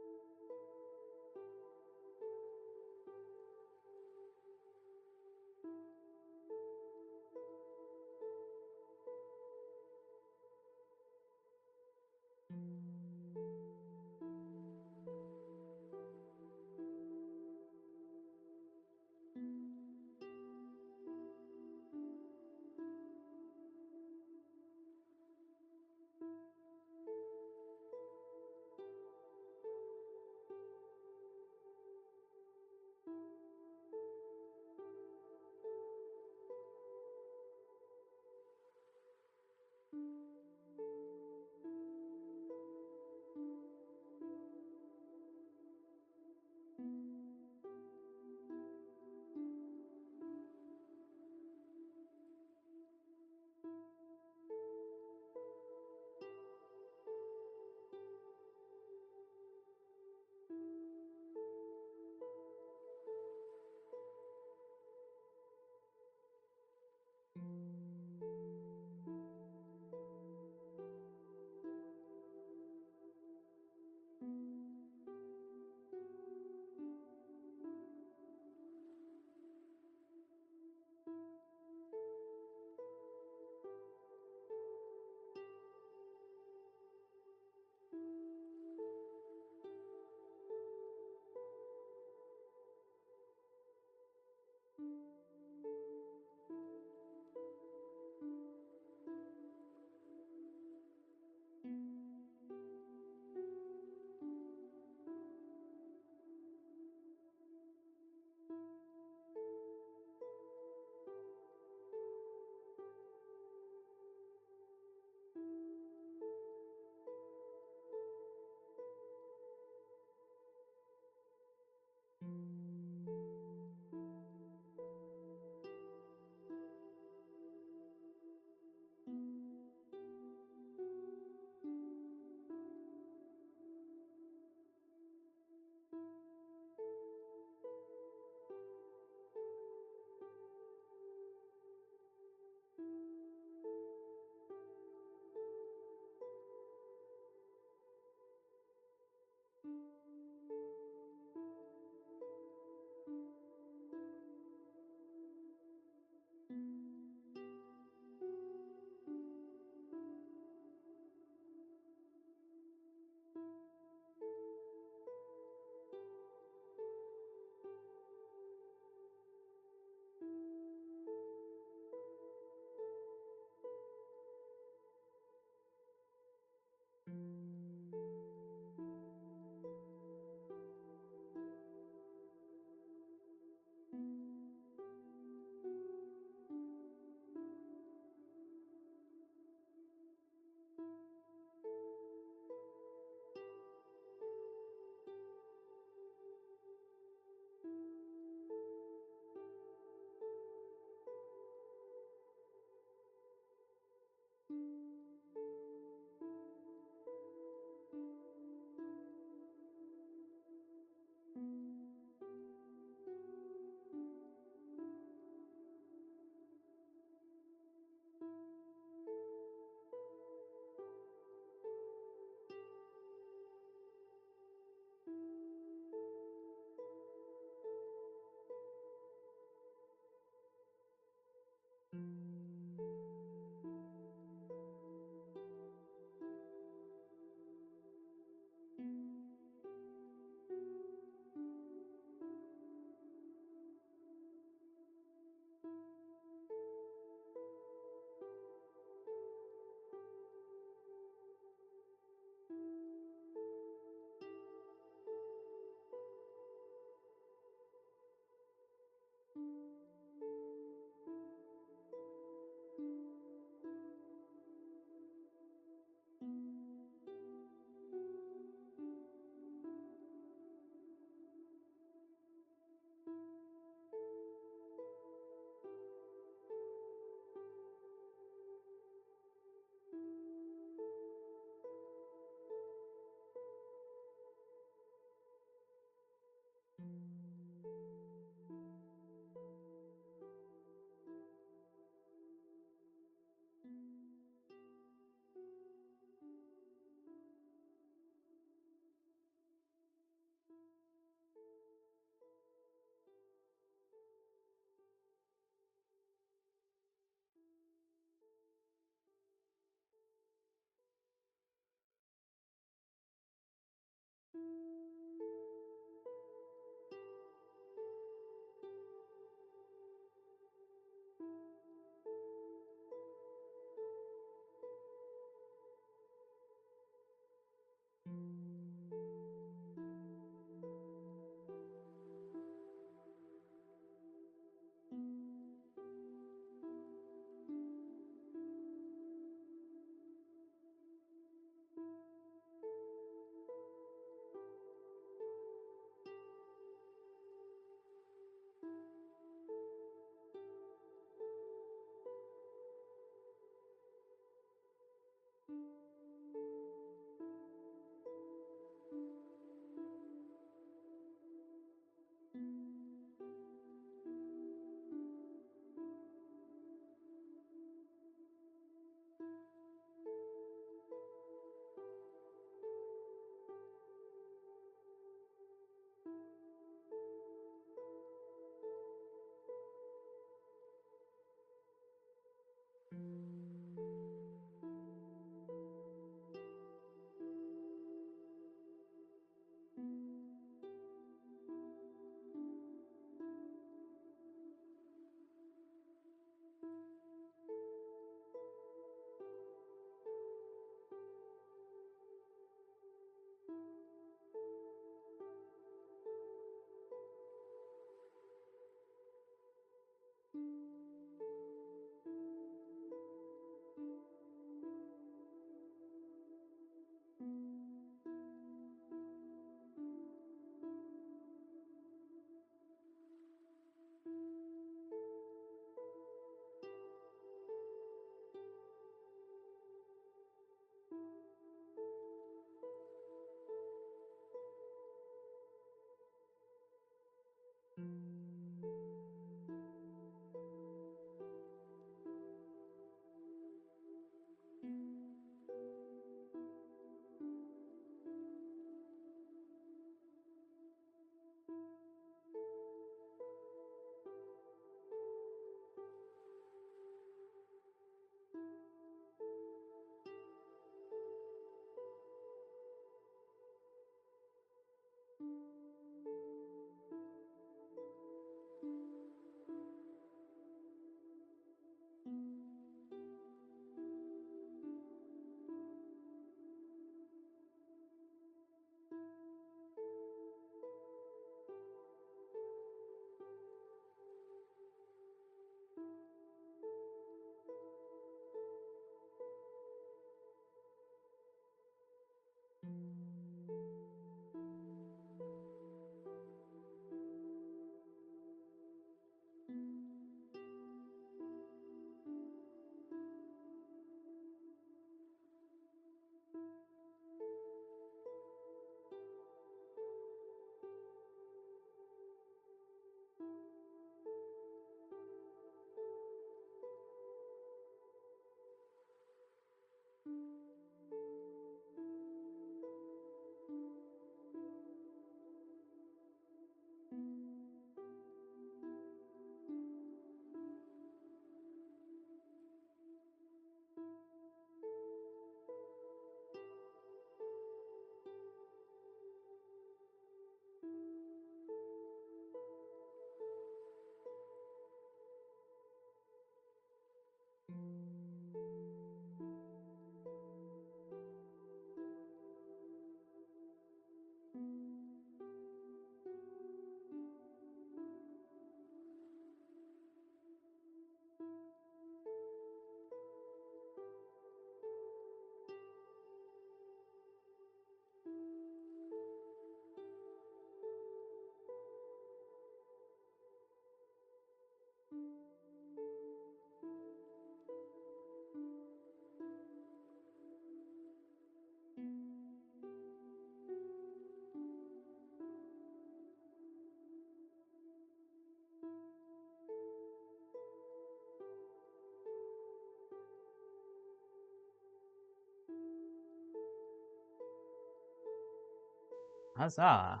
Huzzah!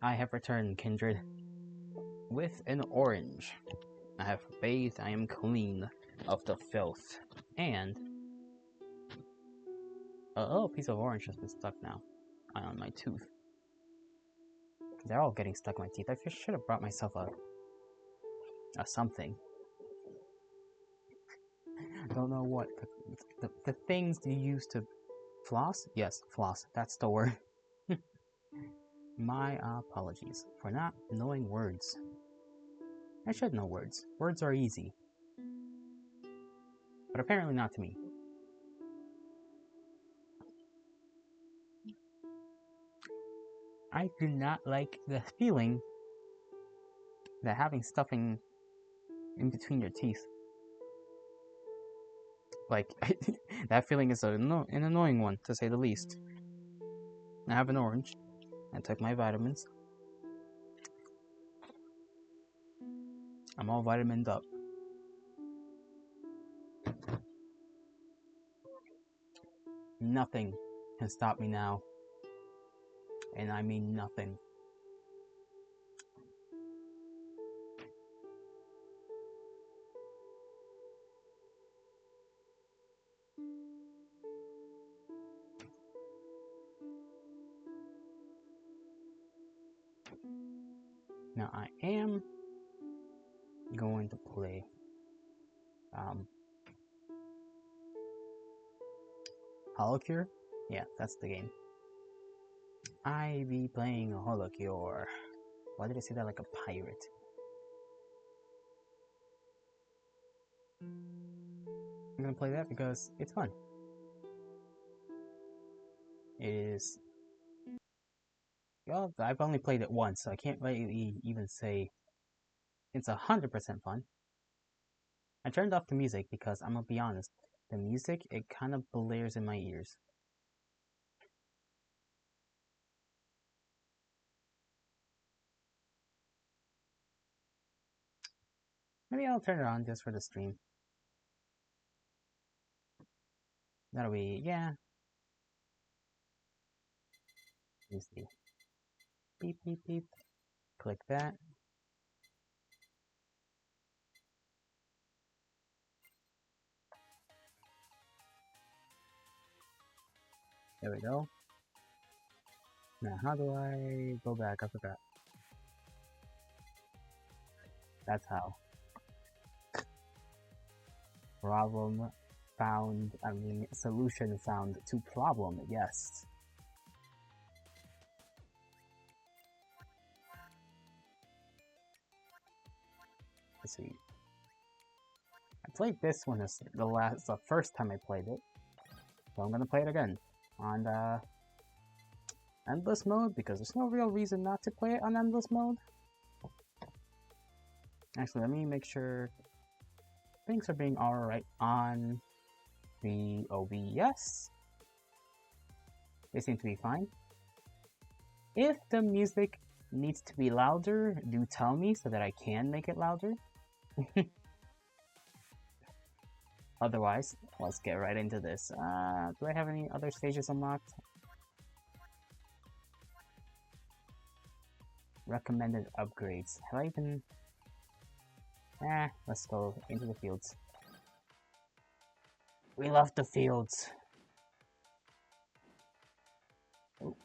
I have returned, kindred. With an orange. I have bathed, I am clean of the filth. And a little piece of orange has been stuck now on my tooth. They're all getting stuck in my teeth. I should have brought myself a something. I don't know what. The things you use to floss? Yes, floss. That's the word. My apologies for not knowing words. I should know words. Words are easy. But apparently not to me. I do not like the feeling that having stuffing in between your teeth. Like, that feeling is an annoying one, to say the least. I have an orange. I took my vitamins. I'm all vitamined up. Nothing can stop me now. And I mean nothing. Now I am going to play HoloCure? Yeah, that's the game. I be playing HoloCure. Why did I say that like a pirate? I'm gonna play that because it's fun. It is. Well, I've only played it once, so I can't really even say it's 100% fun. I turned off the music because I'm gonna be honest, the music, it kind of blares in my ears. Maybe I'll turn it on just for the stream. That'll be, yeah. Let me see. Beep, beep, beep. Click that. There we go. Now, how do I go back? I forgot. That's how. Problem found, solution found to problem, yes. Let's see. I played this one as the first time I played it. So I'm gonna play it again on endless mode because there's no real reason not to play it on endless mode. Actually, let me make sure things are being alright on the OBS. They seem to be fine. If the music needs to be louder, do tell me so that I can make it louder. Otherwise, let's get right into this. Do I have any other stages unlocked? Recommended upgrades. Have I even... let's go into the fields. We love the fields. Ooh.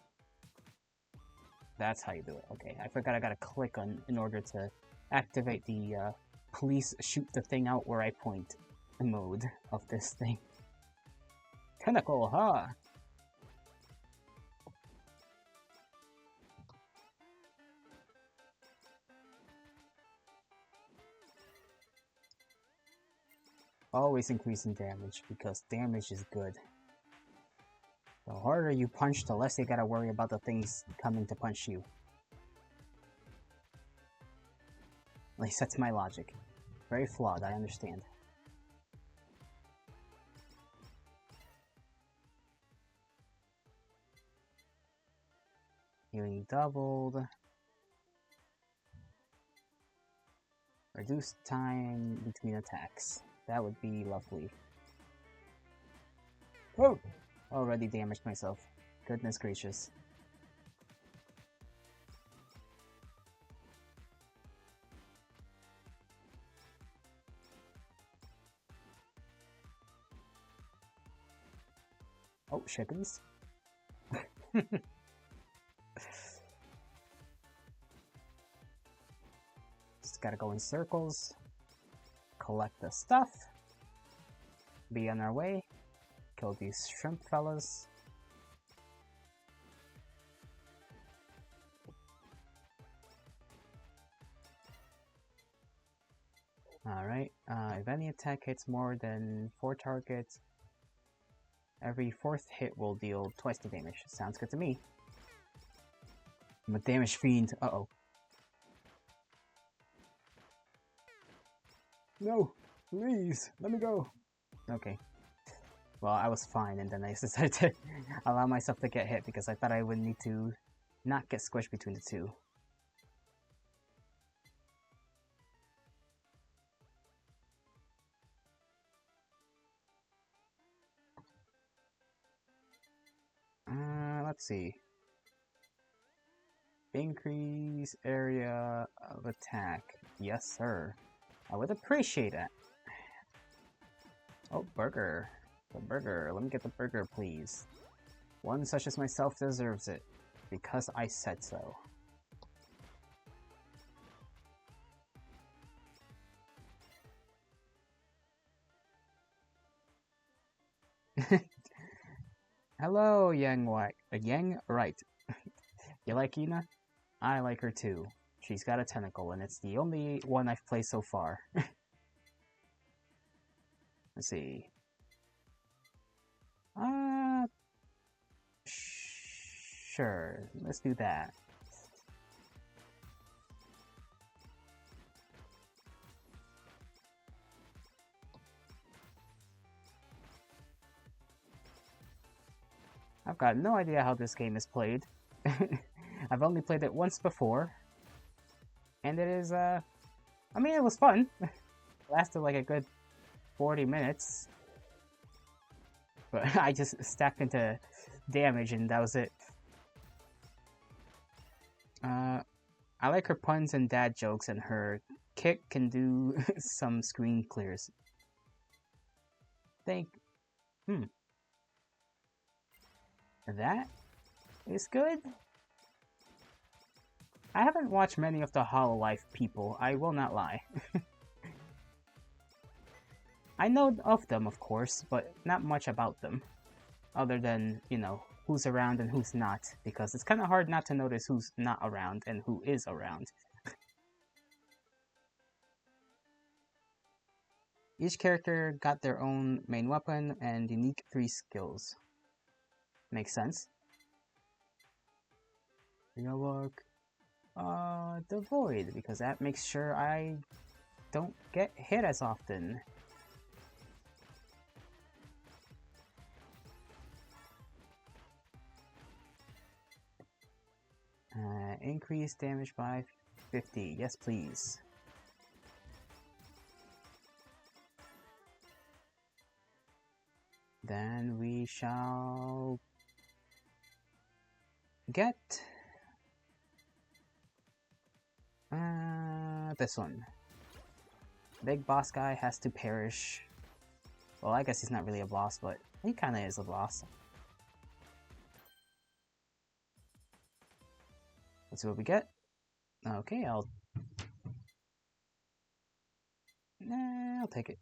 That's how you do it. Okay, I forgot I gotta click on in order to activate the police shoot the thing out where I point mode of this thing. Tentacle, huh? Always increasing damage, because damage is good. The harder you punch, the less you gotta worry about the things coming to punch you. At least that's my logic. Very flawed, I understand. Healing doubled. Reduced time between attacks. That would be lovely. Oh! Already damaged myself. Goodness gracious. Oh, chickens. Just gotta go in circles. Collect the stuff. Be on our way. Kill these shrimp fellas. Alright, if any attack hits more than 4 targets, every 4th hit will deal twice the damage. Sounds good to me. I'm a damage fiend. Uh-oh. No! Please! Let me go! Okay. Well, I was fine, and then I decided to allow myself to get hit because I thought I would need to not get squished between the two. Let's see. Increase area of attack. Yes, sir. I would appreciate it. Oh, burger. The burger. Let me get the burger, please. One such as myself deserves it. Because I said so. Hello, Yang White. Yang Right. You like Ina? I like her too. She's got a tentacle, and it's the only one I've played so far. Let's see. Sure. Let's do that. I've got no idea how this game is played. I've only played it once before. And it is, I mean, it was fun. lasted like a good 40 minutes. But I just stacked into damage and that was it. I like her puns and dad jokes, and her kick can do some screen clears. That is good. I haven't watched many of the Hololive people, I will not lie. I know of them, of course, but not much about them. Other than, you know, who's around and who's not, because it's kind of hard not to notice who's not around and who is around. Each character got their own main weapon and unique 3 skills. Makes sense. Look, the Void, because that makes sure I don't get hit as often. Increase damage by 50. Yes, please. Then we shall get this one. Big boss guy has to perish. Well, I guess he's not really a boss, but he kinda is a boss. Let's see what we get. Okay, I'll take it.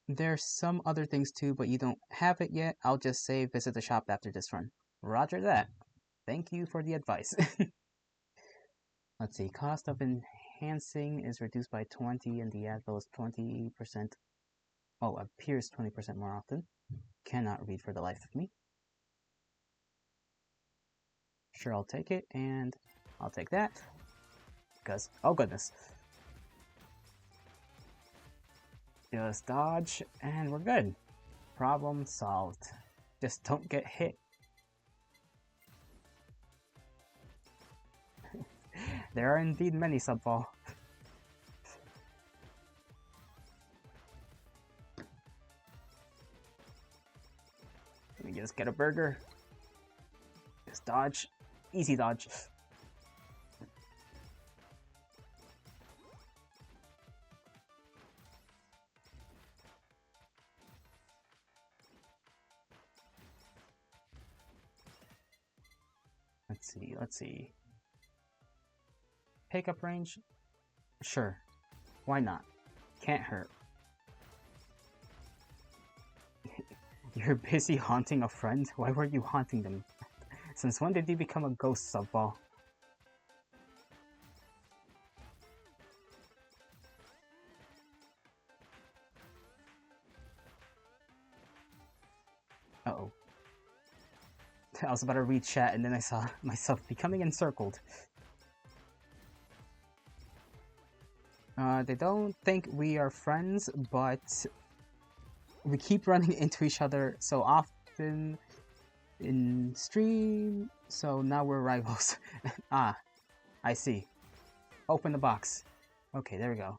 There's some other things too, but you don't have it yet. I'll just say visit the shop after this run. Roger that. Thank you for the advice. Let's see, cost of enhancing is reduced by 20 and the advil is 20%. Oh, appears 20% more often. Cannot read for the life of me. Sure, I'll take it, and I'll take that. Because, oh goodness. Just dodge, and we're good. Problem solved. Just don't get hit. There are indeed many subfall. Let me just get a burger. Just dodge. Easy dodge. Let's see. Pickup range? Sure. Why not? Can't hurt. You're busy haunting a friend? Why were you haunting them? Since when did you become a ghost subball? Uh-oh. I was about to read chat and then I saw myself becoming encircled. They don't think we are friends, but we keep running into each other so often in stream, so now we're rivals. Ah, I see. Open the box. Okay, there we go.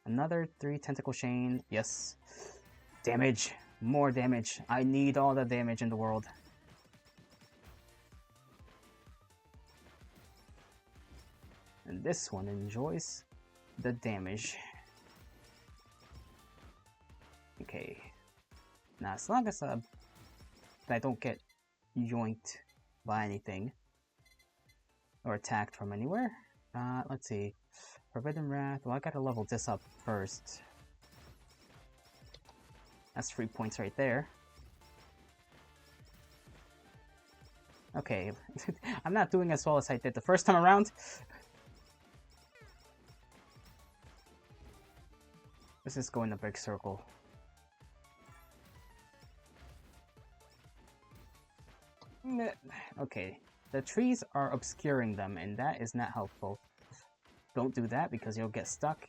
Another 3 tentacle chain. Yes. Damage. More damage. I need all the damage in the world. And this one enjoys the damage. Okay. Now, as long as I don't get yoinked by anything or attacked from anywhere. Let's see. Forbidden Wrath. Well, I gotta level this up first. That's 3 points right there. Okay. I'm not doing as well as I did the first time around. Let's just go in a big circle. Okay. The trees are obscuring them, and that is not helpful. Don't do that, because you'll get stuck.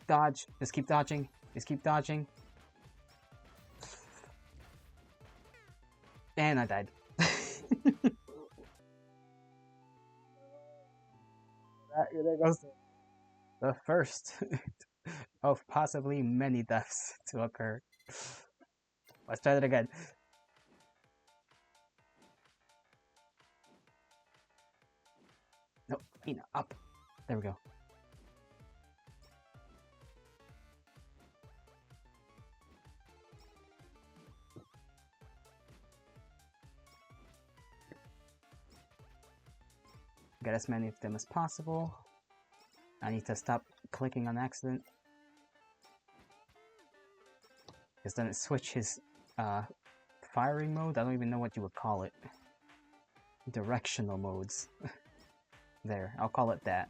Dodge. Just keep dodging. Just keep dodging. And I died. There goes the first of possibly many deaths to occur. Let's try that again. No, Ina, up. There we go. Get as many of them as possible. I need to stop clicking on accident. Because then it switches firing mode. I don't even know what you would call it. Directional modes. There, I'll call it that.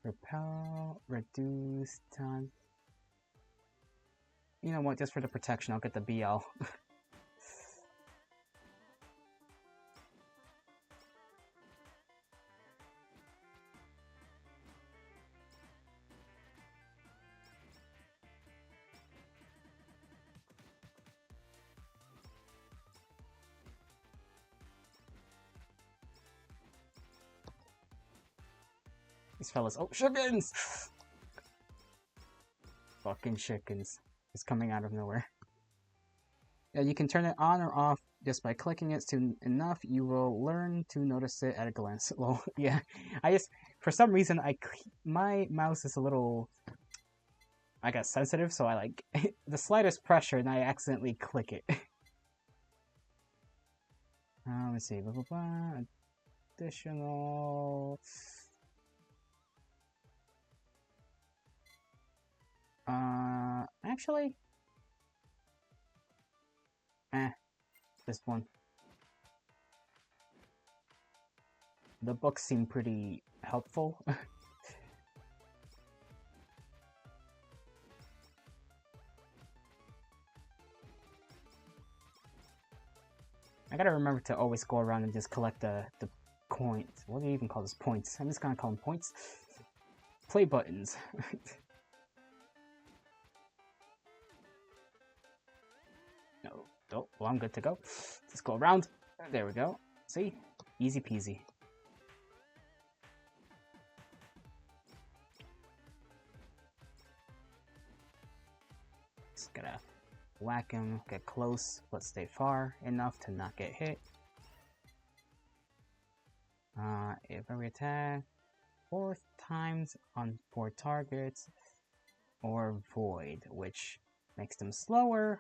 Repel, reduce time. You know what, just for the protection, I'll get the BL. These fellas, oh, chickens! Fucking chickens. It's coming out of nowhere. Yeah, you can turn it on or off just by clicking it soon enough. You will learn to notice it at a glance. Well, yeah, for some reason, my mouse is a little, I guess, sensitive, so I like the slightest pressure and I accidentally click it. Let's see, blah, blah, blah. Additional. Actually, this one. The books seem pretty helpful. I gotta remember to always go around and just collect the coins. What do you even call this? Points. I'm just gonna call them points. Play buttons. No, oh, well, I'm good to go. Let's go around. There we go. See? Easy peasy. Just gotta whack him, get close, but stay far enough to not get hit. If every attack 4 times on 4 targets, or void, which makes them slower.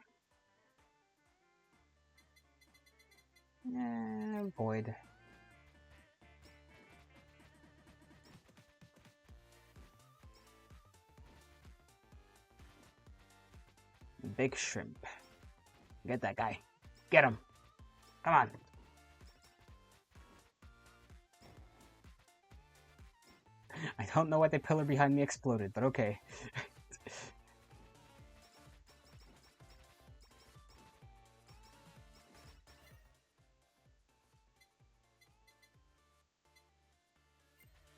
Void. Big shrimp. Get that guy. Get him. Come on. I don't know why the pillar behind me exploded, but okay.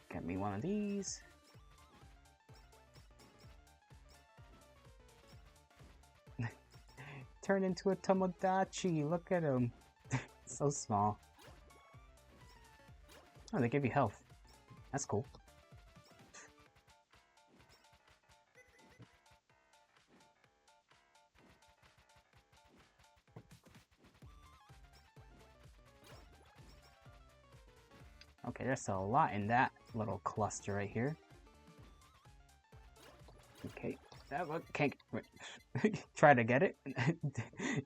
Get me one of these. Turn into a Tomodachi. Look at him. So small. Oh, they give you health. That's cool. Okay, there's a lot in that little cluster right here. Okay, that one can't try to get it.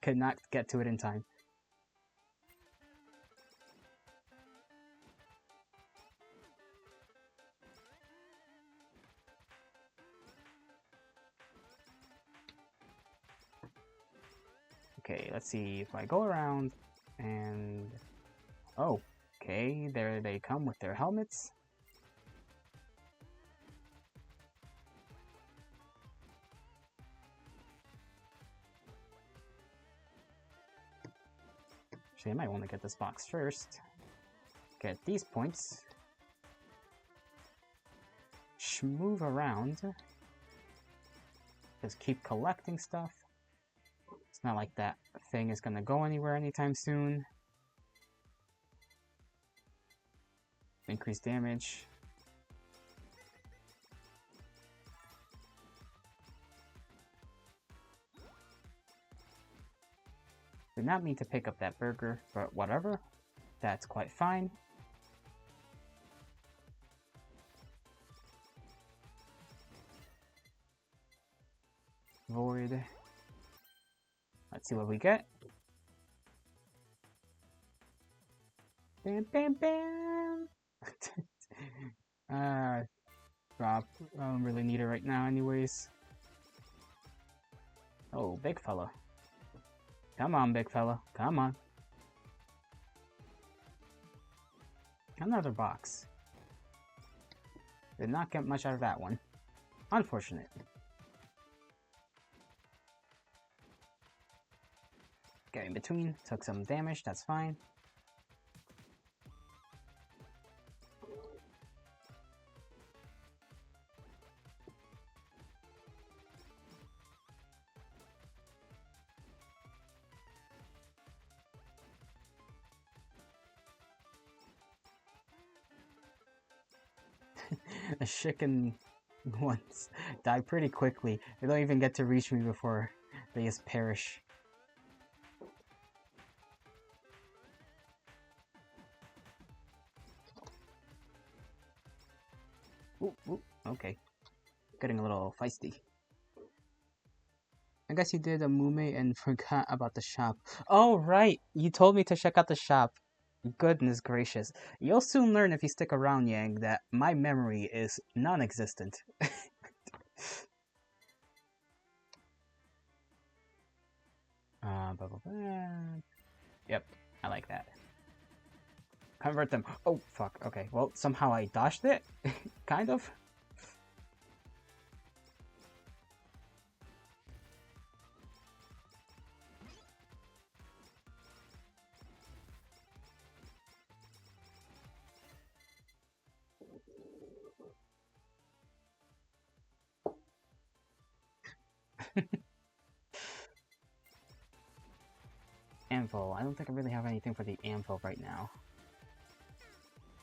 Could not get to it in time. Okay, let's see if I go around and... Oh, okay, there they come with their helmets. Actually, I might want to get this box first. Get these points. Move around. Just keep collecting stuff. It's not like that thing is gonna go anywhere anytime soon. Increased damage. Did not mean to pick up that burger, but whatever. That's quite fine. Void. Let's see what we get. Bam, bam, bam! Drop. I don't really need it right now anyways. Oh, big fella. Come on, big fella. Come on. Another box. Did not get much out of that one. Unfortunate. Get in between. Took some damage. That's fine. The chicken ones die pretty quickly. They don't even get to reach me before they just perish. Ooh, ooh, okay. Getting a little feisty. I guess you did a Mume and forgot about the shop. Oh, right! You told me to check out the shop. Goodness gracious. You'll soon learn if you stick around, Yang, that my memory is non-existent. Blah, blah, blah. Yep, I like that. Convert them. Oh, fuck. Okay, well, somehow I dodged it? Kind of? Anvil. I don't think I really have anything for the Anvil right now.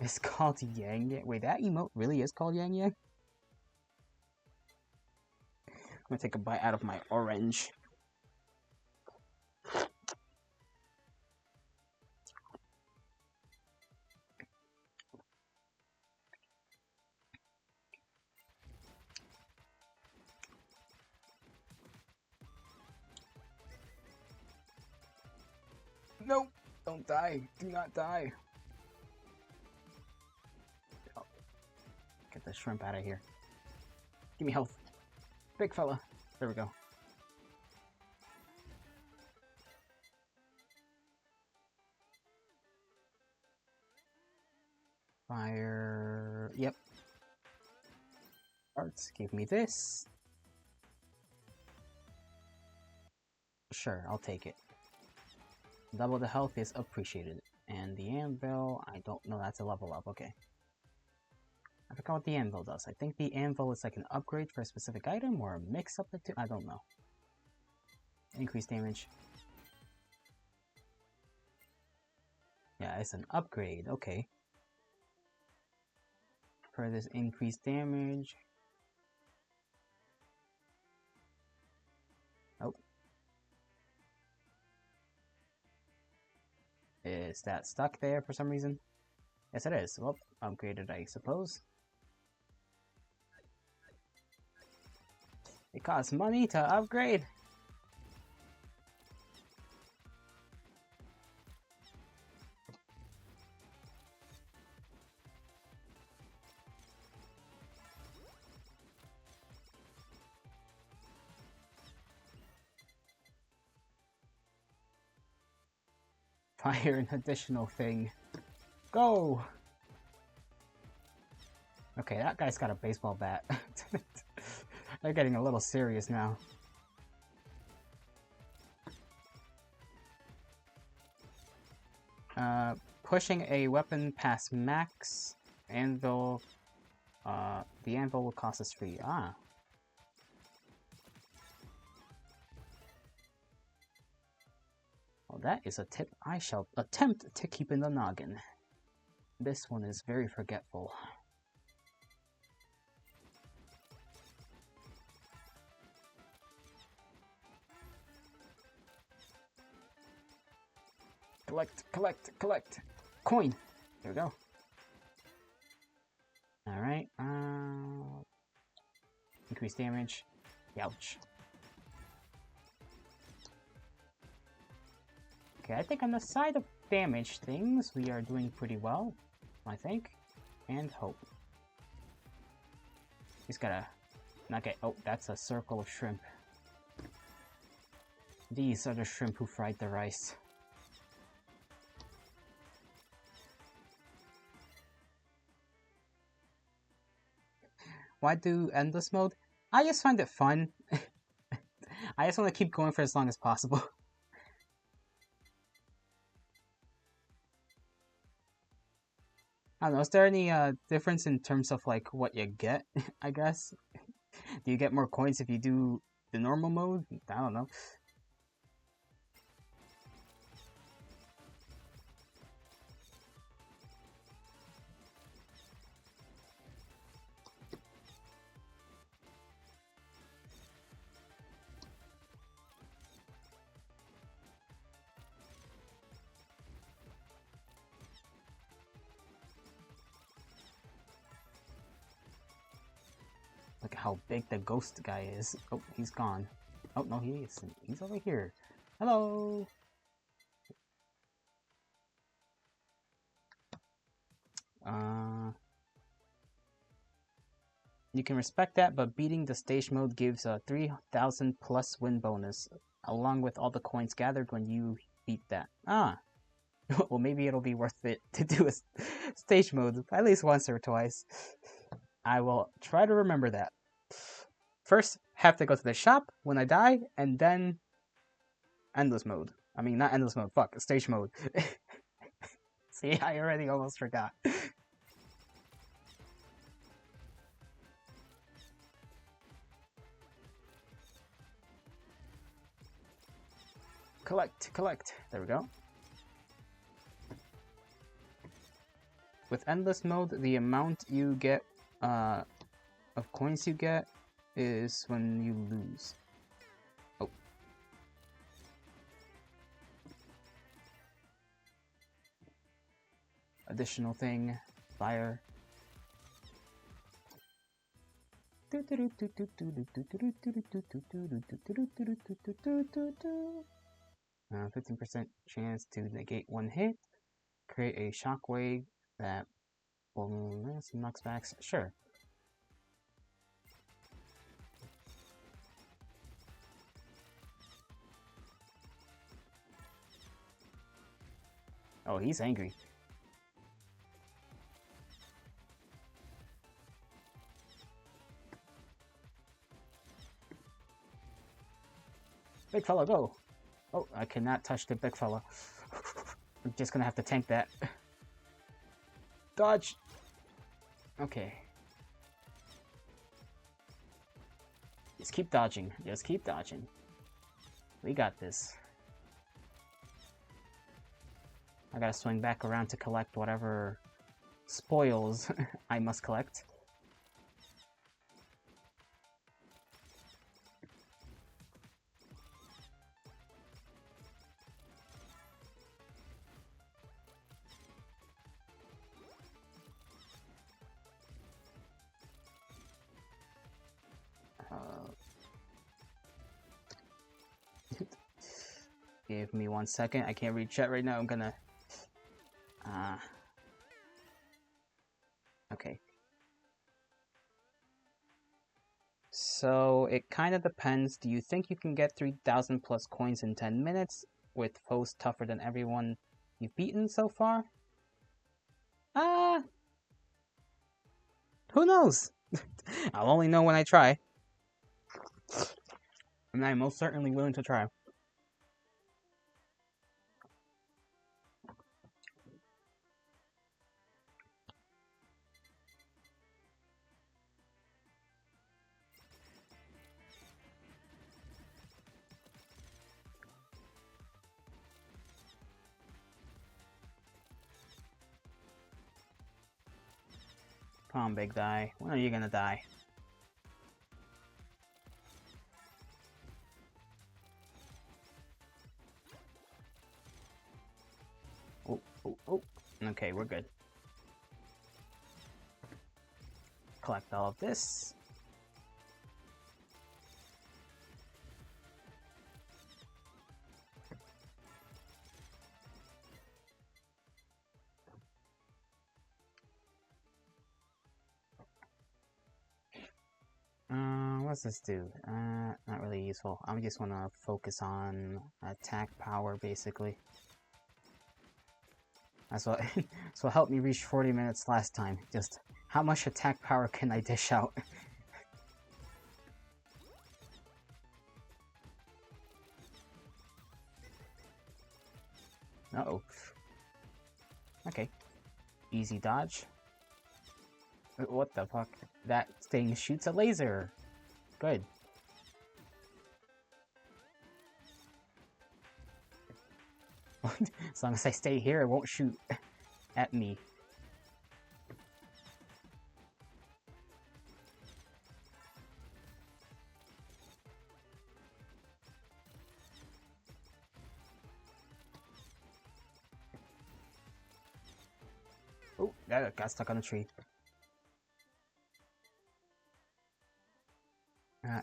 It's called Yang Yang. Wait, that emote really is called Yang Yang? I'm gonna take a bite out of my orange. No! Don't die! Do not die! Oh. Get the shrimp out of here. Give me health. Big fella. There we go. Fire. Yep. Arts. Give me this. Sure, I'll take it. Double the health is appreciated. And the anvil, I don't know, that's a level up, okay. I forgot what the anvil does. I think the anvil is like an upgrade for a specific item or a mix up the two, I don't know. Increased damage. Yeah, it's an upgrade, okay. For this increased damage. Oh. Is that stuck there for some reason? Yes, it is. Well, upgraded, I suppose. It costs money to upgrade. Fire an additional thing. Go! Okay, that guy's got a baseball bat. They're getting a little serious now. Pushing a weapon past max. Anvil. The anvil will cost us free. Ah. that is a tip I shall attempt to keep in the noggin. This one is very forgetful. Collect, collect, collect! Coin! There we go. Alright, increase damage. Ouch. Okay, I think on the side of damage things, we are doing pretty well, I think. And hope. Just gotta not get... Oh, that's a circle of shrimp. These are the shrimp who fried the rice. Why do endless mode? I just find it fun. I just want to keep going for as long as possible. I don't know, is there any difference in terms of like what you get, I guess? Do you get more coins if you do the normal mode? I don't know. Look at how big the ghost guy is. Oh, he's gone. Oh, no, he is. He's over here. Hello! You can respect that, but beating the stage mode gives a 3,000 plus win bonus, along with all the coins gathered when you beat that. Ah! Well, maybe it'll be worth it to do a stage mode at least once or twice. I will try to remember that. First, have to go to the shop when I die, and then endless mode. I mean, not endless mode, fuck, stage mode. See, I already almost forgot. Collect, collect. There we go. With endless mode, the amount you get of coins you get is when you lose. Oh. Additional thing, fire. 15% chance to negate one hit. Create a shockwave that will knocks back. Sure. Oh, he's angry. Big fella, go! Oh, I cannot touch the big fella. I'm just gonna have to tank that. Dodge! Okay. Just keep dodging. Just keep dodging. We got this. I gotta swing back around to collect whatever spoils I must collect. Give me 1 second. I can't read chat right now. I'm gonna... Okay. So, it kind of depends. Do you think you can get 3,000 plus coins in 10 minutes with foes tougher than everyone you've beaten so far? Who knows? I'll only know when I try. And I'm most certainly willing to try. Come on, big guy. When are you gonna die? Oh, oh, oh. Okay, we're good. Collect all of this. What's this do? Not really useful. I just want to focus on attack power, basically. That's what, that's what helped me reach 40 minutes last time. Just, how much attack power can I dish out? Uh-oh. Okay. Easy dodge. What the fuck? That thing shoots a laser! Good. As long as I stay here, it won't shoot at me. Oh, that got stuck on a tree.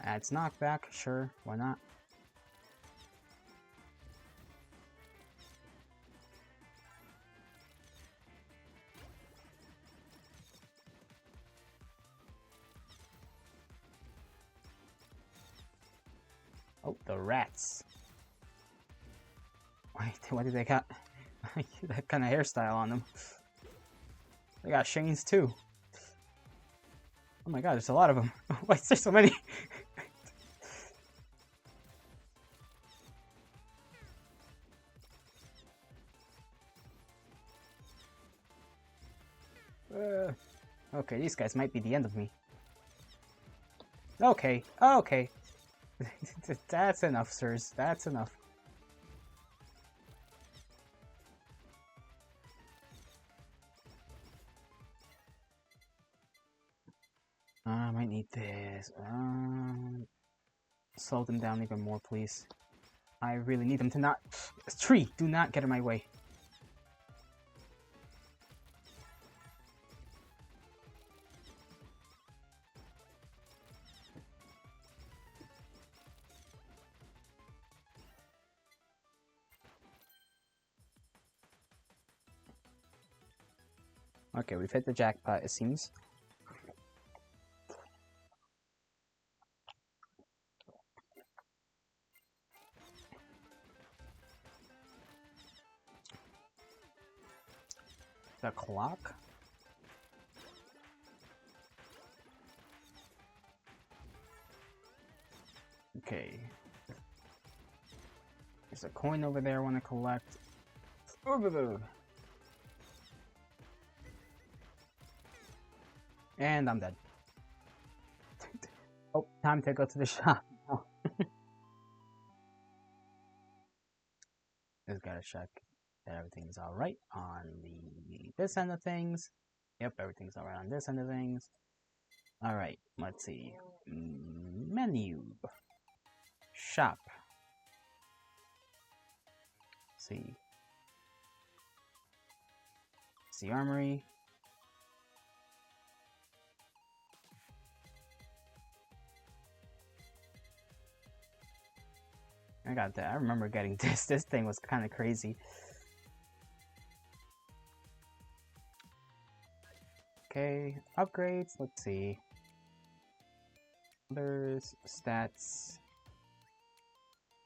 Adds knockback, sure, why not? Oh, the rats. Why do they got that kind of hairstyle on them? They got chains too. Oh my god, there's a lot of them. Why is there so many? Okay, these guys might be the end of me. Okay, okay. That's enough, sirs. That's enough. I might need this. Slow them down even more, please. I really need them to not... Tree! Do not get in my way. Okay, we've hit the jackpot, it seems. The clock? Okay. There's a coin over there I want to collect. And I'm dead. Oh, time to go to the shop. Just gotta check that everything's alright on this end of things. Yep, everything's alright on this end of things. Alright, let's see. Menu. Shop. See. See armory. I got that. I remember getting this. This thing was kind of crazy. Okay, upgrades. Let's see. Others, stats.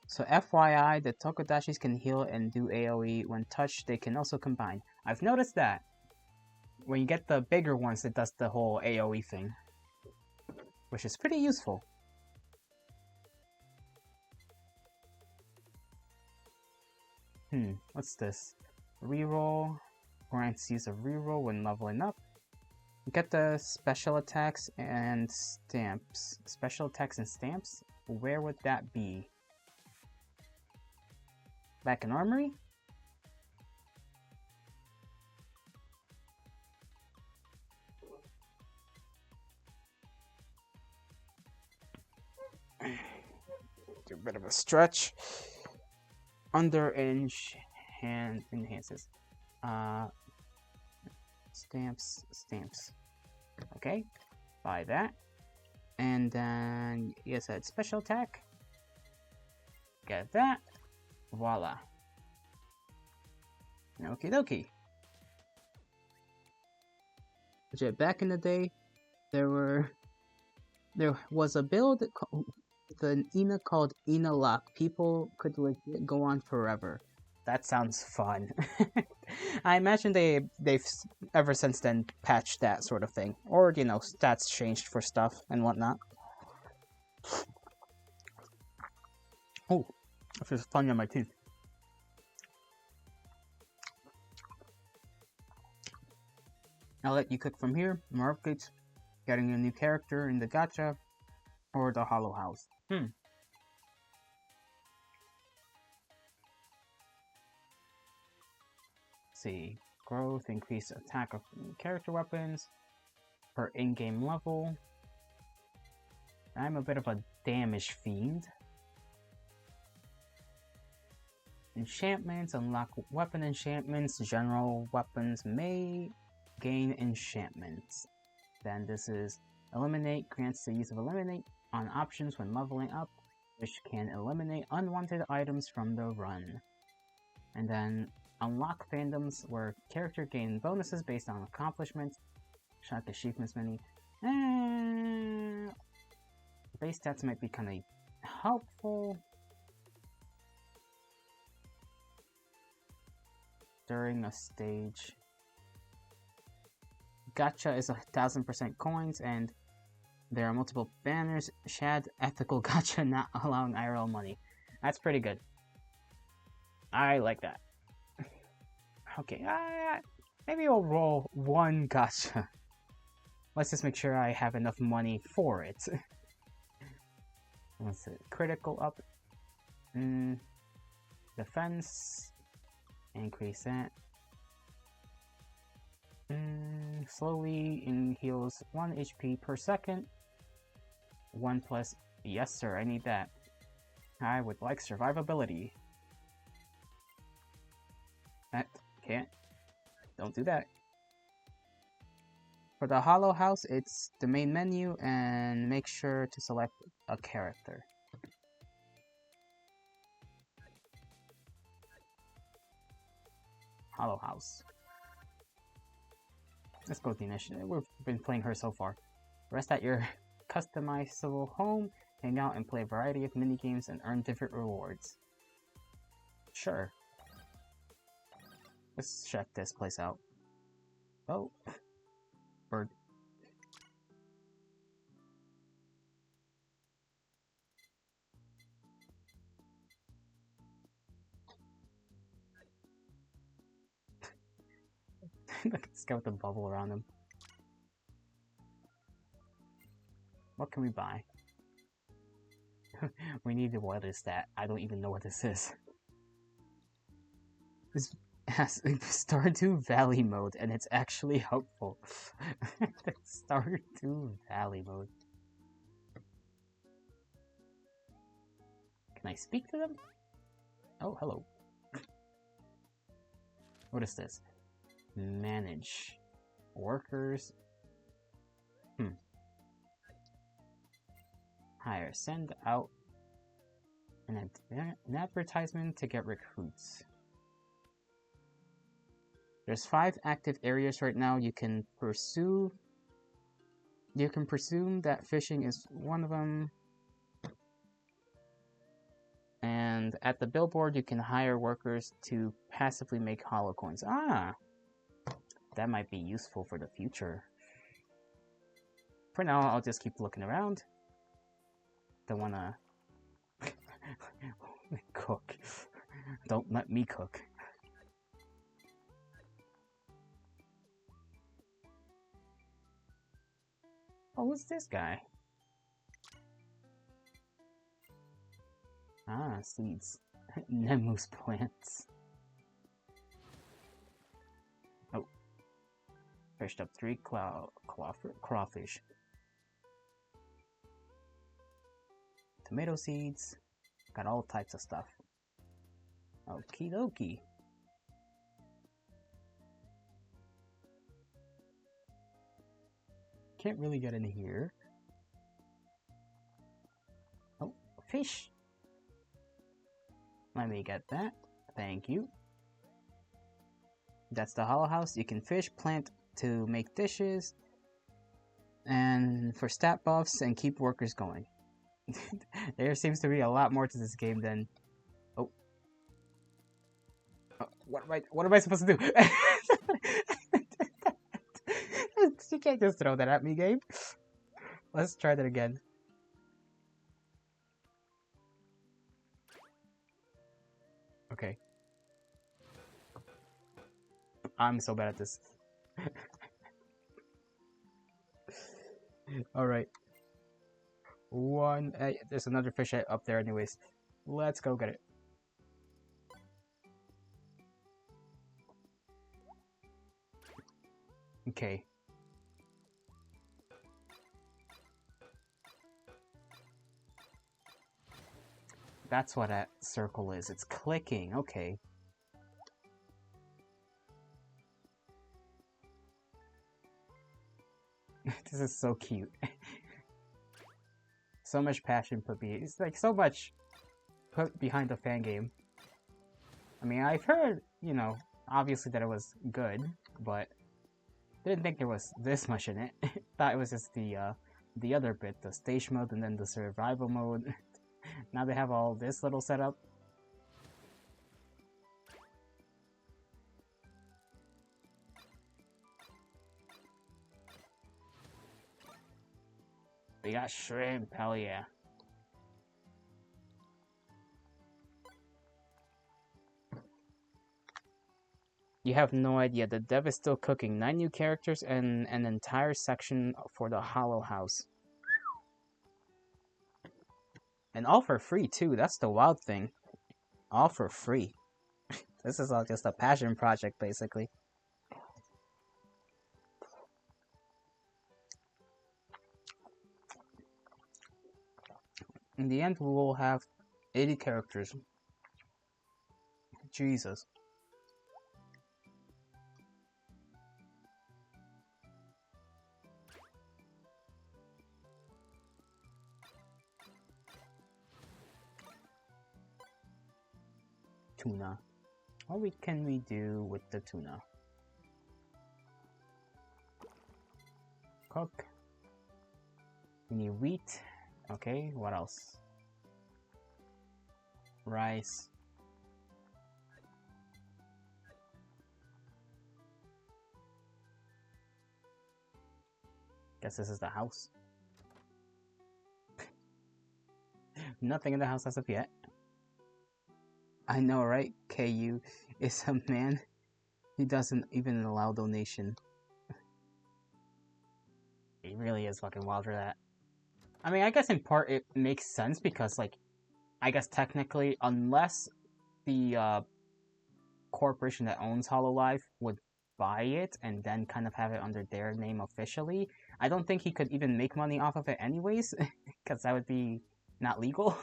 So FYI, the Tokodashis can heal and do AoE. When touched, they can also combine. I've noticed that. When you get the bigger ones, it does the whole AoE thing. Which is pretty useful. What's this? Reroll. Grants use of reroll when leveling up. Get the special attacks and stamps. Special attacks and stamps? Where would that be? Back in armory? do a bit of a stretch. Under inch hand enhances. Stamps. Okay, buy that. And then, yes, I had special attack. Get that. Voila. Okie dokie. Back in the day, there was a build the Ina called Ina Lock. People could like go on forever. That sounds fun. I imagine they've ever since then patched that sort of thing, or stats changed for stuff and whatnot. Oh, I feel funny on my teeth. I'll let you cook from here. More updates, getting a new character in the gacha, or the Hollow House. Let's see. Growth, increase attack of character weapons per in-game level. I'm a bit of a damage fiend. Enchantments, unlock weapon enchantments. General weapons may gain enchantments. Then this is eliminate, grants the use of eliminate on options when leveling up, which can eliminate unwanted items from the run. And then unlock fandoms, where character gain bonuses based on accomplishments. Shock achievements menu. Base stats might be kind of helpful during a stage. Gacha is 1000% coins, and there are multiple banners. Shad ethical gacha not allowing IRL money. That's pretty good. I like that. Okay, maybe I'll roll one gacha. Let's just make sure I have enough money for it. Let's see, critical up. Defense. Increase that. Slowly heals 1 HP per second. 1 plus. Yes, sir, I need that. I would like survivability. That can't. Don't do that. For the Hollow House, it's the main menu, and make sure to select a character. Hollow House. Let's go with the initiative. We've been playing her so far. Rest at your customizable home, hang out and play a variety of minigames and earn different rewards. Sure. Let's check this place out. Oh. Bird. Look at this guy with the bubble around him. What can we buy? We need to, what is that? I don't even know what this is. This has Stardew Valley mode, and it's actually helpful. Stardew Valley mode. Can I speak to them? Oh, hello. What is this? Manage workers. Hire. Send out an advertisement to get recruits. There's 5 active areas right now. You can presume that fishing is one of them. And at the billboard, you can hire workers to passively make hollow coins. That might be useful for the future. For now, I'll just keep looking around. Don't wanna cook. Don't let me cook. Oh, who's this guy? Seeds. Nemus plants. Oh. Fished up 3 crawfish. Tomato seeds. Got all types of stuff. Okie dokie. Can't really get in here. Oh, fish! Let me get that. Thank you. That's the hollow house. You can fish, plant to make dishes, and for stat buffs and keep workers going. There seems to be a lot more to this game than... Oh. What am I supposed to do? You can't just throw that at me, game. Let's try that again. Okay. I'm so bad at this. Alright. There's another fish up there anyways. Let's go get it. Okay. That's what that circle is. It's clicking. Okay. This is so cute. So much passion it's like so much put behind the fan game. I mean, I've heard, you know, obviously that it was good, but didn't think there was this much in it. Thought it was just the other bit, the stage mode and then the survival mode. Now they have all this little setup. We got shrimp, hell yeah. You have no idea, the dev is still cooking. 9 new characters and an entire section for the Hollow House. And all for free too, that's the wild thing. All for free. This is all just a passion project, basically. In the end, we will have 80 characters. Jesus. Tuna. What can we do with the tuna? Cook. We need wheat. Okay, what else? Rice. Guess this is the house. Nothing in the house as of yet. I know, right? KU is a man. He doesn't even allow donation. He really is fucking wild for that. I mean, I guess in part it makes sense because, like, I guess technically, unless the corporation that owns HoloLive would buy it and then kind of have it under their name officially, I don't think he could even make money off of it anyways, because that would be not legal.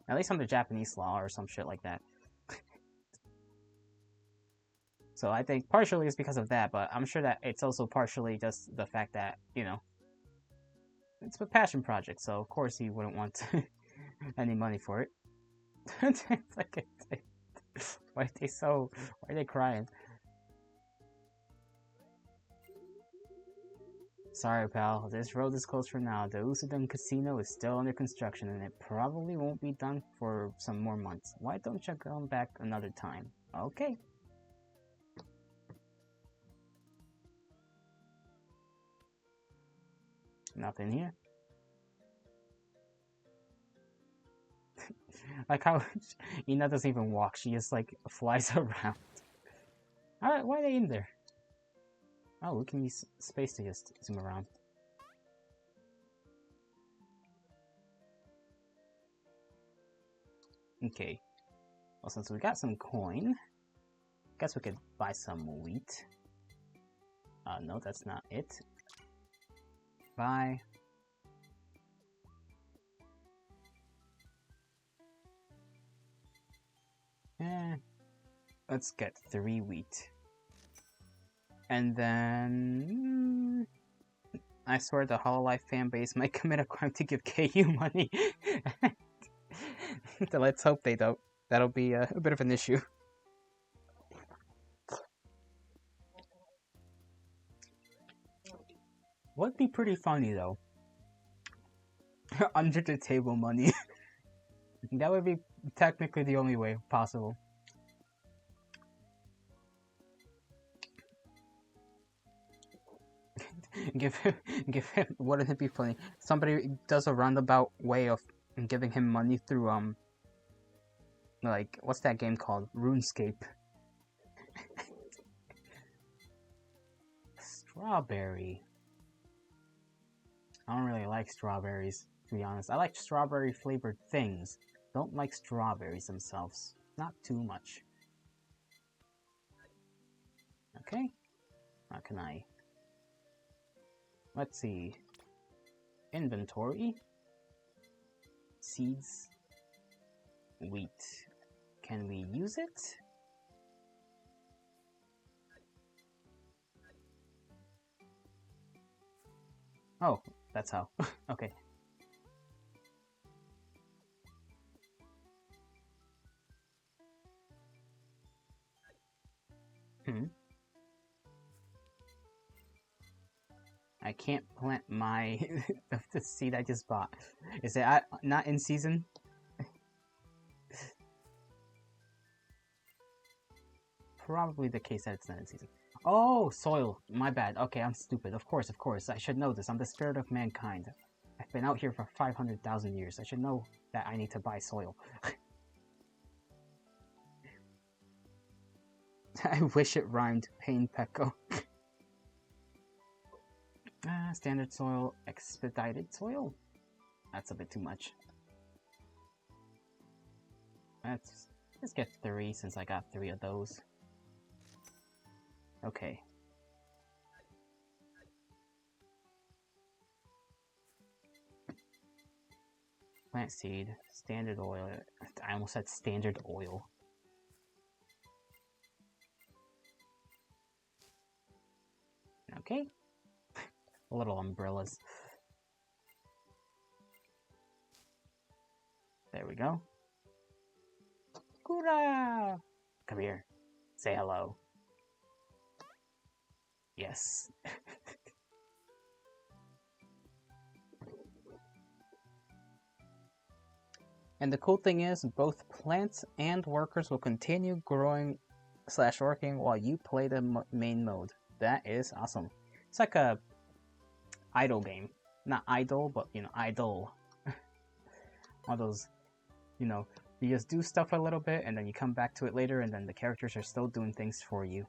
At least under Japanese law or some shit like that. So I think partially it's because of that, but I'm sure that it's also partially just the fact that, you know, it's a passion project, so of course he wouldn't want any money for it. Why are they crying? Sorry, pal, this road is closed for now. The Usadum Casino is still under construction and it probably won't be done for some more months. Why don't you come back another time? Okay. Nothing here. Like how Ina doesn't even walk, she just like flies around. Alright, why are they in there? Oh, we can use space to just zoom around. Okay. Well, since we got some coin, guess we could buy some wheat. No, that's not it. Buy. Let's get 3 wheat. And then... I swear the Hololive fanbase might commit a crime to give KU money. So let's hope they don't. That'll be a bit of an issue. Would be pretty funny though. Under the table money. That would be technically the only way possible. give him, wouldn't it be funny? Somebody does a roundabout way of giving him money through, like, what's that game called? RuneScape. Strawberry. I don't really like strawberries, to be honest. I like strawberry flavored things. Don't like strawberries themselves. Not too much. Okay. How can I... Let's see. Inventory. Seeds. Wheat. Can we use it? Oh, that's how. Okay. I can't plant my the seed I just bought. Is it not in season? Probably the case that it's not in season. Oh, soil. My bad. Okay, I'm stupid. Of course. I should know this. I'm the spirit of mankind. I've been out here for 500,000 years. I should know that I need to buy soil. I wish it rhymed. Pain Pecco. Standard soil, expedited soil? That's a bit too much. Let's get 3 since I got 3 of those. Okay. Plant seed, standard oil. I almost said standard oil. Okay. Little umbrellas. There we go. Kura! Come here. Say hello. Yes. And the cool thing is, both plants and workers will continue growing / working while you play the main mode. That is awesome. It's like a idle game. Not idle, but, you know, idle. All those, you know, you just do stuff a little bit, and then you come back to it later, and then the characters are still doing things for you.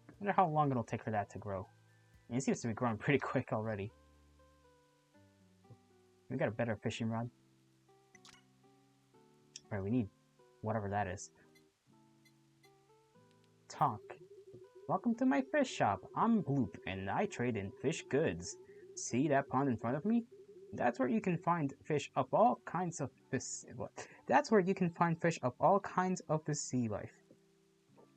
I wonder how long it'll take for that to grow. It seems to be growing pretty quick already. We got a better fishing rod. Alright, we need whatever that is. Talk. Welcome to my fish shop. I'm Bloop, and I trade in fish goods. See that pond in front of me? That's where you can find fish of all kinds of this. That's where you can find fish of all kinds of the sea life.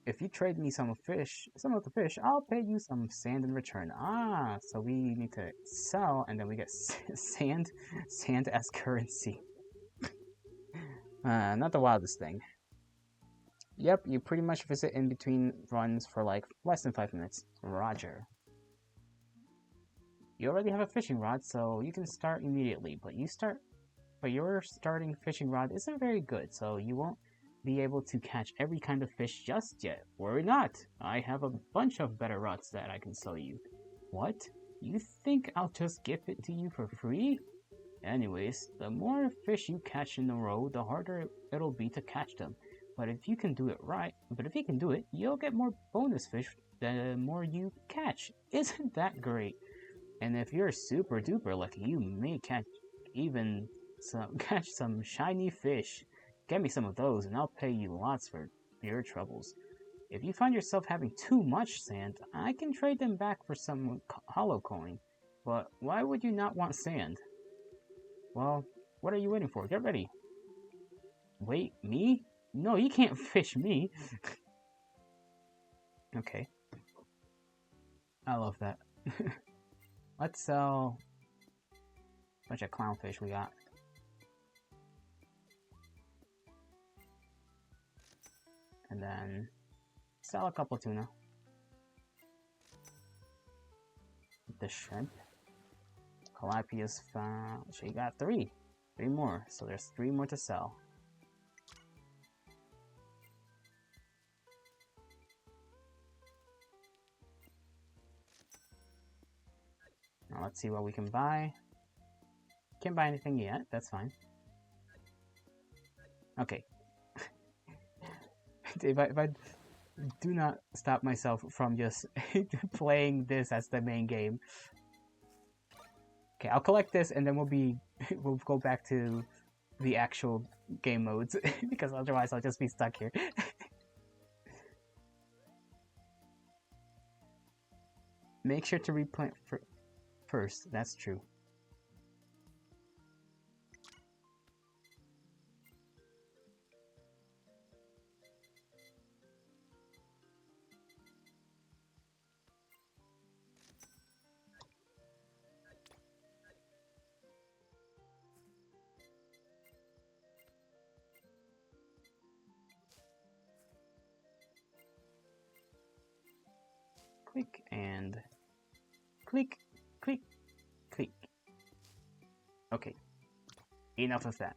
If you trade me some of the fish, I'll pay you some sand in return. Ah, so we need to sell, and then we get sand as currency. Not the wildest thing. Yep, you pretty much visit in between runs for like less than 5 minutes. Roger. You already have a fishing rod, so you can start immediately, but your starting fishing rod isn't very good, so you won't be able to catch every kind of fish just yet. Worry not, I have a bunch of better rods that I can sell you. What? You think I'll just give it to you for free? Anyways, the more fish you catch in a row, the harder it'll be to catch them. But if you can do it, you'll get more bonus fish the more you catch. Isn't that great? And if you're super duper lucky, you may catch some shiny fish. Get me some of those, and I'll pay you lots for your troubles. If you find yourself having too much sand, I can trade them back for some hollow coin. But why would you not want sand? Well, What are you waiting for? Get ready. Wait, me? No, you can't fish me. Okay. I love that. Let's sell a bunch of clownfish we got. And then sell a couple tuna. The shrimp. Calapia's found. She got 3. 3 more. So there's 3 more to sell. Now let's see what we can buy. Can't buy anything yet. That's fine. Okay. if I do not stop myself from just playing this as the main game. Okay, I'll collect this and then we'll go back to the actual game modes because otherwise I'll just be stuck here. Make sure to replant first. That's true. Click and click, click, click. Okay. Enough of that.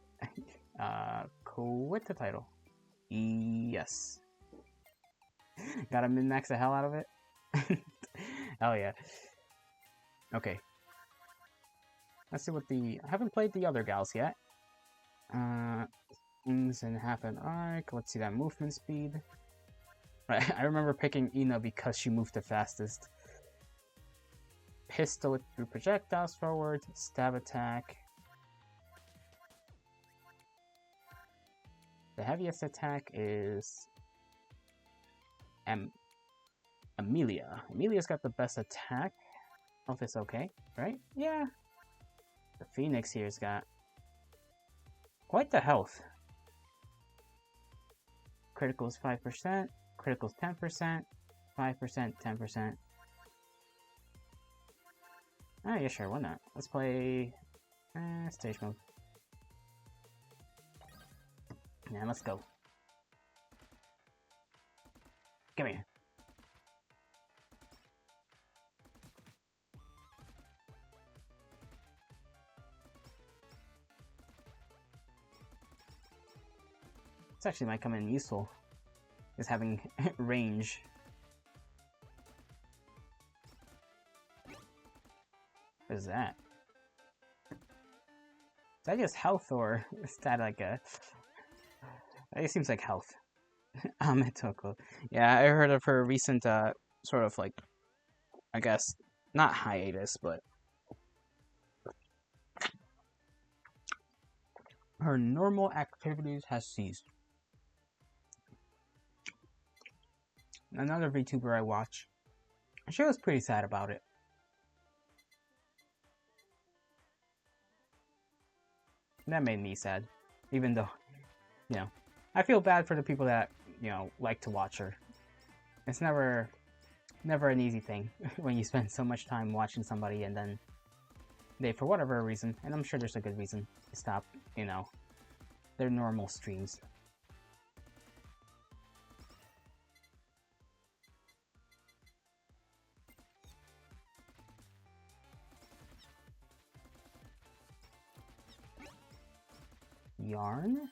Quit the title. Yes. Gotta min-max the hell out of it. Hell yeah. Okay. Let's see what I haven't played the other gals yet. Things and half an arc. Let's see that movement speed. Right, I remember picking Ina because she moved the fastest. Pistol through projectiles forward. Stab attack. The heaviest attack is Amelia. Amelia's got the best attack. Health is okay, right? Yeah. The Phoenix here's got quite the health. Criticals 5%, criticals 10%, 5%, 10%. Ah, yeah, sure, why not? Let's play stage mode. Now let's go. Come here. This actually might come in useful, is having range. What is that? Is that just health or is that like a... It seems like health. Ametoko. Yeah, I heard of her recent sort of like, I guess, not hiatus, but her normal activities has ceased. Another VTuber I watch, she was pretty sad about it. That made me sad, even though, you know, I feel bad for the people that, you know, like to watch her. It's never an easy thing when you spend so much time watching somebody and then they, for whatever reason, and I'm sure there's a good reason, stop, you know, their normal streams. Yarn?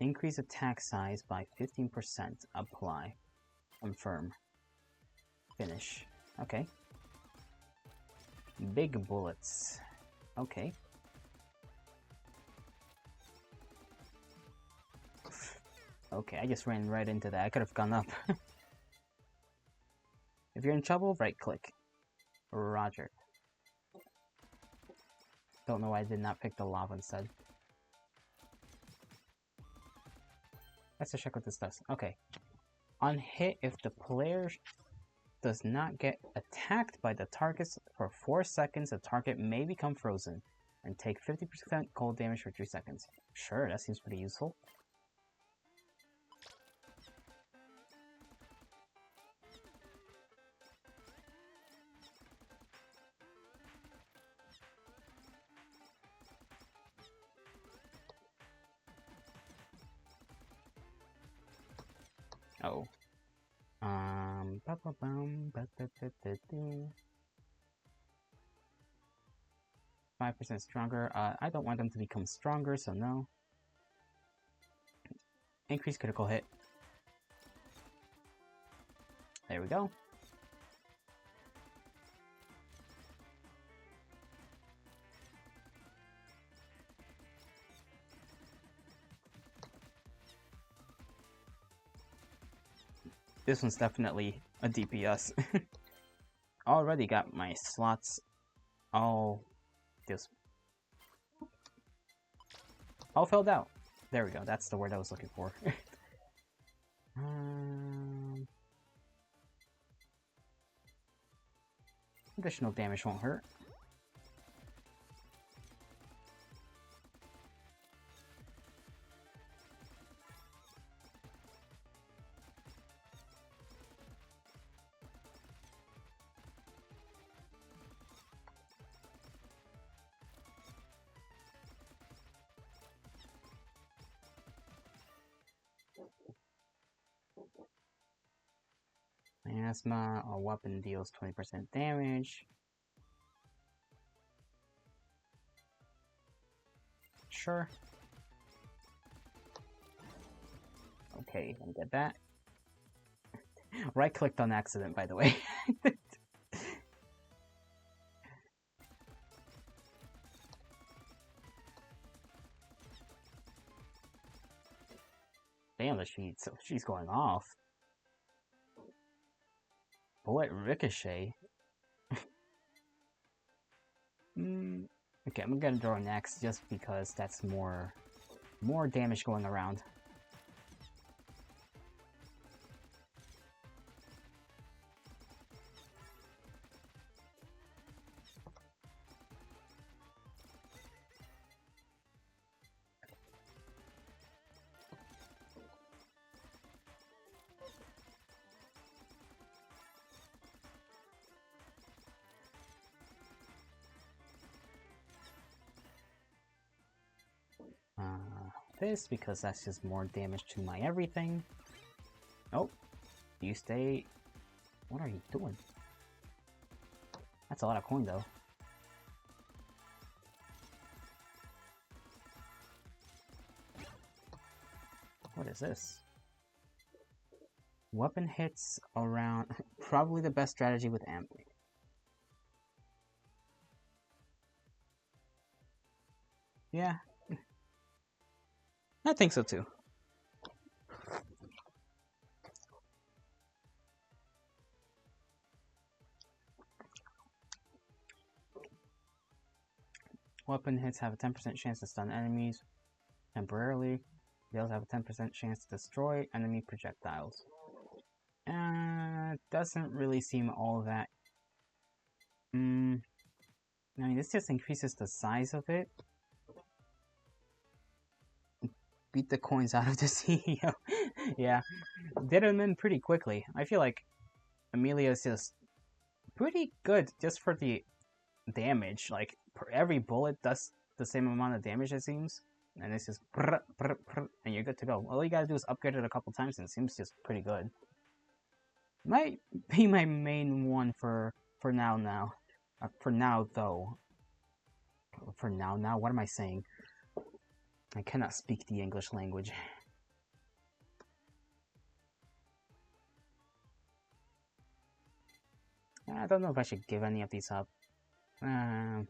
Increase attack size by 15%. Apply. Confirm. Finish. Okay. Big bullets. Okay. Okay, I just ran right into that. I could have gone up. If you're in trouble, right click. Roger. Don't know why I did not pick the lava instead. Let's just check what this does. Okay. On hit, if the player does not get attacked by the targets for 4 seconds, the target may become frozen. and take 50% cold damage for 3 seconds. Sure, that seems pretty useful. Oh. 5% stronger. I don't want them to become stronger, so no. Increase critical hit. There we go. This one's definitely a DPS. Already got my slots all filled out. There we go. That's the word I was looking for. Additional damage won't hurt. Miasma, a weapon deals 20% damage. Sure. Okay, let me get that. Right-clicked on accident, by the way. Damn, she's going off. Bullet ricochet. Okay, I'm gonna draw next just because that's more damage going around. This because that's just more damage to my everything. Oh, you stay. What are you doing? That's a lot of coin though. What is this? Weapon hits around. Probably the best strategy with amp. Yeah, I think so too. Weapon hits have a 10% chance to stun enemies temporarily. They also have a 10% chance to destroy enemy projectiles. Doesn't really seem all that. I mean, this just increases the size of it. Beat the coins out of the CEO. Yeah, did him in pretty quickly. I feel like Amelia is just pretty good just for the damage. Like, every bullet does the same amount of damage, it seems. And it's just and you're good to go. All you gotta do is upgrade it a couple times and it seems just pretty good. Might be my main one for now. For now, though. For now, what am I saying? I cannot speak the English language. I don't know if I should give any of these up. I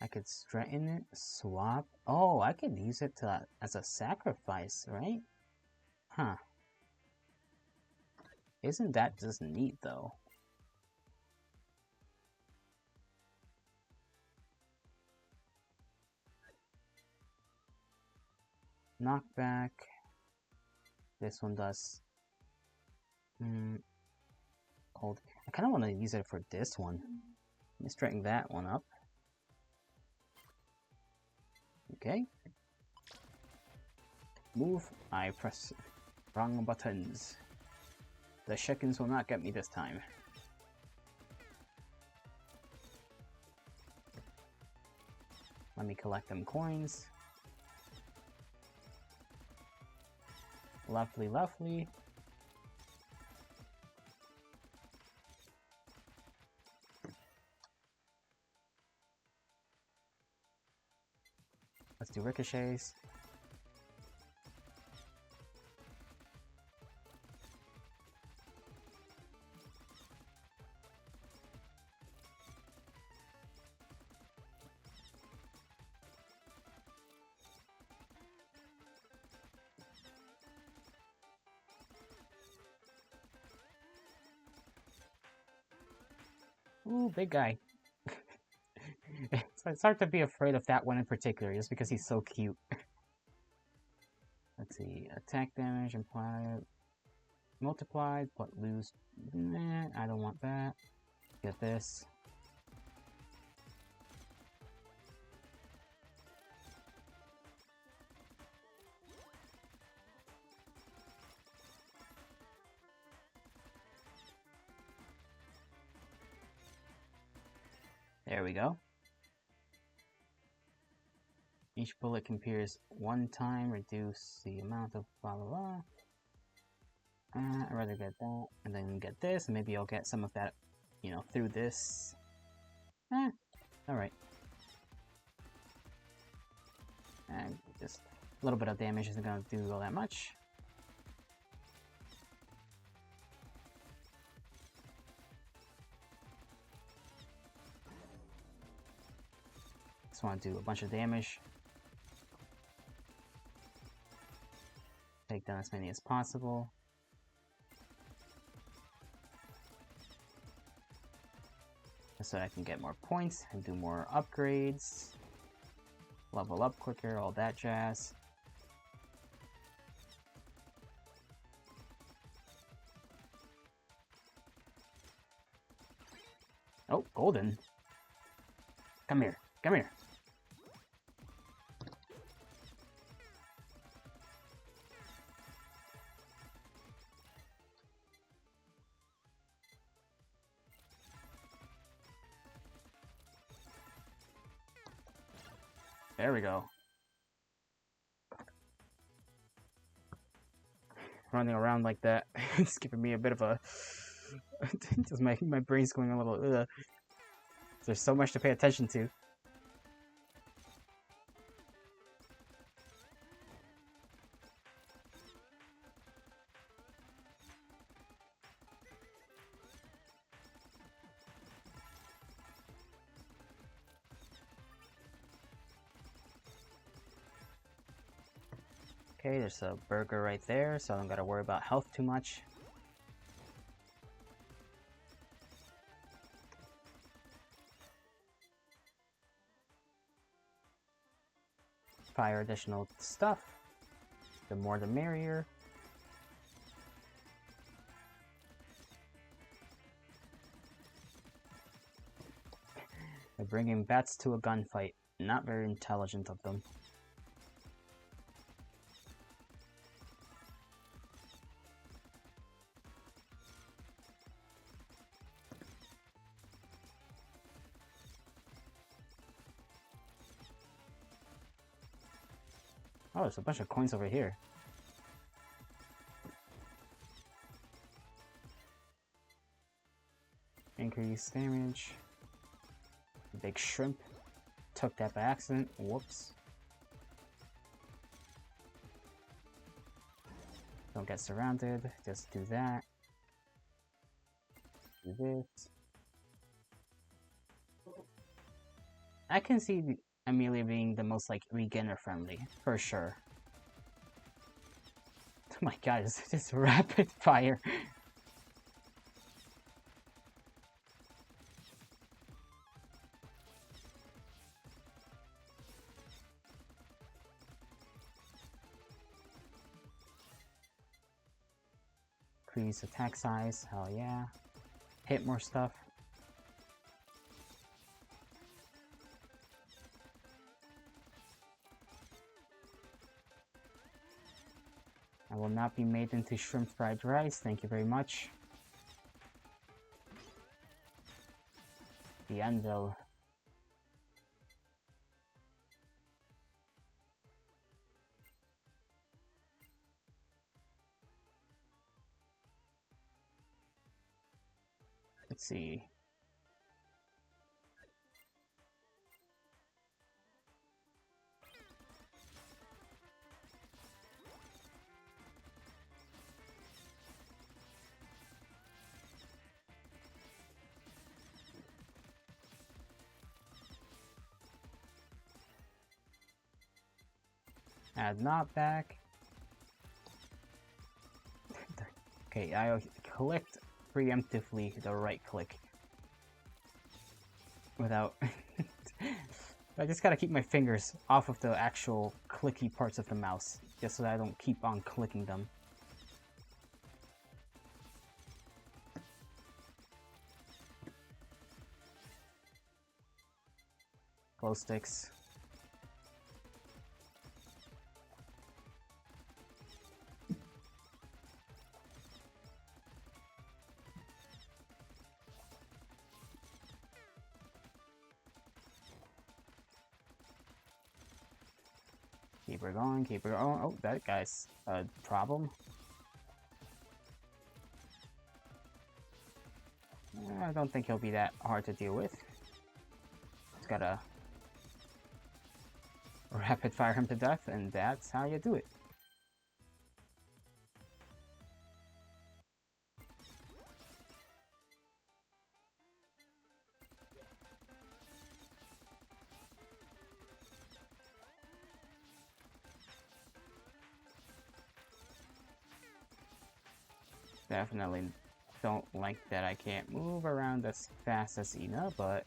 could straighten it, swap. Oh, I could use it as a sacrifice, right? Huh. Isn't that just neat, though? Knockback. This one does. Cold. I kind of want to use it for this one. Let me straighten that one up. Okay. Move. I press wrong buttons. The chickens will not get me this time. Let me collect them coins. Lovely, lovely. Let's do ricochets. Ooh, big guy. It's hard to be afraid of that one in particular, just because he's so cute. Let's see, attack damage implied, multiplied, but lose. Nah, I don't want that. Get this. There we go. Each bullet can pierce one time, reduce the amount of blah blah blah. I'd rather get that, and then get this, and maybe I'll get some of that, you know, through this. Alright. And just a little bit of damage isn't gonna do all that much. Just want to do a bunch of damage. Take down as many as possible. So I can get more points and do more upgrades. Level up quicker, all that jazz. Oh, golden. Come here, come here. There we go. Running around like that, it's giving me a bit of a... just my brain's going a little... Ugh. There's so much to pay attention to. Okay, there's a burger right there, so I don't gotta worry about health too much. Fire additional stuff. The more the merrier. They're bringing bats to a gunfight. Not very intelligent of them. Oh, there's a bunch of coins over here. Increase damage. Big shrimp. Took that by accident. Whoops. Don't get surrounded. Just do that. Do this. I can see Amelia being the most, like, beginner friendly, for sure. Oh my god, it's just rapid fire. Increase attack size, hell yeah. hit more stuff. I will not be made into shrimp fried rice, thank you very much. The anvil. Let's see. Add knockback. Okay, I clicked preemptively the right click. Without... I just gotta keep my fingers off of the actual clicky parts of the mouse, just so that I don't keep on clicking them. Glow sticks. Keep her going, keep her going. Oh, that guy's a problem. I don't think he'll be that hard to deal with. Just gotta rapid fire him to death, and that's how you do it. Definitely don't like that I can't move around as fast as Ina, but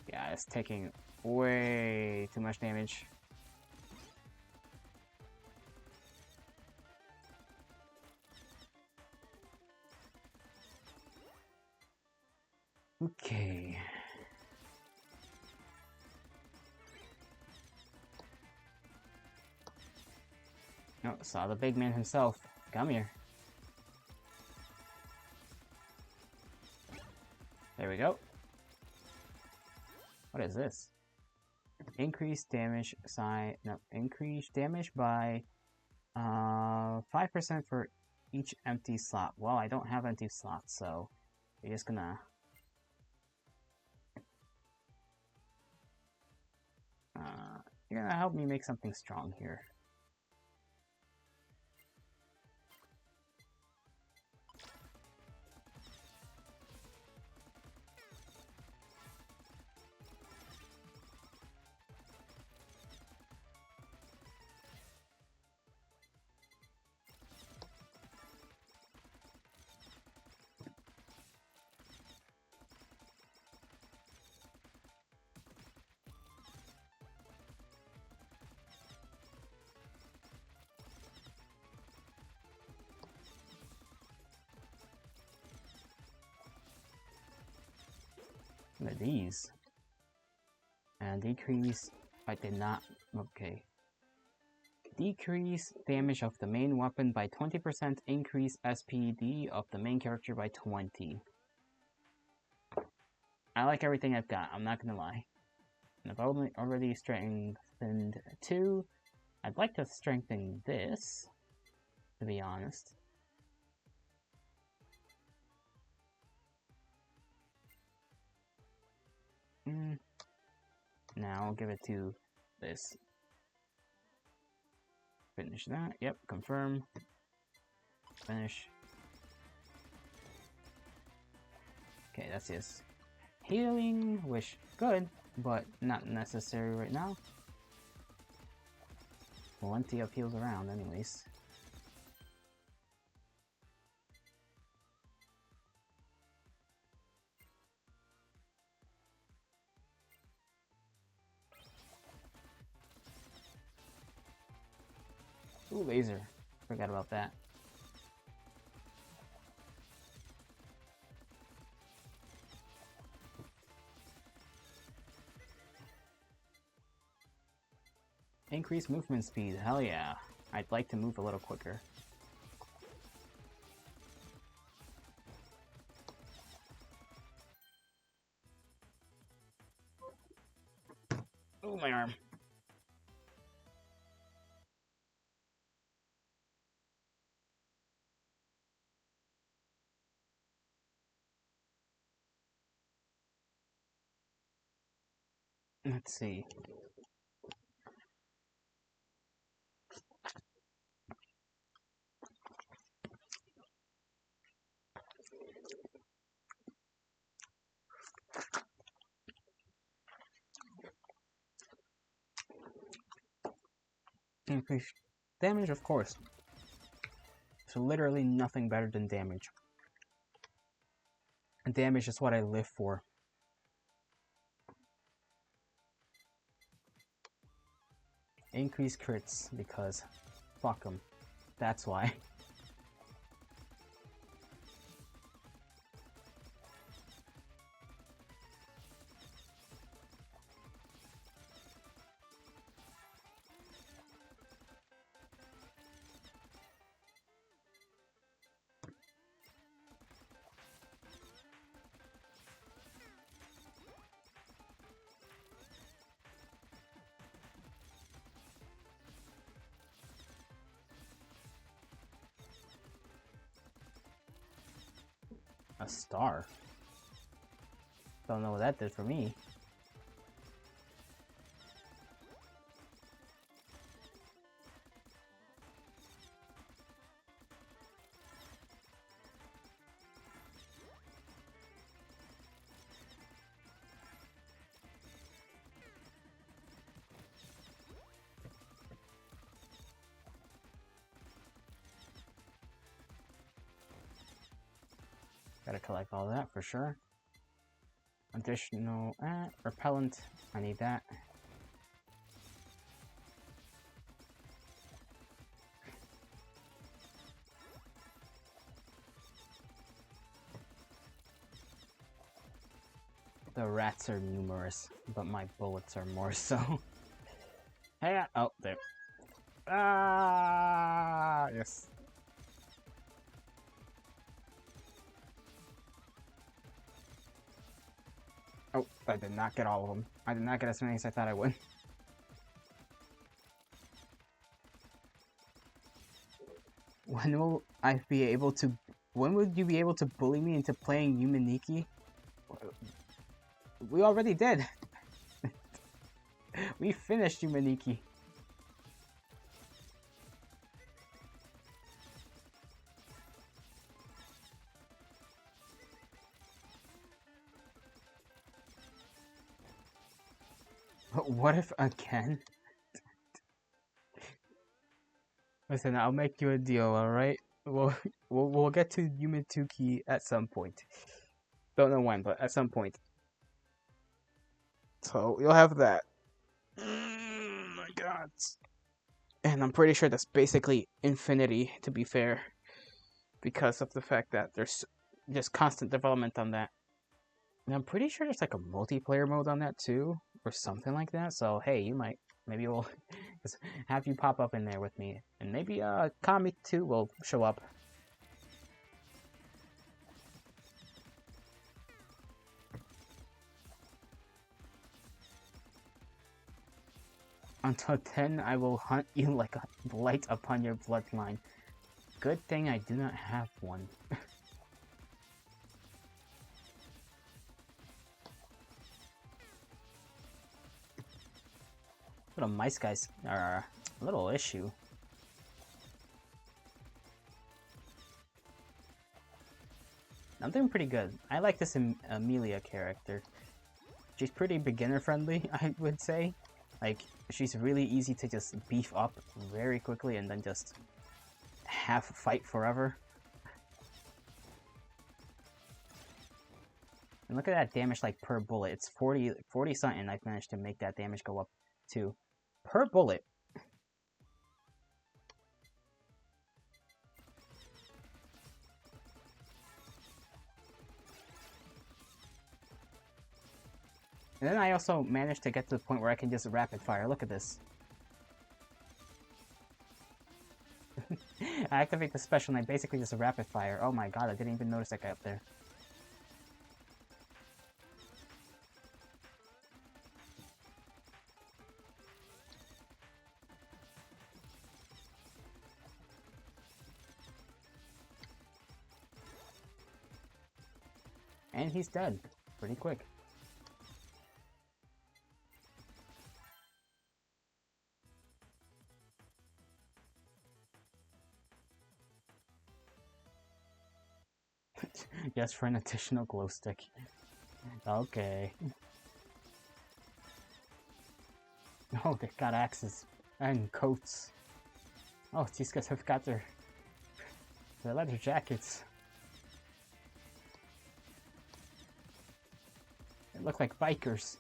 yeah, it's taking way too much damage. Okay. Oh, saw the big man himself. Come here. There we go. What is this? Increase damage increase damage by 5% for each empty slot. Well, I don't have empty slots, so you're just gonna you're gonna help me make something strong here. What are these? And decrease, I did not, okay. Decrease damage of the main weapon by 20%, increase SPD of the main character by 20. I like everything I've got, I'm not gonna lie. And I've already strengthened 2. I'd like to strengthen this, to be honest. Now I'll give it to this. Finish that. Yep, confirm. Finish. Okay, that's his healing, which good, but not necessary right now. Plenty of heals around anyways. Ooh, laser. Forgot about that. Increase movement speed, hell yeah. I'd like to move a little quicker. Oh, my arm. Let's see. Increase damage, of course. So literally nothing better than damage. And damage is what I live for. Increase crits, because fuck them. That's why. A star? Don't know what that did for me. Gotta collect all that for sure. Additional repellent. I need that. The rats are numerous, but my bullets are more so. Hey, oh, there. Ah, yes. Oh, I did not get all of them. I did not get as many as I thought I would. When will I be able to... When would you be able to bully me into playing Yumaniki? We already did. We finished Yumaniki. But what if again? Listen, I'll make you a deal, alright? We'll get to Yumituki at some point. Don't know when, but at some point. So, you'll have that. My god. And I'm pretty sure that's basically infinity, to be fair. Because of the fact that there's just constant development on that. And I'm pretty sure there's like a multiplayer mode on that too, or something like that. So hey, you might, maybe we'll just have you pop up in there with me, and maybe Kami too will show up. Until then, I will hunt you like a blight upon your bloodline. Good thing I do not have one. Little mice guys are a little issue. I'm doing pretty good. I like this Amelia character. She's pretty beginner friendly, I would say. Like, she's really easy to just beef up very quickly and then just have fight forever. And look at that damage like per bullet. It's 40 something. I've managed to make that damage go up to per bullet. And then I also managed to get to the point where I can just rapid fire. Look at this. I activate the special and I basically just rapid fire. Oh my god, I didn't even notice that guy up there. And he's dead. Pretty quick. Yes, for an additional glow stick. Okay. Oh, they got axes and coats. Oh, these guys have got their leather jackets. They look like bikers.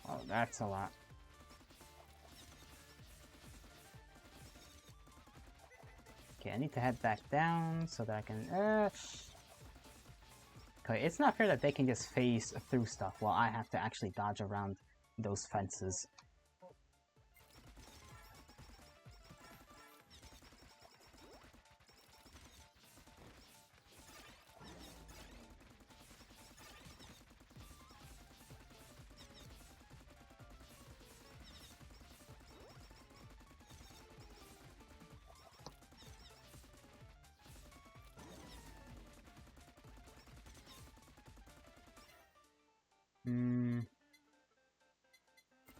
Oh, that's a lot. Okay, I need to head back down so that I can... Okay, it's not fair that they can just phase through stuff while I have to actually dodge around those fences.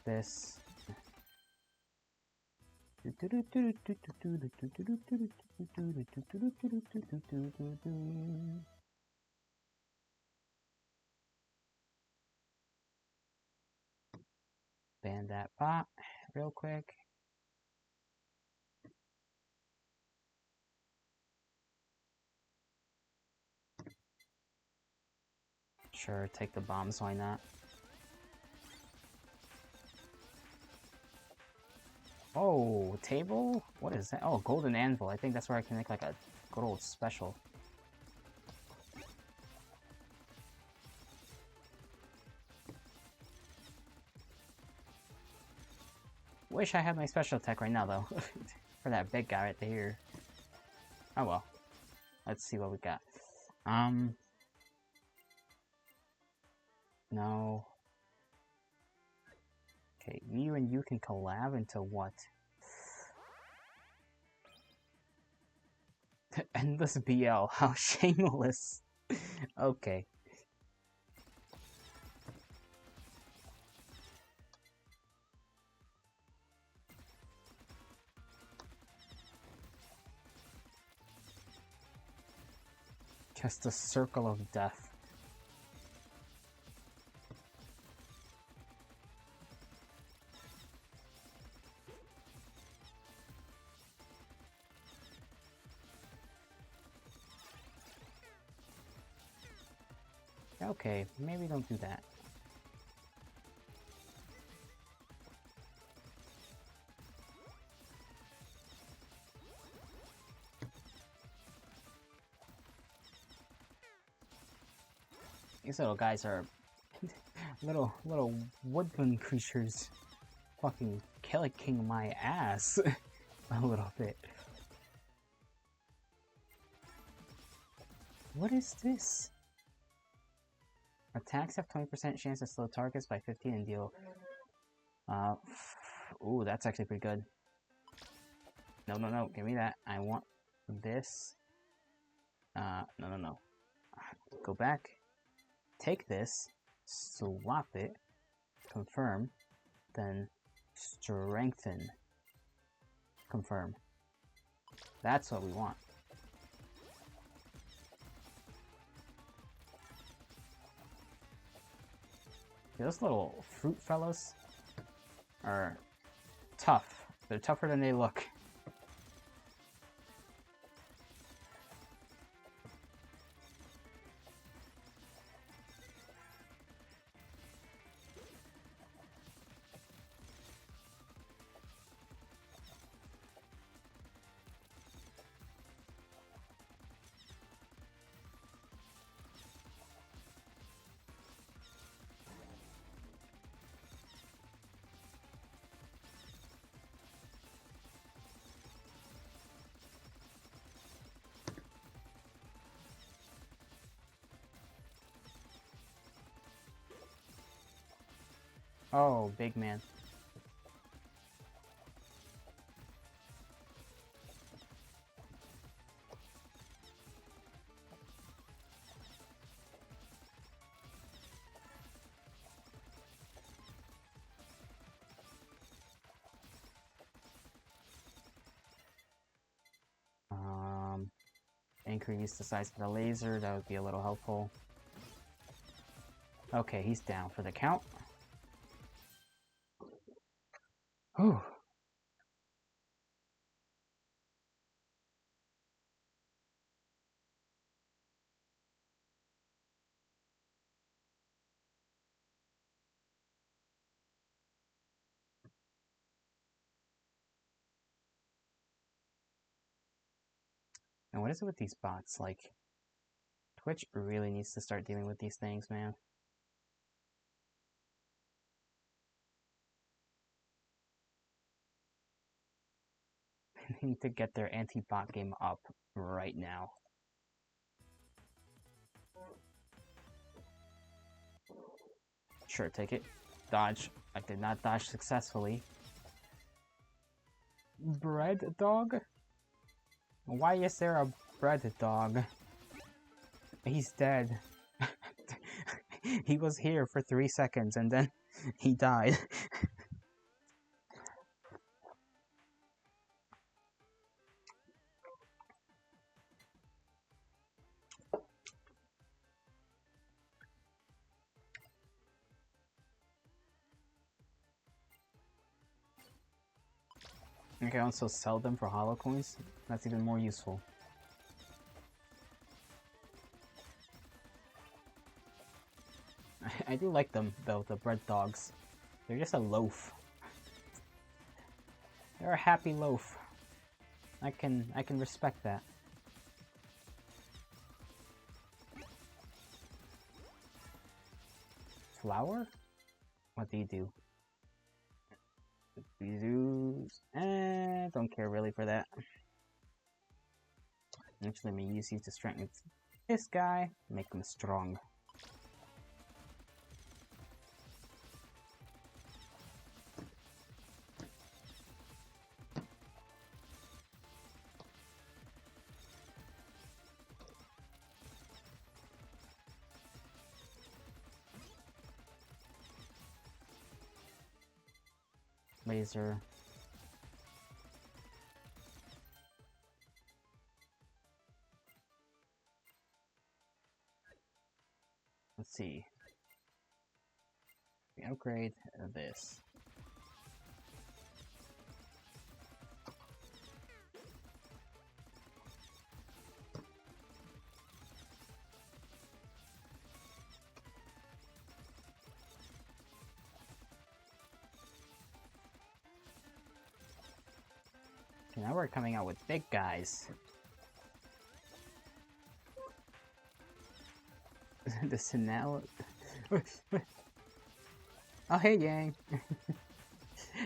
This. Ban that bot real quick. Sure, take the bombs, why not? Oh, table? What is that? Oh, golden anvil. I think that's where I can make like a good old special. Wish I had my special attack right now, though. For that big guy right there. Oh well. Let's see what we got. No. Okay, you and you can collab into what? Endless BL. How shameless. Okay. Just a circle of death. Okay, maybe don't do that. These little guys are little woodland creatures, fucking kicking my ass a little bit. What is this? Attacks have 20% chance to slow targets by 15 and deal. Ooh, that's actually pretty good. No, give me that. I want this. No. Go back. Take this. Swap it. Confirm. Then strengthen. Confirm. That's what we want. Those little fruit fellows are tough. They're tougher than they look. Oh, big man. Increase the size of the laser, that would be a little helpful. Okay, he's down for the count. Whew. And what is it with these bots? Like, Twitch really needs to start dealing with these things, man. They need to get their anti-bot game up right now. Sure, take it. Dodge. I did not dodge successfully. Bread dog? Why is there a bread dog? He's dead. He was here for 3 seconds and then he died. I can also sell them for HoloCoins. That's even more useful. I do like them, though, the bread dogs. They're just a loaf. They're a happy loaf. I can respect that. Flour? What do you do? Don't care really for that. Actually, let me use you to strengthen this guy, make him strong. Laser. Let's see. We upgrade this. Okay, now we're coming out with big guys. The Sinal. Oh, hey, gang.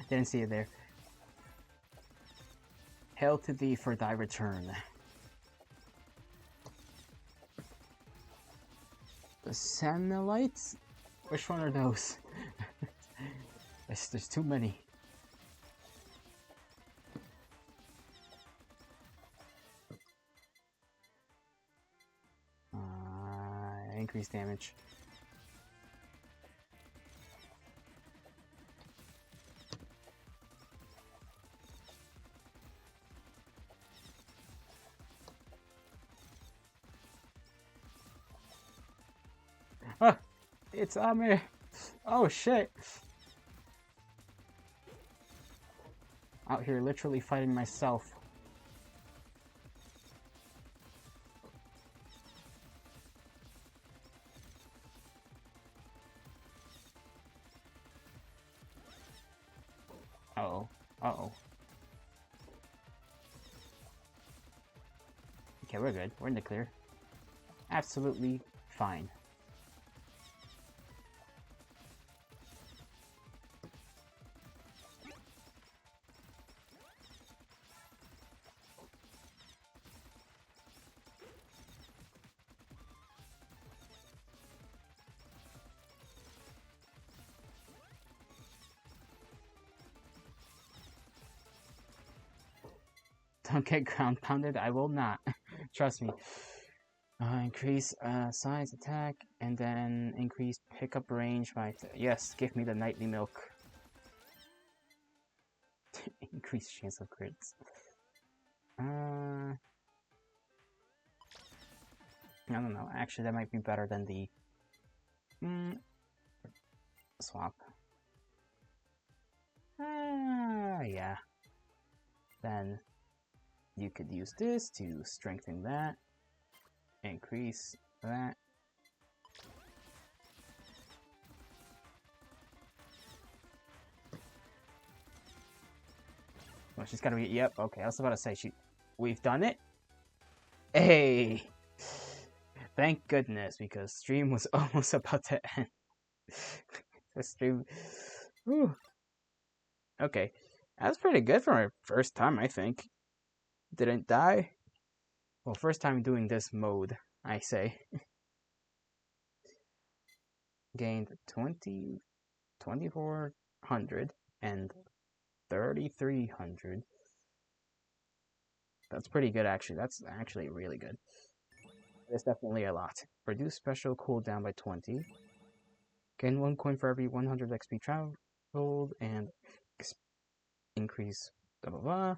Didn't see it there. Hail to thee for thy return. The Samnelites? Which one are those? There's too many. Increased damage. Ah! It's Amir! Oh shit! Out here literally fighting myself. Uh-oh. Uh-oh. Okay, we're good. We're in the clear. Absolutely fine. Don't get ground pounded. I will not. Trust me. Increase size attack, and then increase pickup range by... Yes, give me the nightly milk. Increase chance of crits. I don't know. Actually, that might be better than the... swap. Yeah. Then you could use this to strengthen that. Increase that. Well, she's gotta be... Yep, okay. I was about to say, we've done it. Hey! Thank goodness, because stream was almost about to end. The stream... Whew. Okay. That's pretty good for my first time, I think. Didn't die. Well, first time doing this mode, I say. Gained 2,400 and 3,300. That's pretty good, actually. That's actually really good. It's definitely a lot. Reduce special cooldown by 20. Gain 1 coin for every 100 XP traveled, and increase blah blah blah.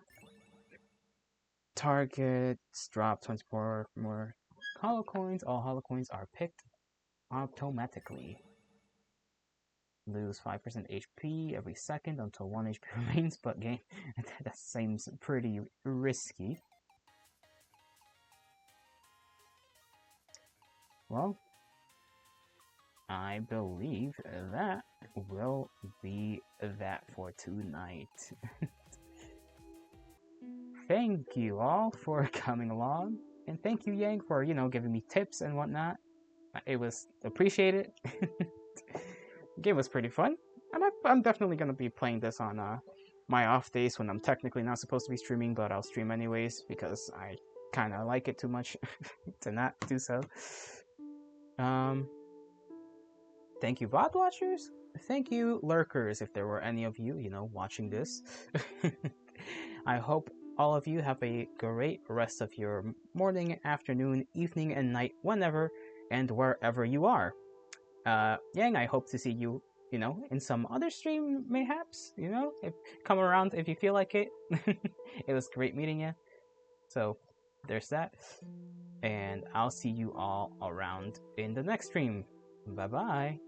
Targets drop 24 more hollow coins. All hollow coins are picked automatically. Lose 5% HP every second until 1 HP remains, but gain... That seems pretty risky. Well, I believe that will be that for tonight. Thank you all for coming along, and thank you, Yang, for, giving me tips and whatnot. It was appreciated. The game was pretty fun, and I'm definitely going to be playing this on my off days when I'm technically not supposed to be streaming, but I'll stream anyways, because I kind of like it too much to not do so. Thank you, VOD watchers. Thank you, lurkers, if there were any of you, watching this. I hope all of you have a great rest of your morning, afternoon, evening, and night, whenever and wherever you are. Yang, I hope to see you, in some other stream, mayhaps, come around if you feel like it. It was great meeting you. So, there's that. And I'll see you all around in the next stream. Bye-bye.